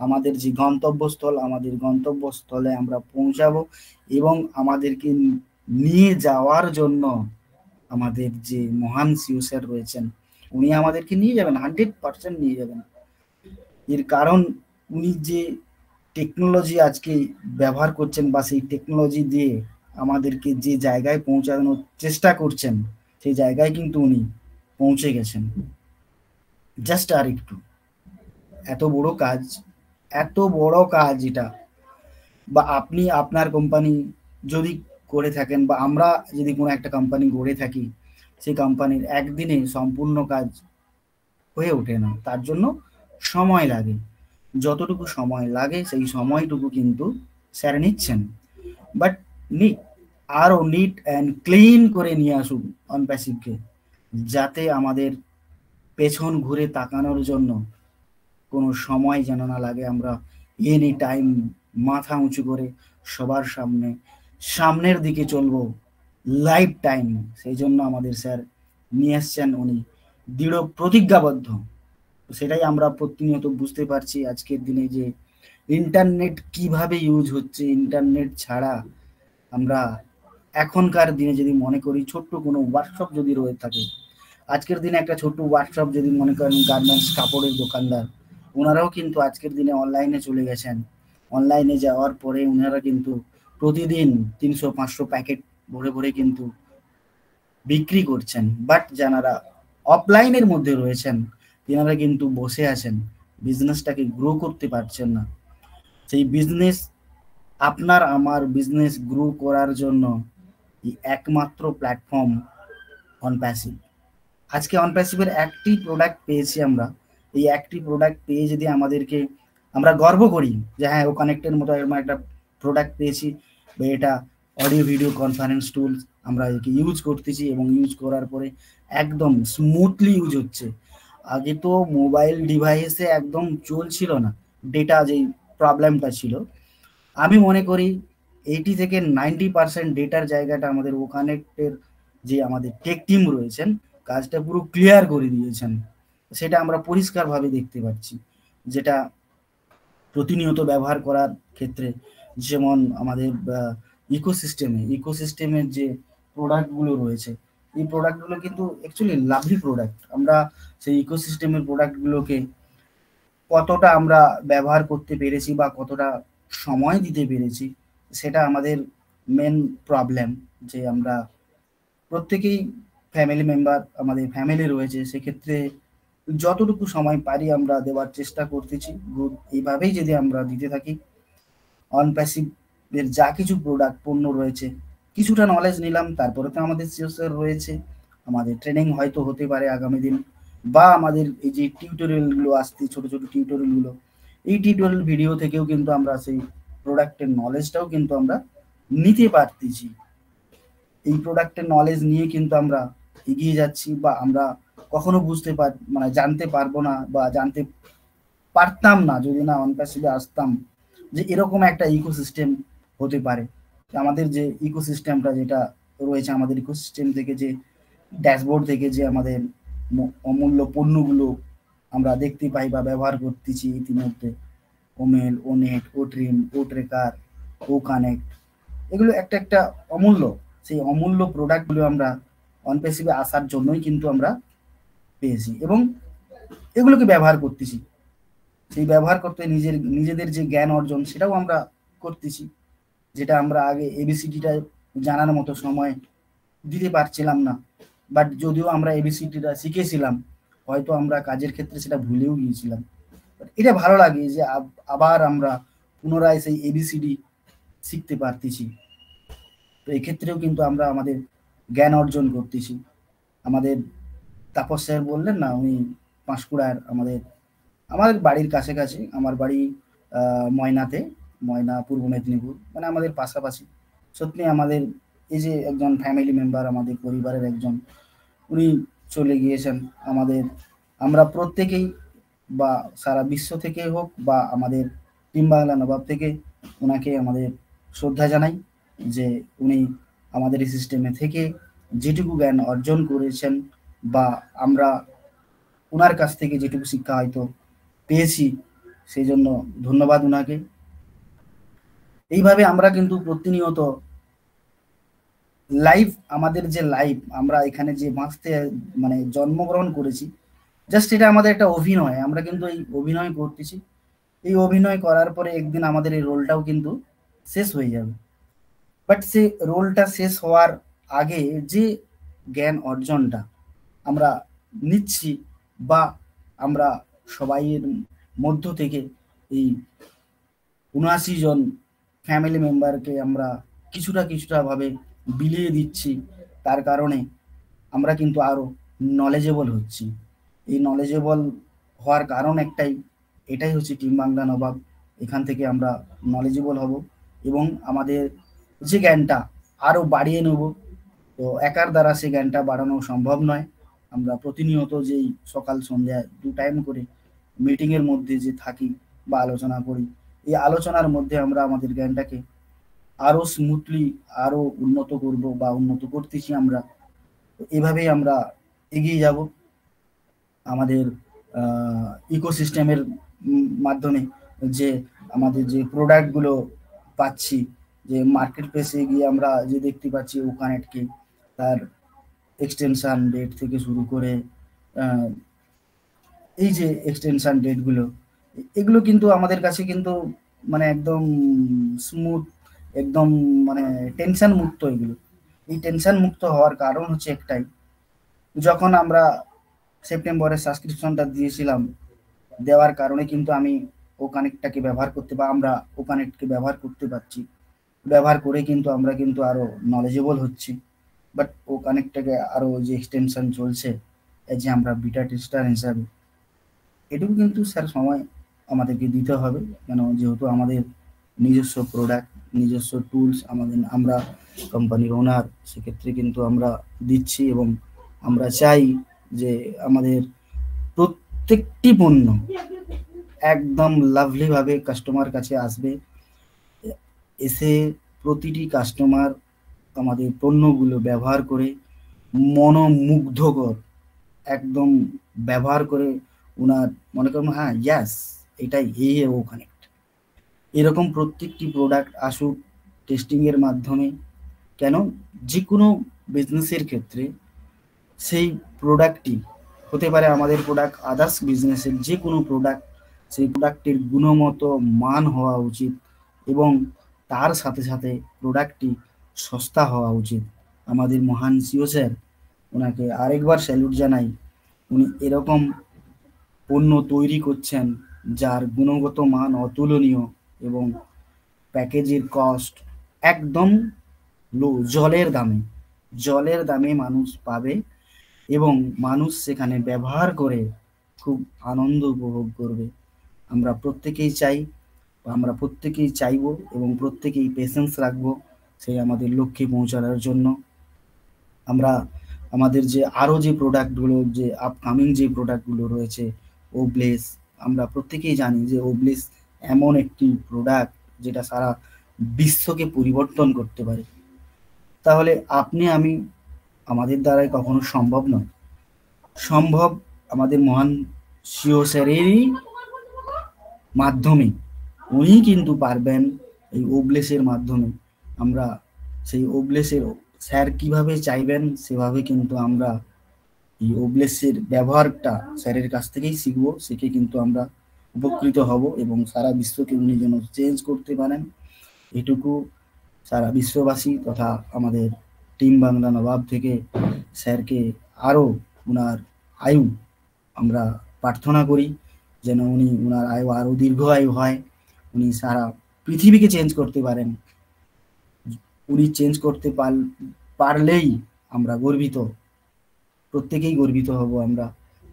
আমাদের যে গন্তব্যস্থল, আমাদের গন্তব্যস্থলে আমরা পৌঁছাবো এবং আমাদেরকে নিয়ে যাওয়ার জন্য আমাদের যে মহান সিও স্যার রয়েছেন, উনি আমাদেরকে নিয়ে যাবেন, 100% নিয়ে যাবেন। এর কারণ উনি যে টেকনোলজি আজকে ব্যবহার করছেন বা সেই টেকনোলজি দিয়ে আমাদেরকে যে জায়গায় পৌঁছানোর চেষ্টা করছেন, সেই জায়গায় কিন্তু উনি পৌঁছে গেছেন। জাস্ট আর একটু, এত বড় কাজ, এত বড় কাজ এটা, বা আপনি আপনার কোম্পানি যদি করে থাকেন বা আমরা যদি কোনো একটা কোম্পানি গড়ে থাকি, সেই কোম্পানির একদিনে সম্পূর্ণ কাজ হয়ে ওঠে না, তার জন্য সময় লাগে। যতটুকু সময় লাগে সেই সময়টুকু কিন্তু স্যার নিচ্ছেন, বাট আরো নিট অ্যান্ড ক্লিন করে নিয়ে আসুন অনপ্যাসিভকে, যাতে আমাদের পেছন ঘুরে তাকানোর জন্য কোনো সময় যেন না লাগে। আমরা এনি টাইম মাথা উঁচু করে সবার সামনের দিকে চলবো লাইফ টাইম। সেই জন্য আমাদের স্যার নিয়ে এসছেন, উনি দৃঢ় প্রতিজ্ঞাবদ্ধ। সেটাই আমরা প্রতিনিয়ত বুঝতে পারছি আজকের দিনে, যে ইন্টারনেট কিভাবে ইউজ হচ্ছে। ইন্টারনেট ছাড়া আমরা এখনকার দিনে যদি মনে করি ছোট্ট কোনো ওয়ার্কশপ যদি রয়ে থাকে, আজকের দিনে একটা ছোট্ট ওয়ার্কশপ যদি মনে করেন, গার্মেন্টস কাপড়ের দোকানদার, ওনারাও কিন্তু আজকের দিনে অনলাইনে চলে গেছেন। অনলাইনে যাওয়ার পরে ওনারা কিন্তু প্রতিদিন 300-500 প্যাকেট ভরে ভরে কিন্তু বিক্রি করছেন। বাট যারা অফলাইনের মধ্যে রয়েছেন, তেনারা কিন্তু বসে আছেন, বিজনেসটাকে গ্রো করতে পারছেন না। সেই বিজনেস, আপনার আমার বিজনেস গ্রো করার জন্য একমাত্র প্ল্যাটফর্ম অনপ্যাসিভ। আজকে অনপ্যাসিভের একটি প্রোডাক্ট পেয়েছি আমরা, এই একটি প্রোডাক্ট পেয়ে যদি আমাদেরকে আমরা গর্ব করি যে হ্যাঁ, ও কানেক্টের মতো এরকম একটা প্রোডাক্ট পেয়েছি, বা এটা অডিও ভিডিও কনফারেন্স টুলস আমরা একে ইউজ করতেছি, এবং ইউজ করার পরে একদম স্মুথলি ইউজ হচ্ছে। আগে তো মোবাইল ডিভাইসে একদম চলছিল না, ডেটা যেই প্রবলেমটা ছিল, আমি মনে করি 80-90% ডেটার জায়গাটা আমাদের ও কানেক্টের যে আমাদের টেক টিম রয়েছেন, কাজটা পুরো ক্লিয়ার করে দিয়েছেন। সেটা আমরা পরিষ্কারভাবে দেখতে পাচ্ছি, যেটা প্রতিনিয়ত ব্যবহার করার ক্ষেত্রে, যেমন আমাদের ইকোসিস্টেমের যে প্রোডাক্টগুলো রয়েছে, এই প্রোডাক্টগুলো কিন্তু অ্যাকচুয়ালি লাভলি প্রোডাক্ট। আমরা সেই ইকোসিস্টেমের প্রোডাক্টগুলোকে কতটা আমরা ব্যবহার করতে পেরেছি বা কতটা সময় দিতে পেরেছি, সেটা আমাদের মেন প্রবলেম। যে আমরা প্রত্যেকেই ফ্যামিলি মেম্বার, আমাদের ফ্যামিলি রয়েছে, সেক্ষেত্রে যতটুকু সময় পারি আমরা দেওয়ার চেষ্টা করতেছি। গুড, এইভাবেই যদি আমরা দিতে থাকি, অনপ্যাসিভের যা কিছু প্রোডাক্ট পণ্য রয়েছে, কিছুটা নলেজ নিলাম, তারপরে তো আমাদের সিওসের রয়েছে, আমাদের ট্রেনিং হয়তো হতে পারে আগামী দিন, বা আমাদের এই যে টিউটোরিয়ালগুলো আসছে, ছোট ছোট টিউটোরিয়ালগুলো, এই টিউটোরিয়াল ভিডিও থেকেও কিন্তু আমরা সেই প্রোডাক্টের নলেজটাও কিন্তু আমরা নিতে পারতেছি। এই প্রোডাক্টের নলেজ নিয়ে কিন্তু আমরা এগিয়ে যাচ্ছি, বা আমরা কখনো জানতে পারবো না বা জানতে পারতাম না যদি না অনপ্যাসিভে আসতাম, যে এরকম একটা ইকোসিস্টেম হতে পারে। আমাদের যে ইকোসিস্টেমটা যেটা রয়েছে, আমাদের ইকোসিস্টেম থেকে যে ড্যাশবোর্ড থেকে যে আমাদের অমূল্য পণ্যগুলো আমরা দেখতে পাই বা ব্যবহার করতেছি ইতিমধ্যে, ওমেল, ওনেট, ওট্রিম, ওট্রেকার, ও কানেক্ট, এগুলো একটা একটা অমূল্য। সেই অমূল্য প্রোডাক্টগুলো আমরা অনপ্যাসিভে আসার জন্যই কিন্তু আমরা পেয়েছি, এবং এগুলোকে ব্যবহার করতেছি। সেই ব্যবহার করতে নিজেদের যে জ্ঞান অর্জন, সেটাও আমরা করতেছি, যেটা আমরা আগে এবিসিডিটা জানার মতো সময় দিতে পারছিলাম না। বাট যদিও আমরা এবিসিডিটা শিখেছিলাম, হয়তো আমরা কাজের ক্ষেত্রে সেটা ভুলেও গিয়েছিলাম। এটা ভালো লাগে যে আবার আমরা পুনরায় সেই এবিসিডি শিখতে পারতেছি। তো এক্ষেত্রেও কিন্তু আমরা আমাদের জ্ঞান অর্জন করতেছি। আমাদের তাপস স্যার বললেন না, উনি পাঁশকুড়ার আমাদের বাড়ির কাছাকাছি। আমার বাড়ি ময়নাতে, ময়না পূর্ব মেদিনীপুর, মানে আমাদের পাশাপাশি। সত্যি আমাদের এই যে একজন ফ্যামিলি মেম্বার, আমাদের পরিবারের একজন, উনি চলে গিয়েছেন। আমরা প্রত্যেকেই, বা সারা বিশ্ব থেকে হোক বা আমাদের টিম বাংলা নবাব থেকে, ওনাকে আমাদের শ্রদ্ধা জানাই, যে উনি আমাদের এই সিস্টেমে থেকে যেটুকু জ্ঞান অর্জন করেছেন, বা আমরা ওনার কাছ থেকে যেটুকু শিক্ষা হয়তো পেয়েছি, সেই জন্য ধন্যবাদ ওনাকে। এইভাবে আমরা কিন্তু প্রতিনিয়ত লাইফ, আমাদের যে লাইফ, আমরা এখানে যে বাঁচতে মানে জন্মগ্রহণ করেছি, জাস্ট এটা আমাদের একটা অভিনয়। আমরা কিন্তু এই অভিনয় করতেছি, এই অভিনয় করার পরে একদিন আমাদের এই রোলটাও কিন্তু শেষ হয়ে যাবে। বাট সে রোলটা শেষ হওয়ার আগে যে জ্ঞান অর্জনটা আমরা নিচ্ছি, বা আমরা সবাইয়ের মধ্য থেকে এই ৭৯ জন ফ্যামিলি মেম্বারকে আমরা কিছুটা ভাবে বিলিয়ে দিচ্ছি, তার কারণে আমরা কিন্তু আরো নলেজেবল হচ্ছি। এই নলেজেবল হওয়ার কারণ এটাই হচ্ছে টিম বাংলা নবাব। এখান থেকে আমরা নলেজেবল হব এবং আমাদের যে জ্ঞানটা আরো বাড়িয়ে নেব। তো একার দ্বারা সে জ্ঞানটা বাড়ানো সম্ভব নয়। আমরা প্রতিনিয়ত যেই সকাল সন্ধ্যায় 2 টাইম করে মিটিং এর মধ্যে যে থাকি বা আলোচনা করি, এই আলোচনার মধ্যে আমরা আমাদের জ্ঞানটাকে আরো স্মুথলি আরো উন্নত করব বা উন্নত করতেছি আমরা। এভাবেই আমরা এগিয়ে যাব আমাদের ইকোসিস্টেমের মাধ্যমে। যে আমাদের যে প্রোডাক্টগুলো পাচ্ছি, যে মার্কেট প্লেসে গিয়ে আমরা যে দেখতে পাচ্ছি ও কানেক্টকে, তার এক্সটেনশন ডেট থেকে শুরু করে এই যে এক্সটেনশন ডেটগুলো, এগুলো কিন্তু আমাদের কাছে কিন্তু মানে একদম স্মুথ, একদম মানে টেনশন মুক্ত। এগুলো এই টেনশন মুক্ত হওয়ার কারণ হচ্ছে একটাই, যখন আমরা সেপ্টেম্বরে সাবস্ক্রিপশনটা দিয়েছিলাম, দেওয়ার কারণে কিন্তু আমি ও কানেক্টটাকে ব্যবহার করতে, বা আমরা ও কানেক্টকে ব্যবহার করতে পারছি। ব্যবহার করে কিন্তু আমরা কিন্তু আরো নলেজেবল হচ্ছি। বাট ও কানেক্টটাকে আরো যে এক্সটেনশন চলছে, এই যে আমরা বিটা টেস্টার হিসাবে, এটুকু কিন্তু স্যার সময় আমাদেরকে দিতে হবে। কেন, যেহেতু আমাদের নিজস্ব প্রোডাক্ট, নিজস্ব টুলস, আমরা কোম্পানির ওনার, সেক্ষেত্রে কিন্তু আমরা দিচ্ছি এবং আমরা চাই যে আমাদের প্রত্যেকটি পণ্য একদম লাভলি ভাবে কাস্টমার কাছে আসবে। এসে প্রতিটি কাস্টমার আমাদের পণ্যগুলো ব্যবহার করে মনোমুগ্ধকর একদম ব্যবহার করে ওনার মনে করেন হ্যাঁ ইয়াস এটাই ও কানেক্ট। এরকম প্রত্যেকটি প্রোডাক্ট আসুক টেস্টিং এর মাধ্যমে। কেন, যে কোনো বিজনেসের ক্ষেত্রে সেই প্রোডাক্টটি হতে পারে আমাদের প্রোডাক্ট, আদার্স বিজনেসের যে কোনো প্রোডাক্ট, সেই প্রোডাক্টের গুণগত মান হওয়া উচিত এবং তার সাথে সাথে প্রোডাক্টটি সস্তা হওয়া উচিত। আমাদের মহান সিও স্যার, ওনাকে আরেকবার স্যালুট জানাই। উনি এরকম পণ্য তৈরি করছেন যার গুণগত মান অতুলনীয় এবং প্যাকেজের কস্ট একদম লো, জলের দামে মানুষ পাবে এবং মানুষ সেখানে ব্যবহার করে খুব আনন্দ উপভোগ করবে। আমরা প্রত্যেকেই চাই, আমরা প্রত্যেকেই চাইবো এবং প্রত্যেকেই পেশেন্স রাখবো সেই আমাদের লক্ষ্যে পৌঁছানোর জন্য। আমরা আমাদের যে আরো যে প্রোডাক্টগুলো, যে আপকামিং যে প্রোডাক্টগুলো রয়েছে, ওব্লেস, আমরা প্রত্যেকেই জানি যে ওব্লেস এমন একটি প্রোডাক্ট যেটা সারা বিশ্বকে পরিবর্তন করতে পারে। তাহলে আপনি আমি, আমাদের দ্বারাই কখনো সম্ভব নয়, সম্ভব আমাদের মহান সিও স্যারেরই মাধ্যমে। উনি কিন্তু পারবেন এই ওব্লেসের মাধ্যমে। আমরা সেই ওব্লেসের স্যার কিভাবে চাইবেন সেভাবে কিন্তু আমরা এই ওব্লেসের ব্যবহারটা স্যারের কাছ থেকেই শিখবো, শিখে কিন্তু আমরা উপকৃত হব এবং সারা বিশ্বকে উনি যেন চেঞ্জ করতে পারেন, এটুকু সারা বিশ্ববাসী তথা আমাদের টিম বাংলা নবাব থেকে স্যারকে আরো উনার আয়ু আমরা প্রার্থনা করি, যেন উনার আয়ু আরো দীর্ঘ আয়ু হয়, উনি সারা পৃথিবীকে চেঞ্জ করতে পারেন। উনি চেঞ্জ করতে পারলেই আমরা গর্বিত, প্রত্যেকেই গর্বিত হব আমরা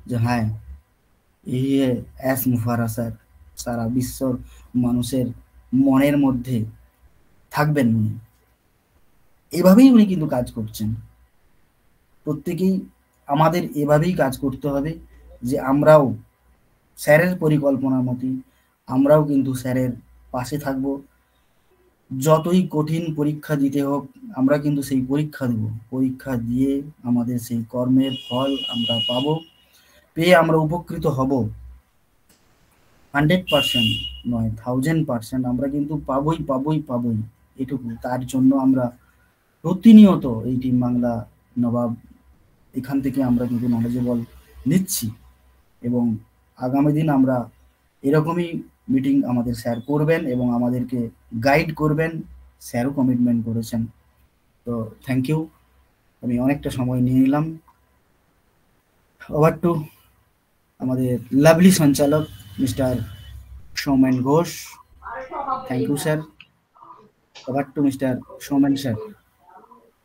যে হ্যাঁ এই এস মুফারা স্যার সারা বিশ্বর মানুষের মনের মধ্যে থাকবেন। উনি এভাবেই উনি কিন্তু কাজ করছেন। প্রত্যেকেই আমাদের এভাবেই কাজ করতে হবে যে আমরাও স্যারের পরিকল্পনা মতই আমরাও কিন্তু স্যারের পাশে থাকব। যতই কঠিন পরীক্ষা দিতে হোক আমরা কিন্তু সেই পরীক্ষা দেব, পরীক্ষা দিয়ে আমাদের সেই কর্মের ফল আমরা পাবো, পেয়ে আমরা উপকৃত হব। 100% নয় 1000% আমরা কিন্তু পাবোই। এটুকু, তার জন্য আমরা প্রতিনিয়ত এই টিম বাংলা নবাব এখান থেকে আমরা কিন্তু নলেজেবল নিচ্ছি, এবং আগামী দিন আমরা এরকমই মিটিং আমাদের স্যার করবেন এবং আমাদেরকে গাইড করবেন। স্যারও কমিটমেন্ট করেছেন। তো থ্যাংক ইউ, আমি অনেকটা সময় নিয়ে নিলাম। ওভার টু আমাদের লাভলি সঞ্চালক mister Soumen Ghosh. Thank you sir. Over to mister Soumen sir.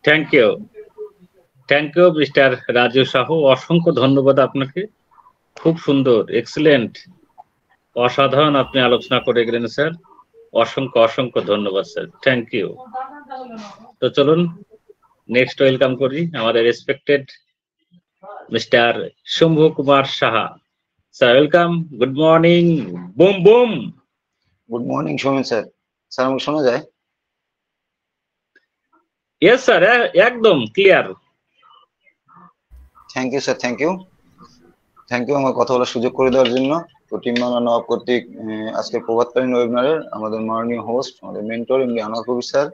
Thank you mister Raju Sahu, অসংখ্য ধন্যবাদ আপনাকে। খুব সুন্দর, এক্সিলেন্ট, অসাধারণ আপনি আলোচনা করে গেলেন স্যার। অসংখ্য ধন্যবাদ স্যার, থ্যাংক ইউ। তো চলুন নেক্সট ওয়েলকাম করি আমাদের respected mister Shambhu Kumar Saha. Sir welcome, good morning. Boom boom. Good morning Soumen sir. Sir আমাকে শোনা যায়? ইয়েস স্যার, একদম clear. Thank you sir, thank you আমার কথা বলার সুযোগ করে দেওয়ার জন্য। তো টিম বাংলা নবাব কর্তৃক আজকের প্রভাতকালীন ওয়েবিনারের আমাদের মাননীয় হোস্ট, আমাদের mentor MD Anwar Kabir sir,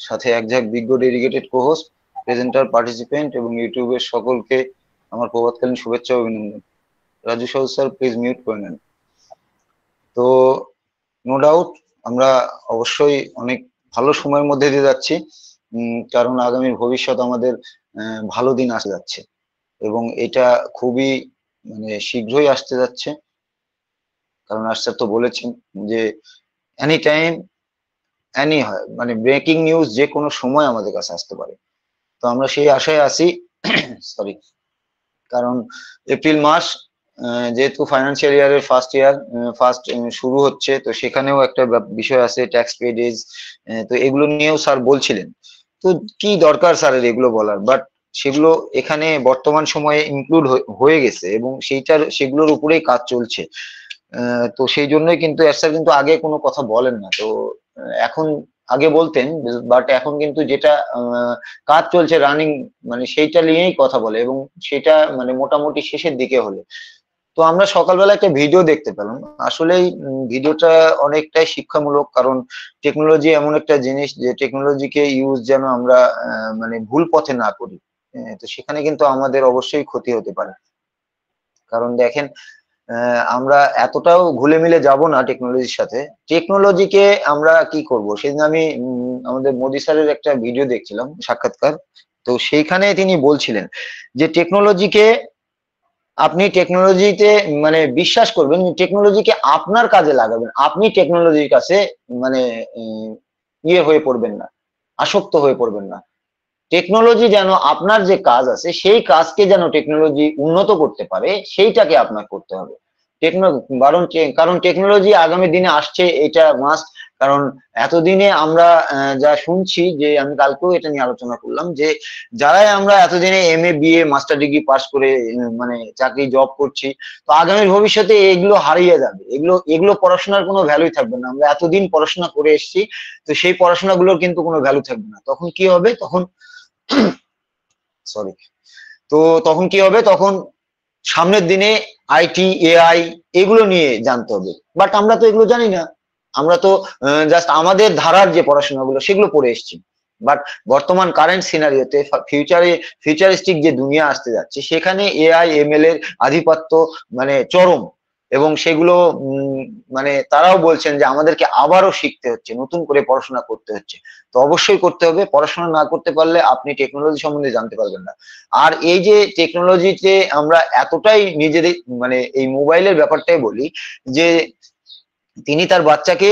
সাথে এক ঝাঁক বিজ্ঞ ডেডিকেটেড কো-হোস্ট, প্রেজেন্টার, পার্টিসিপেন্ট এবং ইউটিউবের সকলকে আমার প্রভাতকালীন শুভেচ্ছা ও অভিনন্দন। Raju Sahu sir please mute করে নেন। তো নো ডাউট আমরা অবশ্যই অনেক ভালো সময়ের মধ্যে দিয়ে যাচ্ছি, কারণ আগামীর ভবিষ্যৎ আমাদের ভালো দিন আসতে যাচ্ছে এবং এটা খুবই মানে শীঘ্রই আসতে যাচ্ছে। কারণ স্যার তো বলেছেন যে এনি টাইম মানে ব্রেকিং নিউজ যে কোনো সময় আমাদের কাছে আসতে পারে। তো আমরা সেই আশায় আছি। সরি, কারণ এপ্রিল মাস যেহেতু ফাইন্যান্সিয়াল ইয়ারের ফার্স্ট শুরু হচ্ছে, তো সেখানেও একটা বিষয় আছে ট্যাক্স পেডেজ। তো এগুলো নিয়েও স্যার বলছিলেন। তো কি দরকার স্যারের এগুলো বলার, বাট সেগুলো এখানে বর্তমান সময়ে ইনক্লুড হয়ে গেছে এবং সেগুলোর উপরেই কাজ চলছে। তো সেই জন্যই কিন্তু স্যার কিন্তু আগে কোনো কথা বলেন না। তো এখন আগে বলতেন, বাট এখন কিন্তু যেটা কাজ চলছে রানিং, মানে সেইটা নিয়েই কথা বলে এবং সেটা মানে মোটামুটি শেষের দিকে হলে। তো আমরা সকালবেলা একটা ভিডিও দেখতে পেলাম। আসলেই ভিডিওটা অনেকটাই শিক্ষামূলক, কারণ টেকনোলজি এমন একটা জিনিস যে টেকনোলজিকে ইউজ যেন আমরা মানে ভুল পথে না করি। তো সেখানে কিন্তু আমাদের অবশ্যই ক্ষতি হতে পারে। কারণ দেখেন আমরা এতটাও ঘুলে মিলে যাব না টেকনোলজির সাথে। টেকনোলজিকে আমরা কি করব, সেদিন আমি আমাদের মোদি স্যারের একটা ভিডিও দেখছিলাম, সাক্ষাৎকার। তো সেইখানে তিনি বলছিলেন যে টেকনোলজিকে আপনি টেকনোলজিতে মানে বিশ্বাস করবেন, টেকনোলজিকে আপনার কাজে লাগাবেন, আপনি টেকনোলজির কাছে মানে ইয়ে হয়ে পড়বেন না, আসক্ত হয়ে পড়বেন না। টেকনোলজি যেন আপনার যে কাজ আছে সেই কাজকে যেন টেকনোলজি উন্নত করতে পারে, সেইটাকে আপনার করতে হবে। কারণ টেকনোলজি আগামী দিনে আসছে, এটা মাস্ট। কারণ এতদিনে আমরা যা শুনছি, যে আমি কালকেও এটা নিয়ে আলোচনা করলাম, যে যারাই আমরা এতদিনে MA BA master degree pass করে মানে চাকরি জব করছি, তো আগামীর ভবিষ্যতে এগুলো হারিয়ে যাবে। এগুলো পড়াশোনার কোনো ভ্যালুই থাকবে না। আমরা এতদিন পড়াশোনা করে এসেছি, তো সেই পড়াশোনাগুলোর কিন্তু কোনো ভ্যালু থাকবে না। তখন কি হবে, তখন তখন সামনের দিনে IT AI এগুলো নিয়ে জানতে হবে। বাট আমরা তো এগুলো জানি না। আমরা তো জাস্ট আমাদের ধারার যে পড়াশোনাগুলো সেগুলো পড়ে এসেছি। বাট বর্তমান কারেন্ট সিনারিওতে ফিউচারিস্টিক যে দুনিয়া আসতে যাচ্ছে, সেখানে AI ML এর আধিপত্য মানে চরম, এবং সেগুলো মানে তারাও বলছেন যে আমাদেরকে আবারও শিখতে হচ্ছে, নতুন করে পড়াশোনা করতে হচ্ছে। তো অবশ্যই করতে হবে। পড়াশোনা না করতে পারলে আপনি টেকনোলজি সম্বন্ধে জানতে পারবেন না। আর এই যে টেকনোলজিতে আমরা এতটাই নিজেদের মানে এই মোবাইলের ব্যাপারটাই বলি, যে তিনি তার বাচ্চাকে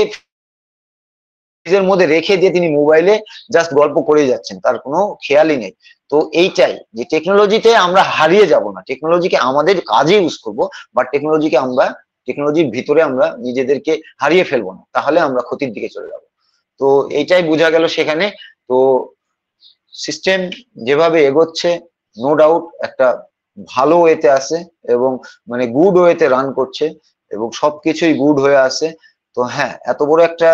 নিজের মধ্যে রেখে দিয়ে তিনি মোবাইলে জাস্ট গল্প করে যাচ্ছেন, তার কোনো খেয়ালই নেই। তো এইটাই যে টেকনোলজিতে আমরা হারিয়ে যাব না, টেকনোলজিকে আমাদের কাজে ইউজ করবো, বাট টেকনোলজির ভিতরে আমরা নিজেদেরকে হারিয়ে ফেলবো না, তাহলে আমরা ক্ষতির দিকে চলে যাব। তো এইটাই বোঝা গেল সেখানে। তো সিস্টেম যেভাবে এগোচ্ছে, নো ডাউট একটা ভালো ওয়েতে আছে এবং মানে গুড ওয়েতে রান করছে এবং সবকিছুই গুড হয়ে আছে। তো হ্যাঁ, এত বড় একটা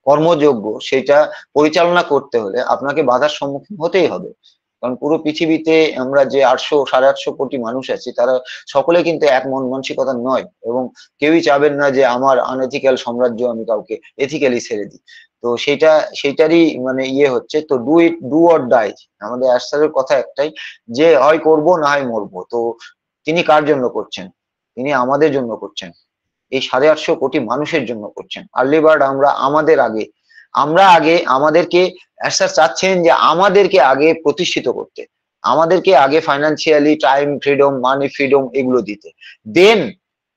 কর্মযোগ্য সেটা পরিচালনা করতে হলে আপনাকে বাধার সম্মুখীন হতেই হবে। কারণ পুরো পৃথিবীতে আমরা যে 800-850 কোটি মানুষ আছি, তারা সকলে কিন্তু এক মন মানসিকতা নয় এবং কেউই চাবেন না যে আমার আনএথিক্যাল সাম্রাজ্য আমি কাউকে এথিক্যালি ছেড়ে দিই। তো সেইটারই মানে হচ্ছে। তো ডু অর ডাই, আমাদের অ্যাসারের কথা একটাই যে হয় করব না হয় মরবো। তো তিনি কার জন্য করছেন? তিনি আমাদের জন্য করছেন, এই 850 কোটি মানুষের জন্য করছেন। আর্লি বার্ড আমরা আগে আমাদেরকে অ্যাসার চাচ্ছেন যে আমাদেরকে আগে প্রতিষ্ঠিত করতে, আমাদেরকে আগে ফাইন্যান্সিয়ালি টাইম ফ্রিডম, মানি ফ্রিডম এগুলো দিতে, দেন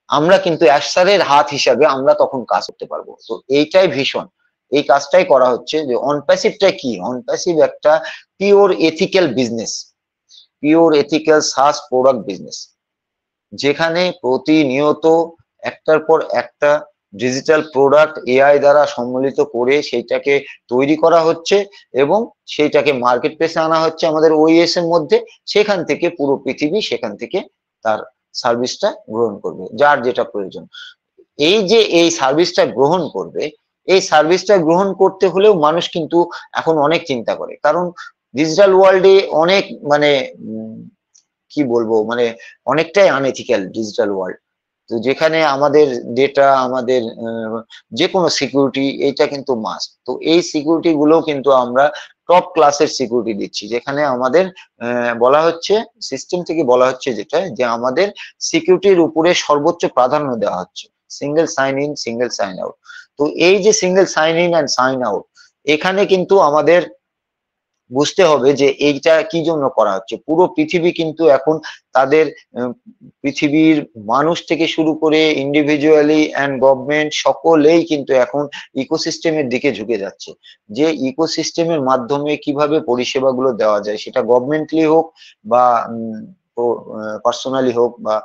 আমরা কিন্তু অ্যাসারের হাত হিসাবে আমরা তখন কাজ করতে পারবো। তো এইটাই ভীষণ, এই কাজটাই করা হচ্ছে। যে অনপ্যাসিভটা কি? অনপ্যাসিভ একটা pure ethical business, pure ethical SaaS product business, যেখানে প্রতিনিয়ত একটার পর একটা ডিজিটাল প্রোডাক্ট এআই দ্বারা সম্মিলিত করে সেইটাকে তৈরি করা হচ্ছে এবং সেইটাকে মার্কেট প্লেসে আনা হচ্ছে আমাদের ওইএস এর মধ্যে। সেখান থেকে পুরো পৃথিবী সেখান থেকে তার সার্ভিসটা গ্রহণ করবে, যার যেটা প্রয়োজন। এই যে এই সার্ভিসটা গ্রহণ করবে, এই সার্ভিসটা গ্রহণ করতে হলেও মানুষ কিন্তু এখন অনেক চিন্তা করে, কারণ ডিজিটাল ওয়ার্ল্ডে অনেক মানে কি বলবো, মানে অনেকটাই আনএথিক্যাল ডিজিটাল ওয়ার্ল্ড। তো যেখানে আমাদের ডেটা, আমাদের যে কোনো সিকিউরিটি, এটা কিন্তু মাস্ট। তো এই সিকিউরিটি গুলো কিন্তু আমরা টপ ক্লাসের সিকিউরিটি দিচ্ছি, যেখানে আমাদের বলা হচ্ছে, সিস্টেম থেকে বলা হচ্ছে যেটা, যে আমাদের সিকিউরিটির উপরে সর্বোচ্চ প্রাধান্য দেওয়া হচ্ছে, single sign in, single sign out. তো এই যে single sign in and sign out, এখানে কিন্তু আমাদের বুঝতে হবে যে এইটা কি জন্য করা হচ্ছে। পুরো পৃথিবী কিন্তু এখন তাদের পৃথিবীর মানুষ থেকে শুরু করে ইন্ডিভিজুয়ালি অ্যান্ড গভর্নমেন্ট সকলেই কিন্তু এখন ইকোসিস্টেমের দিকে ঝুঁকে যাচ্ছে, যে ইকোসিস্টেমের মাধ্যমে কিভাবে পরিষেবাগুলো দেওয়া যায়, সেটা গভর্নমেন্টলি হোক বা পার্সোনালি হোক বা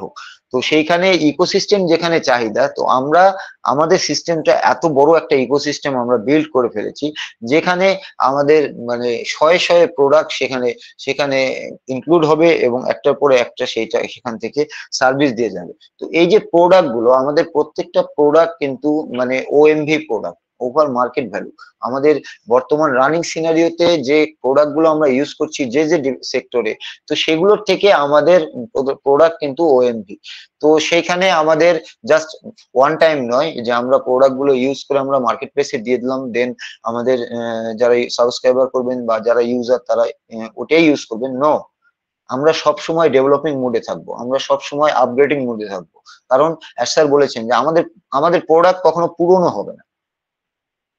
হোক। তো সেইখানে ইকোসিস্টেম যেখানে চাহিদা, তো আমরা আমাদের সিস্টেমটা এত বড় একটা ইকোসিস্টেম আমরা বিল্ড করে ফেলেছি, যেখানে আমাদের মানে শয়ে প্রোডাক্ট সেখানে ইনক্লুড হবে এবং একটার পরে একটা সেখান থেকে সার্ভিস দিয়ে যাবে। তো এই যে প্রোডাক্ট গুলো, আমাদের প্রত্যেকটা প্রোডাক্ট কিন্তু মানে ওএমভি প্রোডাক্ট, ওভার মার্কেট ভ্যালু। আমাদের বর্তমান রানিং সিনারিওতে যে প্রোডাক্ট গুলো আমরা ইউজ করছি যে সেক্টরে, তো সেগুলোর থেকে আমাদের প্রোডাক্ট কিন্তু ওএমভি। তো সেইখানে আমাদের জাস্ট ওয়ান টাইম নয় যে আমরা প্রোডাক্ট গুলো ইউজ করে আমরা মার্কেট প্লেসে দিয়ে দিলাম, দেন আমাদের যারা সাবস্ক্রাইবার করবেন বা যারা ইউজার তারা ওটাই ইউজ করবেন। নো, আমরা সব সময় ডেভেলপিং মোডে থাকবো, আমরা সব সময় আপগ্রেডিং মোডে থাকবো। কারণ স্যার বলেছেন যে আমাদের প্রোডাক্ট কখনো পুরনো হবে না,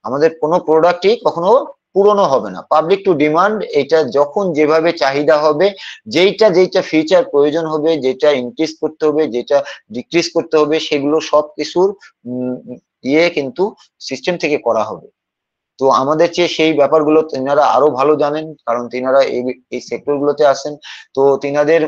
আমাদের কোনো প্রোডাক্টই কখনো পুরনো হবে না। পাবলিক টু ডিমান্ড, এটা যখন যেভাবে চাহিদা হবে, যেইটা ফিচার প্রয়োজন হবে, যেটা ইনক্রিজ করতে হবে, যেটা ডিক্রিজ করতে হবে, সেগুলো সবকিছুর কিন্তু সিস্টেম থেকে করা হবে। তো আমাদের চেয়ে সেই ব্যাপারগুলো তিনারা আরো ভালো জানেন, কারণ তিনারা এই সেক্টর গুলোতে আছেন। তো তিনাদের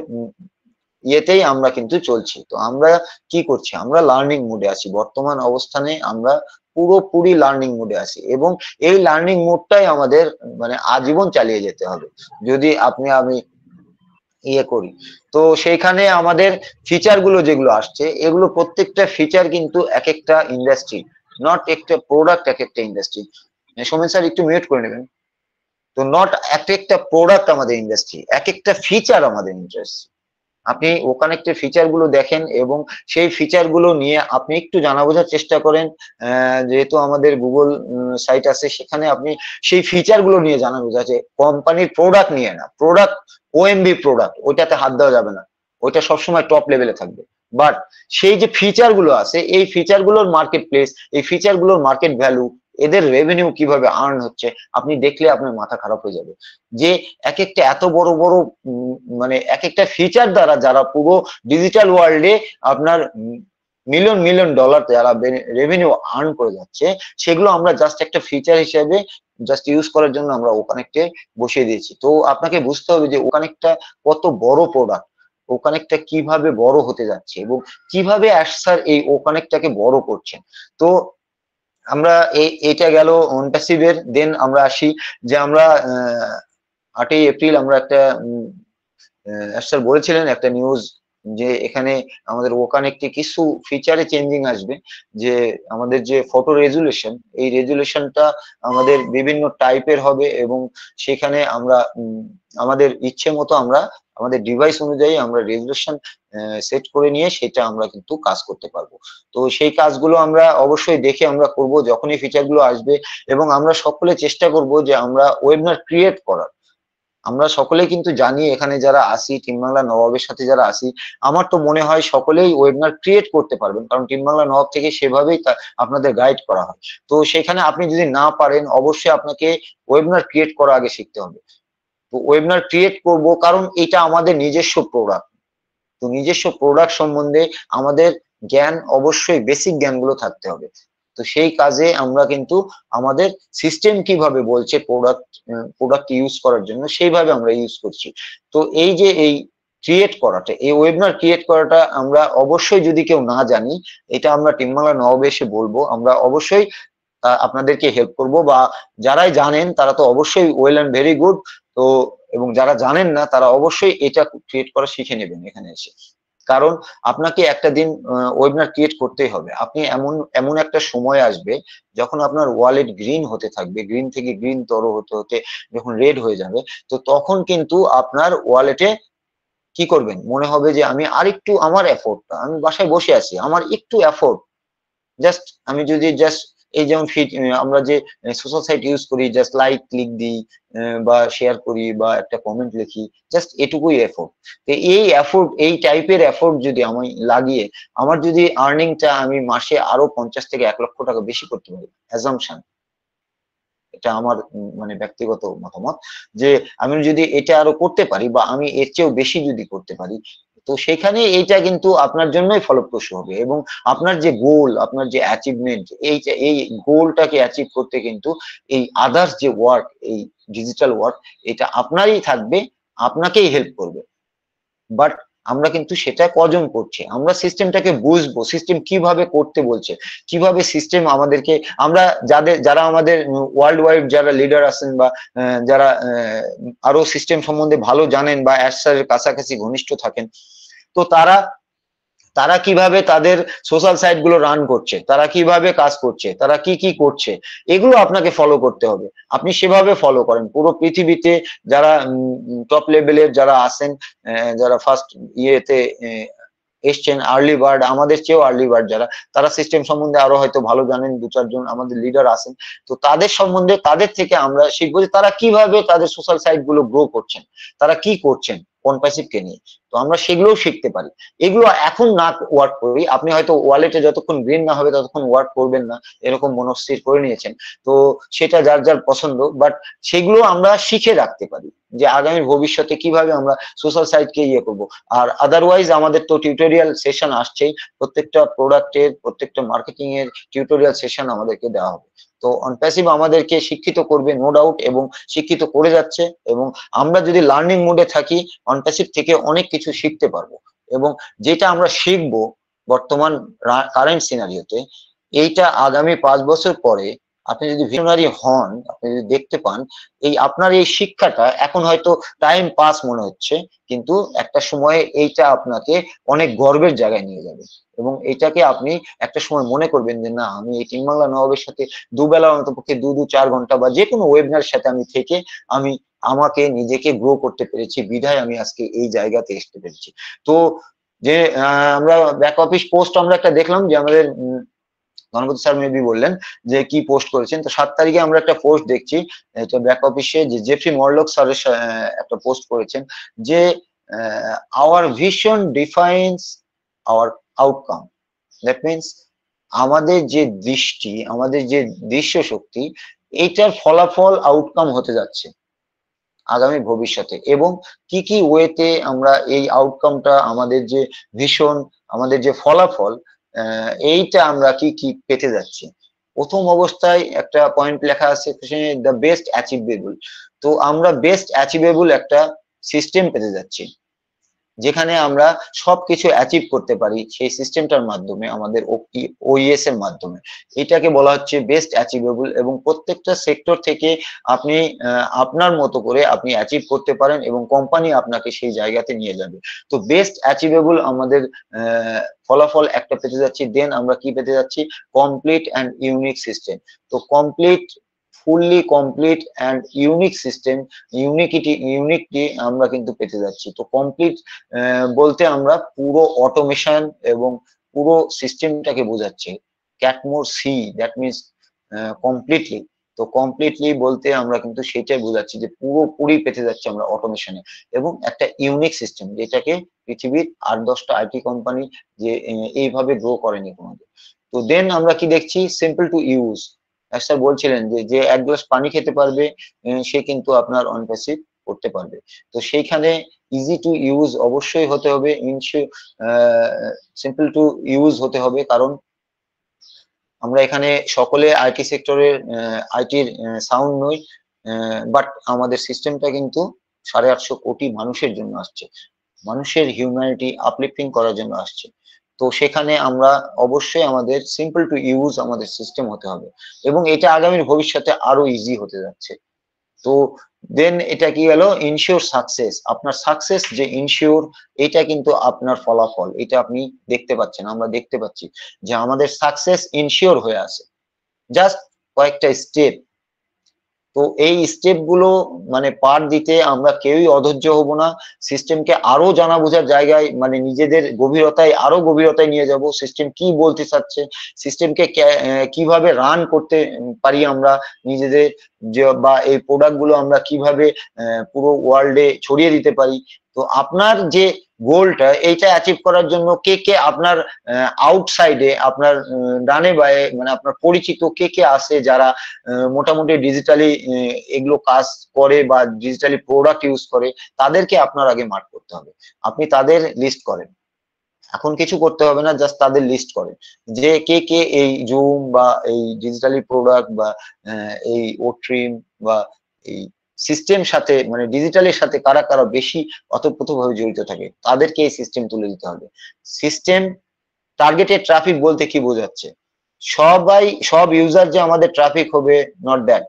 ইয়েতেই আমরা কিন্তু চলছি। তো আমরা কি করছি? আমরা লার্নিং মোডে আছি, বর্তমান অবস্থানে আমরা পুরোপুরি লার্নিং মোডে আছি, এবং এই লার্নিং মোডটাই আমাদের মানে আজীবন চালিয়ে যেতে হবে যদি আমি করি। তো সেইখানে আমাদের ফিচার গুলো যেগুলো আসছে, এগুলো প্রত্যেকটা ফিচার কিন্তু এক একটা ইন্ডাস্ট্রি, নট একটা প্রোডাক্ট এক একটা ইন্ডাস্ট্রি। সোমেন স্যার একটু মিউট করে নেবেন। তো নট একটা প্রোডাক্ট আমাদের ইন্ডাস্ট্রি, এক একটা ফিচার আমাদের ইন্ডাস্ট্রি। আপনি ওকানেক্টের ফিচার গুলো দেখেন এবং সেই ফিচার গুলো নিয়ে আপনি একটু জানা বোঝার চেষ্টা করেন। যেহেতু আমাদের গুগল সাইট আছে, সেখানে আপনি সেই ফিচার গুলো নিয়ে জানা বোঝা আছে, কোম্পানির প্রোডাক্ট নিয়ে না। প্রোডাক্ট ওএমবি প্রোডাক্ট, ওইটাতে হাত দেওয়া যাবে না, ওইটা সবসময় টপ লেভেলে থাকবে। বাট সেই যে ফিচার গুলো আছে, এই ফিচার গুলোর মার্কেট প্লেস, এই ফিচার গুলোর মার্কেট ভ্যালু, এদের রেভিনিউ কিভাবে আর্ন হচ্ছে, আপনি দেখলে আপনার মাথা খারাপ হয়ে যাবে। যে এক একটা এত বড় বড় মানে এক একটা ফিচার দ্বারা যারা পুরো ডিজিটাল ওয়ার্ল্ডে আপনার মিলিয়ন ডলার যারা রেভিনিউ আর্ন করে যাচ্ছে, সেগুলো আমরা জাস্ট একটা ফিচার হিসেবে জাস্ট ইউজ করার জন্য আমরা ওকানেক্টে বসিয়ে দিয়েছি। তো আপনাকে বুঝতে হবে যে ওকানেক্টটা কত বড় প্রোডাক্ট, ওকানেক্টটা কিভাবে বড় হতে যাচ্ছে এবং কিভাবে স্যার এই ওকানেক্টটাকে বড় করছেন। তো আমরা এইটা গেল অনপ্যাসিভের। দেন আমরা আসি যে আমরা 8ই এপ্রিল আমরা একটা স্যার বলেছিলেন একটা নিউজ, যে এখানে আমাদের ওকানেক্টে কিছু ফিচারে চেঞ্জিং আসবে, যে আমাদের যে ফটো রেজুলেশন, এই রেজুলেশনটা আমাদের বিভিন্ন টাইপের হবে এবং সেখানে আমরা আমাদের ইচ্ছে মতো আমরা আমাদের ডিভাইস অনুযায়ী আমরা রেজুলেশন সেট করে নিয়ে সেটা আমরা কিন্তু কাজ করতে পারবো। তো সেই কাজগুলো আমরা অবশ্যই দেখে আমরা করব যখনই ফিচারগুলো আসবে, এবং আমরা সকলে চেষ্টা করব যে আমরা ওয়েবিনার ক্রিয়েট করার। আমরা সকলেই কিন্তু জানি এখানে যারা আসি, টিম বাংলা নবাবের সাথে যারা আসি, আমার তো মনে হয় সকলেই ওয়েবিনার ক্রিয়েট করতে পারবেন, কারণ টিম বাংলা নবাব থেকে সেভাবেই আপনাদের গাইড করা হয়। তো সেখানে আপনি যদি না পারেন, অবশ্যই আপনাকে ওয়েবিনার ক্রিয়েট করা আগে শিখতে হবে। তো ওয়েবিনার ক্রিয়েট করব কারণ এটা আমাদের নিজস্ব প্রোডাক্ট। তো নিজস্ব প্রোডাক্ট সম্বন্ধে আমাদের জ্ঞান, অবশ্যই বেসিক জ্ঞানগুলো থাকতে হবে। তো সেই কাজে আমরা কিন্তু আমাদের সিস্টেম কিভাবে বলছে প্রোডাক্ট ইউজ করার জন্য, সেইভাবে আমরা ইউজ করছি। তো এই যে এই ক্রিয়েট করাটা, এই ওয়েবিনার ক্রিয়েট করাটা আমরা অবশ্যই, যদি কেউ না জানি, এটা আমরা টিম বাংলা নবাবে এসে বলবো, আমরা অবশ্যই আপনাদেরকে হেল্প করব। বা যারাই জানেন তারা তো অবশ্যই ওয়েল অ্যান্ড ভেরি গুড। তো এবং যারা জানেন না তারা অবশ্যই এটা ক্রিয়েট করা শিখে নেবেন এখানে এসে, কারণ আপনাকে একটা দিন ওয়েবিনার ক্রিয়েট করতেই হবে। আপনি এমন একটা সময় আসবে যখন আপনার ওয়ালেট গ্রিন হতে থাকবে, গ্রিন থেকে গ্রিন তর হতে হতে যখন রেড হয়ে যাবে, তো তখন কিন্তু আপনার ওয়ালেটে কি করবেন, মনে হবে যে আমি আরেকটু, আমার এফোর্টটা, আমি বাসায় বসে আছি, আমার একটু এফোর্ট, জাস্ট আমি যদি জাস্ট এই যেমন আমরা যে সোশ্যাল সাইট ইউজ করি, জাস্ট লাইক ক্লিক দিই বা শেয়ার করি বা একটা কমেন্ট লিখি, জাস্ট এটুকুই এফোর্ট। তো এই এফোর্ট, এই টাইপের এফোর্ট যদি আমি লাগিয়ে আমার যদি আর্নিংটা আমি মাসে আরো 50 থেকে 1 লক্ষ টাকা বেশি করতে পারি, অ্যাজাম্পশন, এটা আমার মানে ব্যক্তিগত মতামত, যে আমি যদি এটা আরো করতে পারি বা আমি এর চেয়েও বেশি যদি করতে পারি, তো সেখানে এইটা কিন্তু আপনার জন্যই ফলপ্রসূ হবে। এবং আপনার যে গোল, আপনার যে অ্যাচিভমেন্ট, এই গোলটাকে অ্যাচিভ করতে কিন্তু এই আদার্স যে ওয়ার্ক, এই ডিজিটাল ওয়ার্ক, এটা আপনারই থাকবে, আপনাকেই হেল্প করবে। বাট আমরা কিন্তু সেটা কজন করছে, আমরা সিস্টেমটাকে বুঝবো, সিস্টেম কিভাবে করতে বলছে, কিভাবে সিস্টেম আমাদেরকে, আমরা যারা আমাদের ওয়ার্ল্ড ওয়াইড যারা লিডার আছেন বা যারা আরো সিস্টেম সম্বন্ধে ভালো জানেন বা অ্যাডসারের কাছাকাছি ঘনিষ্ঠ থাকেন, তো তারা কিভাবে তাদের সোশ্যাল সাইট গুলো রান করছে, তারা কিভাবে কাজ করছে, তারা কি করছে, এগুলো আপনাকে ফলো করতে হবে। আপনি সেভাবে ফলো করেন। পুরো পৃথিবীতে যারা টপ লেভেলের যারা আছেন, যারা ফার্স্ট ইয়েতে এসছেন, আর্লি বার্ড, আমাদের চেয়েও আর্লি বার্ড যারা, তারা সিস্টেম সম্বন্ধে আরো হয়তো ভালো জানেন, 2-4 জন আমাদের লিডার আছেন। তো তাদের সম্বন্ধে, তাদের থেকে আমরা শিখবো যে তারা কিভাবে তাদের সোশ্যাল সাইট গুলো গ্রো করছেন, তারা কি করছেন কোন প্যাসিভকে নিয়ে। তো আমরা সেগুলোও শিখতে পারি। এগুলো এখন না ওয়ার্ক করি, আপনি হয়তো ওয়ালেটে যতক্ষণ গ্রিন না হবে ততক্ষণ ওয়ার্ক করবেন না, এরকম মনস্থির করে নিয়েছেন। তো সেটা যার যার পছন্দ, বাট সেগুলো আমরা শিখে রাখতে পারি যে আগামী ভবিষ্যতে কিভাবে আমরা সোশ্যাল সাইটকে ইয়ে করবো। আর আদারওয়াইজ আমাদের তো টিউটোরিয়াল সেশন আসছেই, প্রত্যেকটা প্রোডাক্টের, প্রত্যেকটা মার্কেটিং এর টিউটোরিয়াল সেশন আমাদেরকে দেওয়া হবে। তো অনপ্যাসিভ আমাদেরকে শিক্ষিত করবে, নো ডাউট, এবং শিক্ষিত করে যাচ্ছে। এবং আমরা যদি লার্নিং মোডে থাকি, অনপ্যাসিভ থেকে অনেক কিছু শিখতে পারবো। এবং যেটা আমরা শিখবো বর্তমান কারেন্ট সিনারিওতে, এইটা আগামী 5 বছর পরে আপনি যদি ভিশনারি হন, আপনি যদি দেখতে পান, এই আপনার এই শিক্ষাটা এখন হয়তো টাইম পাস মনে হচ্ছে, কিন্তু একটা সময়ে এইটা আপনাকে অনেক গর্বের জায়গায় নিয়ে যাবে। এবং এটাকে আপনি একটা সময় মনে করবেন যে না, আমি এই টিম বাংলা নবাবের সাথে দুবেলা অন্ততপক্ষে 2-4 ঘন্টা বা যে কোনো ওয়েবিনার সাথে আমি থেকে আমি আমাকে নিজেকে গ্রো করতে পেরেছি, বিধায় আমি আজকে এই জায়গাতে আসতে পেরেছি। তো যে আমরা ব্যাক অফিস পোস্ট আমরা একটা দেখলাম যে আমাদের গণপতি স্যার মেবি বললেন যে কি পোস্ট করেছেন। তো 7 তারিখে আমরা একটা পোস্ট দেখছি, এটা ব্যাক অফিসে যে জেফরি মরলক স্যারের একটা পোস্ট করেছেন যে our vision defines our outcome. That means আমাদের যে দৃষ্টি, আমাদের যে দৃশ্য শক্তি, এইটার ফলাফল আউটকাম হতে যাচ্ছে আগামী ভবিষ্যতে। এবং কি ওয়েতে আমরা এই আউটকামটা, আমাদের যে ভিশন, আমাদের যে ফলাফল, এইটা আমরা কি পেতে যাচ্ছি। প্রথম অবস্থায় একটা পয়েন্ট লেখা আছে, দ্য বেস্ট অ্যাচিভেবল। তো আমরা বেস্ট অ্যাচিভেবল একটা সিস্টেম পেতে যাচ্ছি, যেখানে আমরা সবকিছু অ্যাচিভ করতে পারি সেই সিস্টেমটার মাধ্যমে, আমাদের ওইএস এর মাধ্যমে। এটাকে বলা হচ্ছে বেস্ট অ্যাচিভেবল। এবং প্রত্যেকটা সেক্টর থেকে আপনি আপনার মতো করে আপনি অ্যাচিভ করতে পারেন এবং কোম্পানি আপনাকে সেই জায়গাতে নিয়ে যাবে। তো বেস্ট অ্যাচিভেবল আমাদের ফলাফল একটা পেতে যাচ্ছি। দেন আমরা কি পেতে যাচ্ছি, কমপ্লিট অ্যান্ড ইউনিক সিস্টেম। তো complete fully complete and unique system, ইউনিকটি আমরা কিন্তু পেতে যাচ্ছি। তো কমপ্লিট বলতে আমরা পুরো অটোমেশন এবং পুরো সিস্টেমটাকে বোঝাচ্ছি। ক্যাটমোর সি, দ্যাট মিনস কমপ্লিটলি। তো কমপ্লিটলি বলতে আমরা কিন্তু সেটাই বোঝাচ্ছি যে পুরোপুরি পেতে যাচ্ছি আমরা অটোমেশনে এবং একটা ইউনিক সিস্টেম, যেটাকে পৃথিবীর 8-10টা আইটি কোম্পানি যে এইভাবে গ্রো করেনি কোনোদিন। তো দেন আমরা কি দেখছি, সিম্পল টু ইউজ। স্যার বলছিলেন যে এক গ্লাস পানি খেতে পারবে সে কিন্তু আপনার অন প্যাসিভ করতে পারবে। তো সেইখানে ইজি টু ইউজ অবশ্যই হতে হবে, সিম্পল টু ইউজ হতে হবে, কারণ আমরা এখানে সকলে আইটি সেক্টরের আইটির সাউন্ড নই, বাট আমাদের সিস্টেমটা কিন্তু 850 কোটি মানুষের জন্য আসছে, মানুষের হিউম্যানিটি আপলিফটিং করার জন্য আসছে। তো সেখানে আমরা অবশ্যই আমাদের সিম্পল টু ইউজ আমাদের সিস্টেম হতে হবে এবং এটা আগামীর ভবিষ্যতে আরো ইজি হতে যাচ্ছে। তো দেন এটা কি হলো, ইনশিওর সাকসেস। আপনার সাকসেস যে ইনশিওর, এটা কিন্তু আপনার ফলাফল, এটা আপনি দেখতে পাচ্ছেন, আমরা দেখতে পাচ্ছি যে আমাদের সাকসেস ইনশিওর হয়ে আছে, জাস্ট কয়েকটা স্টেপ। তো এই স্টেপ গুলো মানে পার দিতে আমরা কেউই অধৈর্য হব না, সিস্টেমকে আরো জানা বোঝার জায়গায় মানে নিজেদের গভীরতায় আরো গভীরতায় নিয়ে যাব। সিস্টেম কি বলতে চাচ্ছে, সিস্টেমকে কিভাবে রান করতে পারি আমরা নিজেদের, বা এই প্রোডাক্ট গুলো আমরা কিভাবে পুরো ওয়ার্ল্ডে ছড়িয়ে দিতে পারি। তো আপনার যে গোলটা, এইটা অ্যাচিভ করার জন্য কে কে আপনার আউটসাইডে, আপনার ডানে বায়ে মানে আপনার পরিচিত কে কে আছে যারা মোটামুটি ডিজিটালি এগুলো কাজ করে বা ডিজিটালি প্রোডাক্ট ইউজ করে, তাদেরকে আপনার আগে মার্ক করতে হবে। আপনি তাদের লিস্ট করেন, এখন কিছু করতে হবে না, জাস্ট তাদের লিস্ট করেন যে কে কে এই জুম বা এই ডিজিটালি প্রোডাক্ট বা এই ওট্রিম বা এই সিস্টেম সাথে মানে ডিজিটালের সাথে কারা কারা বেশি অতপ্রতভাবে জড়িত থাকে, তাদেরকে এই সিস্টেম তুলে দিতে হবে। সিস্টেম টার্গেটেড ট্রাফিক বলতে কি বোঝাচ্ছে, সব ইউজার যে আমাদের ট্রাফিক হবে, নট দ্যাট।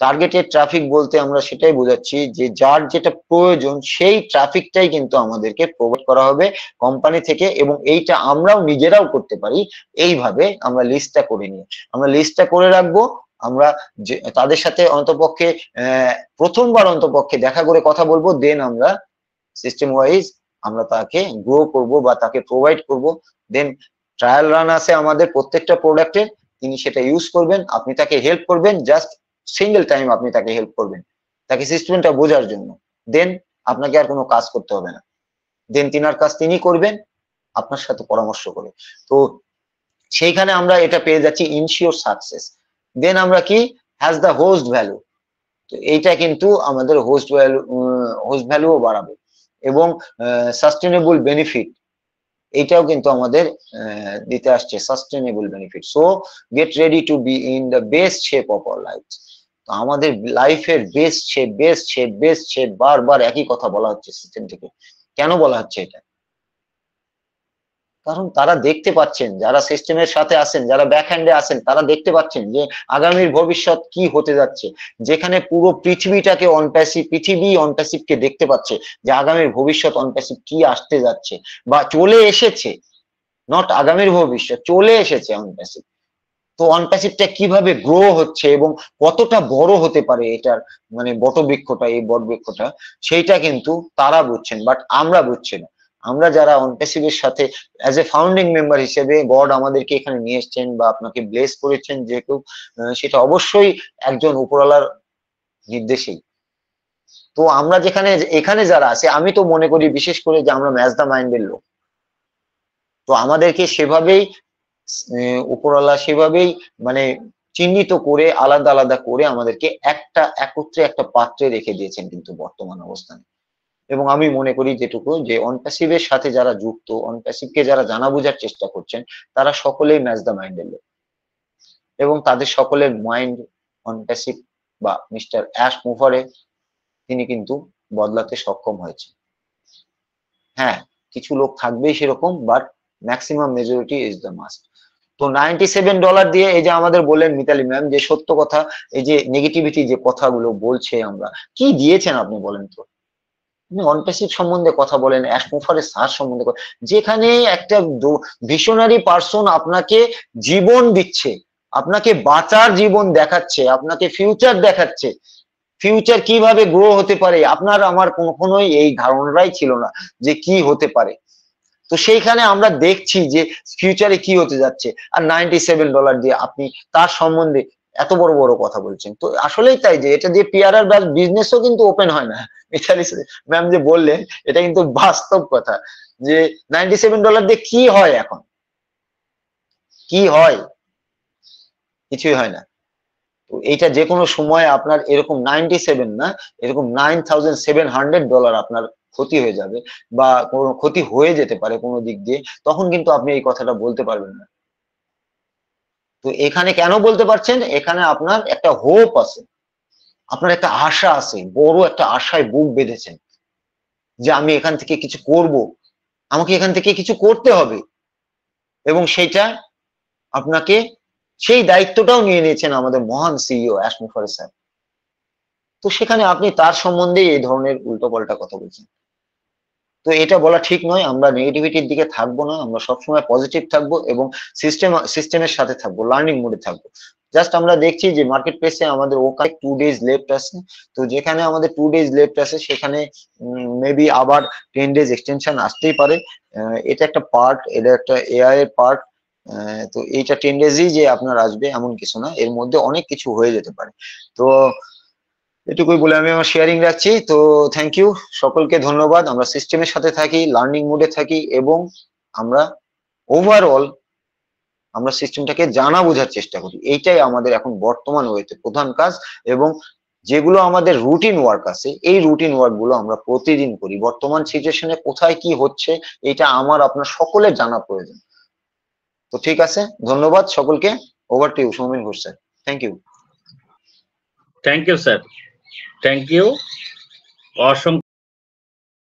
টার্গেটেড ট্রাফিক বলতে আমরা সেটাই বোঝাচ্ছি যে যার যেটা প্রয়োজন সেই ট্রাফিকটাই কিন্তু আমাদেরকে প্রোভাইড করা হবে কোম্পানি থেকে, এবং এইটা আমরাও নিজেরাও করতে পারি। এইভাবে আমরা লিস্টটা করে নিই, আমরা লিস্টটা করে রাখবো, আমরা তাদের সাথে অন্তপক্ষে প্রথমবার অন্তপক্ষে দেখা করে কথা বলবো, দেন আমরা সিস্টেম ওয়াইজ আমরা তাকে গ্রো করব বা তাকে প্রোভাইড করব। দেন ট্রায়াল রান আছে আমাদের প্রত্যেকটা প্রোডাক্টের, তিনি সেটা ইউজ করবেন, আপনি তাকে হেল্প করবেন, জাস্ট সিঙ্গেল টাইম আপনি তাকে হেল্প করবেন তাকে সিস্টেমটা বোঝার জন্য, দেন আপনাকে আর কোনো কাজ করতে হবে না, দেন তিনার কাজ তিনি করবেন আপনার সাথে পরামর্শ করে। তো সেইখানে আমরা এটা পেয়ে যাচ্ছি ইনশিওর সাকসেস। দেন আমরা কি, হ্যাজ দ্য হোস্ট ভ্যালু। তো এইটা কিন্তু আমাদের হোস্ট ভ্যালুও বাড়াবে এবং সাস্টেনেবল বেনিফিট, এইটাও কিন্তু আমাদের দিতে আসছে sustainable benefit. So get ready to be in the best shape of our life. তো আমাদের লাইফের বেস্ট শেপ বারবার একই কথা বলা হচ্ছে সিস্টেম থেকে। কেন বলা হচ্ছে এটা? কারণ তারা দেখতে পাচ্ছেন, যারা সিস্টেমের সাথে আছেন, যারা ব্যাক হ্যান্ডে আছেন, তারা দেখতে পাচ্ছেন যে আগামীর ভবিষ্যৎ কি হতে যাচ্ছে, যেখানে পুরো পৃথিবীটাকে পৃথিবী অনপ্যাসিভকে দেখতে পাচ্ছে যে আগামীর ভবিষ্যৎ অনপ্যাসিভ কি আসতে যাচ্ছে বা চলে এসেছে, নট আগামীর ভবিষ্যৎ, চলে এসেছে অনপ্যাসিভ। তো অনপ্যাসিভটা কিভাবে গ্রো হচ্ছে এবং কতটা বড় হতে পারে এটার মানে বটবৃক্ষটা, এই বটবৃক্ষটা, সেইটা কিন্তু তারা বুঝছেন, বাট আমরা বুঝছি না। আমরা যারা অনপ্যাসিভের সাথে অ্যাজ এ ফাউন্ডিং মেম্বার হিসেবে গড আমাদেরকে এখানে নিয়ে এসছেন বা আপনাকে ব্লেস করেছেন যেহেতু, সেটা অবশ্যই একজন উপরওয়ালার নির্দেশেই। তো আমরা এখানে যারা আছে, আমি তো মনে করি বিশেষ করে যে আমরা ম্যাচ দ্য মাইন্ডের লোক। তো আমাদেরকে সেভাবেই উপরওয়ালা সেভাবেই মানে চিহ্নিত করে আলাদা আলাদা করে আমাদেরকে একত্রে একটা পাত্রে রেখে দিয়েছেন কিন্তু বর্তমান অবস্থানে। এবং আমি মনে করি যেটুকু, যে অনপ্যাসিভের সাথে যারা যুক্ত, অনপ্যাসিভকে যারা জানা বোঝার চেষ্টা করছেন, তারা সকলেই ম্যাচ দ্য মাইন্ডের লোক এবং তাদের সকলের মাইন্ড অনপ্যাসিভ বা মিস্টার অ্যাশ মুভারে তিনি কিন্তু বদলাতে সক্ষম হয়েছে। হ্যাঁ, কিছু লোক থাকবেই সেরকম, but maximum majority is the must. তো $97 দিয়ে এই যে আমাদের বললেন মিতালি ম্যাম যে সত্য কথা, এই যে নেগেটিভিটি যে কথাগুলো বলছে, আমরা কি দিয়েছেন আপনি বলেন তো? অনপ্যাসিভ সম্বন্ধে কথা বলেন, অ্যাশ মুভারের সার সম্বন্ধে, যেখানে একটা ভিশনারি পার্সন আপনাকে জীবন দিচ্ছে, আপনাকে বাঁচার জীবন দেখাচ্ছে, আপনাকে ফিউচার দেখাচ্ছে, ফিউচার কিভাবে গ্রো হতে পারে। আপনার আমার কখনোই এই ধারণাটাই ছিল না যে কি হতে পারে। তো সেইখানে আমরা দেখছি যে ফিউচারে কি হতে যাচ্ছে, আর $97 দিয়ে আপনি তার সম্বন্ধে এত বড় বড় কথা বলছেন। তো আসলেই তাই যে এটা দিয়ে পিআরআর বিজনেসও কিন্তু ওপেন হয় না। মিতালি ম্যাম যে বললেন এটা কিন্তু বাস্তব কথা, যে $97 দিয়ে কি হয়, এখন কি হয়, কিছুই হয় না। তো এইটা যে কোনো সময় আপনার এরকম 97 না, এরকম $9,700 আপনার ক্ষতি হয়ে যাবে, বা কোনো ক্ষতি হয়ে যেতে পারে কোনো দিক দিয়ে, তখন কিন্তু আপনি এই কথাটা বলতে পারবেন না। তো এখানে কেন বলতে পারছেন, এখানে আপনার একটা হোপ আছে, আপনার একটা আশা আছে, বড় একটা আশায় বুক বেঁধেছেন যে আমি এখান থেকে কিছু করব, আমাকে এখান থেকে কিছু করতে হবে, এবং সেইটা আপনাকে সেই দায়িত্বটাও নিয়ে নিয়েছেন আমাদের মহান সিইও অ্যাশ মুফাররস স্যার। তো সেখানে আপনি তার সম্বন্ধে এই ধরনের উল্টোপাল্টা কথা বলছেন। তো এটা বলা ঠিক নয়, আমরা নেগেটিভিটির দিকে থাকবো না, আমরা সবসময় পজিটিভ থাকবো এবং সিস্টেমের সাথে থাকবো, লার্নিং মোডে থাকবো। জাস্ট আমরা দেখছি যে মার্কেট প্লেসে আমাদের ওখানে 2 days লেফট আছে, তো যেখানে আমাদের 2 days লেফট আছে সেখানে মেবি আবার 10 days এক্সটেনশন আসতেই পারে। এটা একটা পার্ট, এটা একটা এআই এর পার্ট। তো এইটা 10 days-ই যে আপনার আসবে এমন কিছু না, এর মধ্যে অনেক কিছু হয়ে যেতে পারে। তো এটুকুই বলে আমি আমার শেয়ারিং রাখছি। তো থ্যাংক ইউ, সকলকে ধন্যবাদ। আমরা সিস্টেমের সাথে থাকি, লার্নিং মোডে থাকি, এবং আমরা ওভারঅল আমরা সিস্টেমটাকে জানা বোঝার চেষ্টা করি। এইটাই আমাদের এখন বর্তমান ওয়েতে প্রধান কাজ, এবং যেগুলো আমাদের রুটিন ওয়ার্ক আছে এই রুটিন ওয়ার্ক গুলো আমরা প্রতিদিন করি। বর্তমান সিচুয়েশনে কোথায় কি হচ্ছে এটা আমার আপনার সকলের জানা প্রয়োজন। তো ঠিক আছে, ধন্যবাদ সকলকে। Over to you Soumen Ghosh sir. Thank you. Thank you sir, thank you. অসংখ্য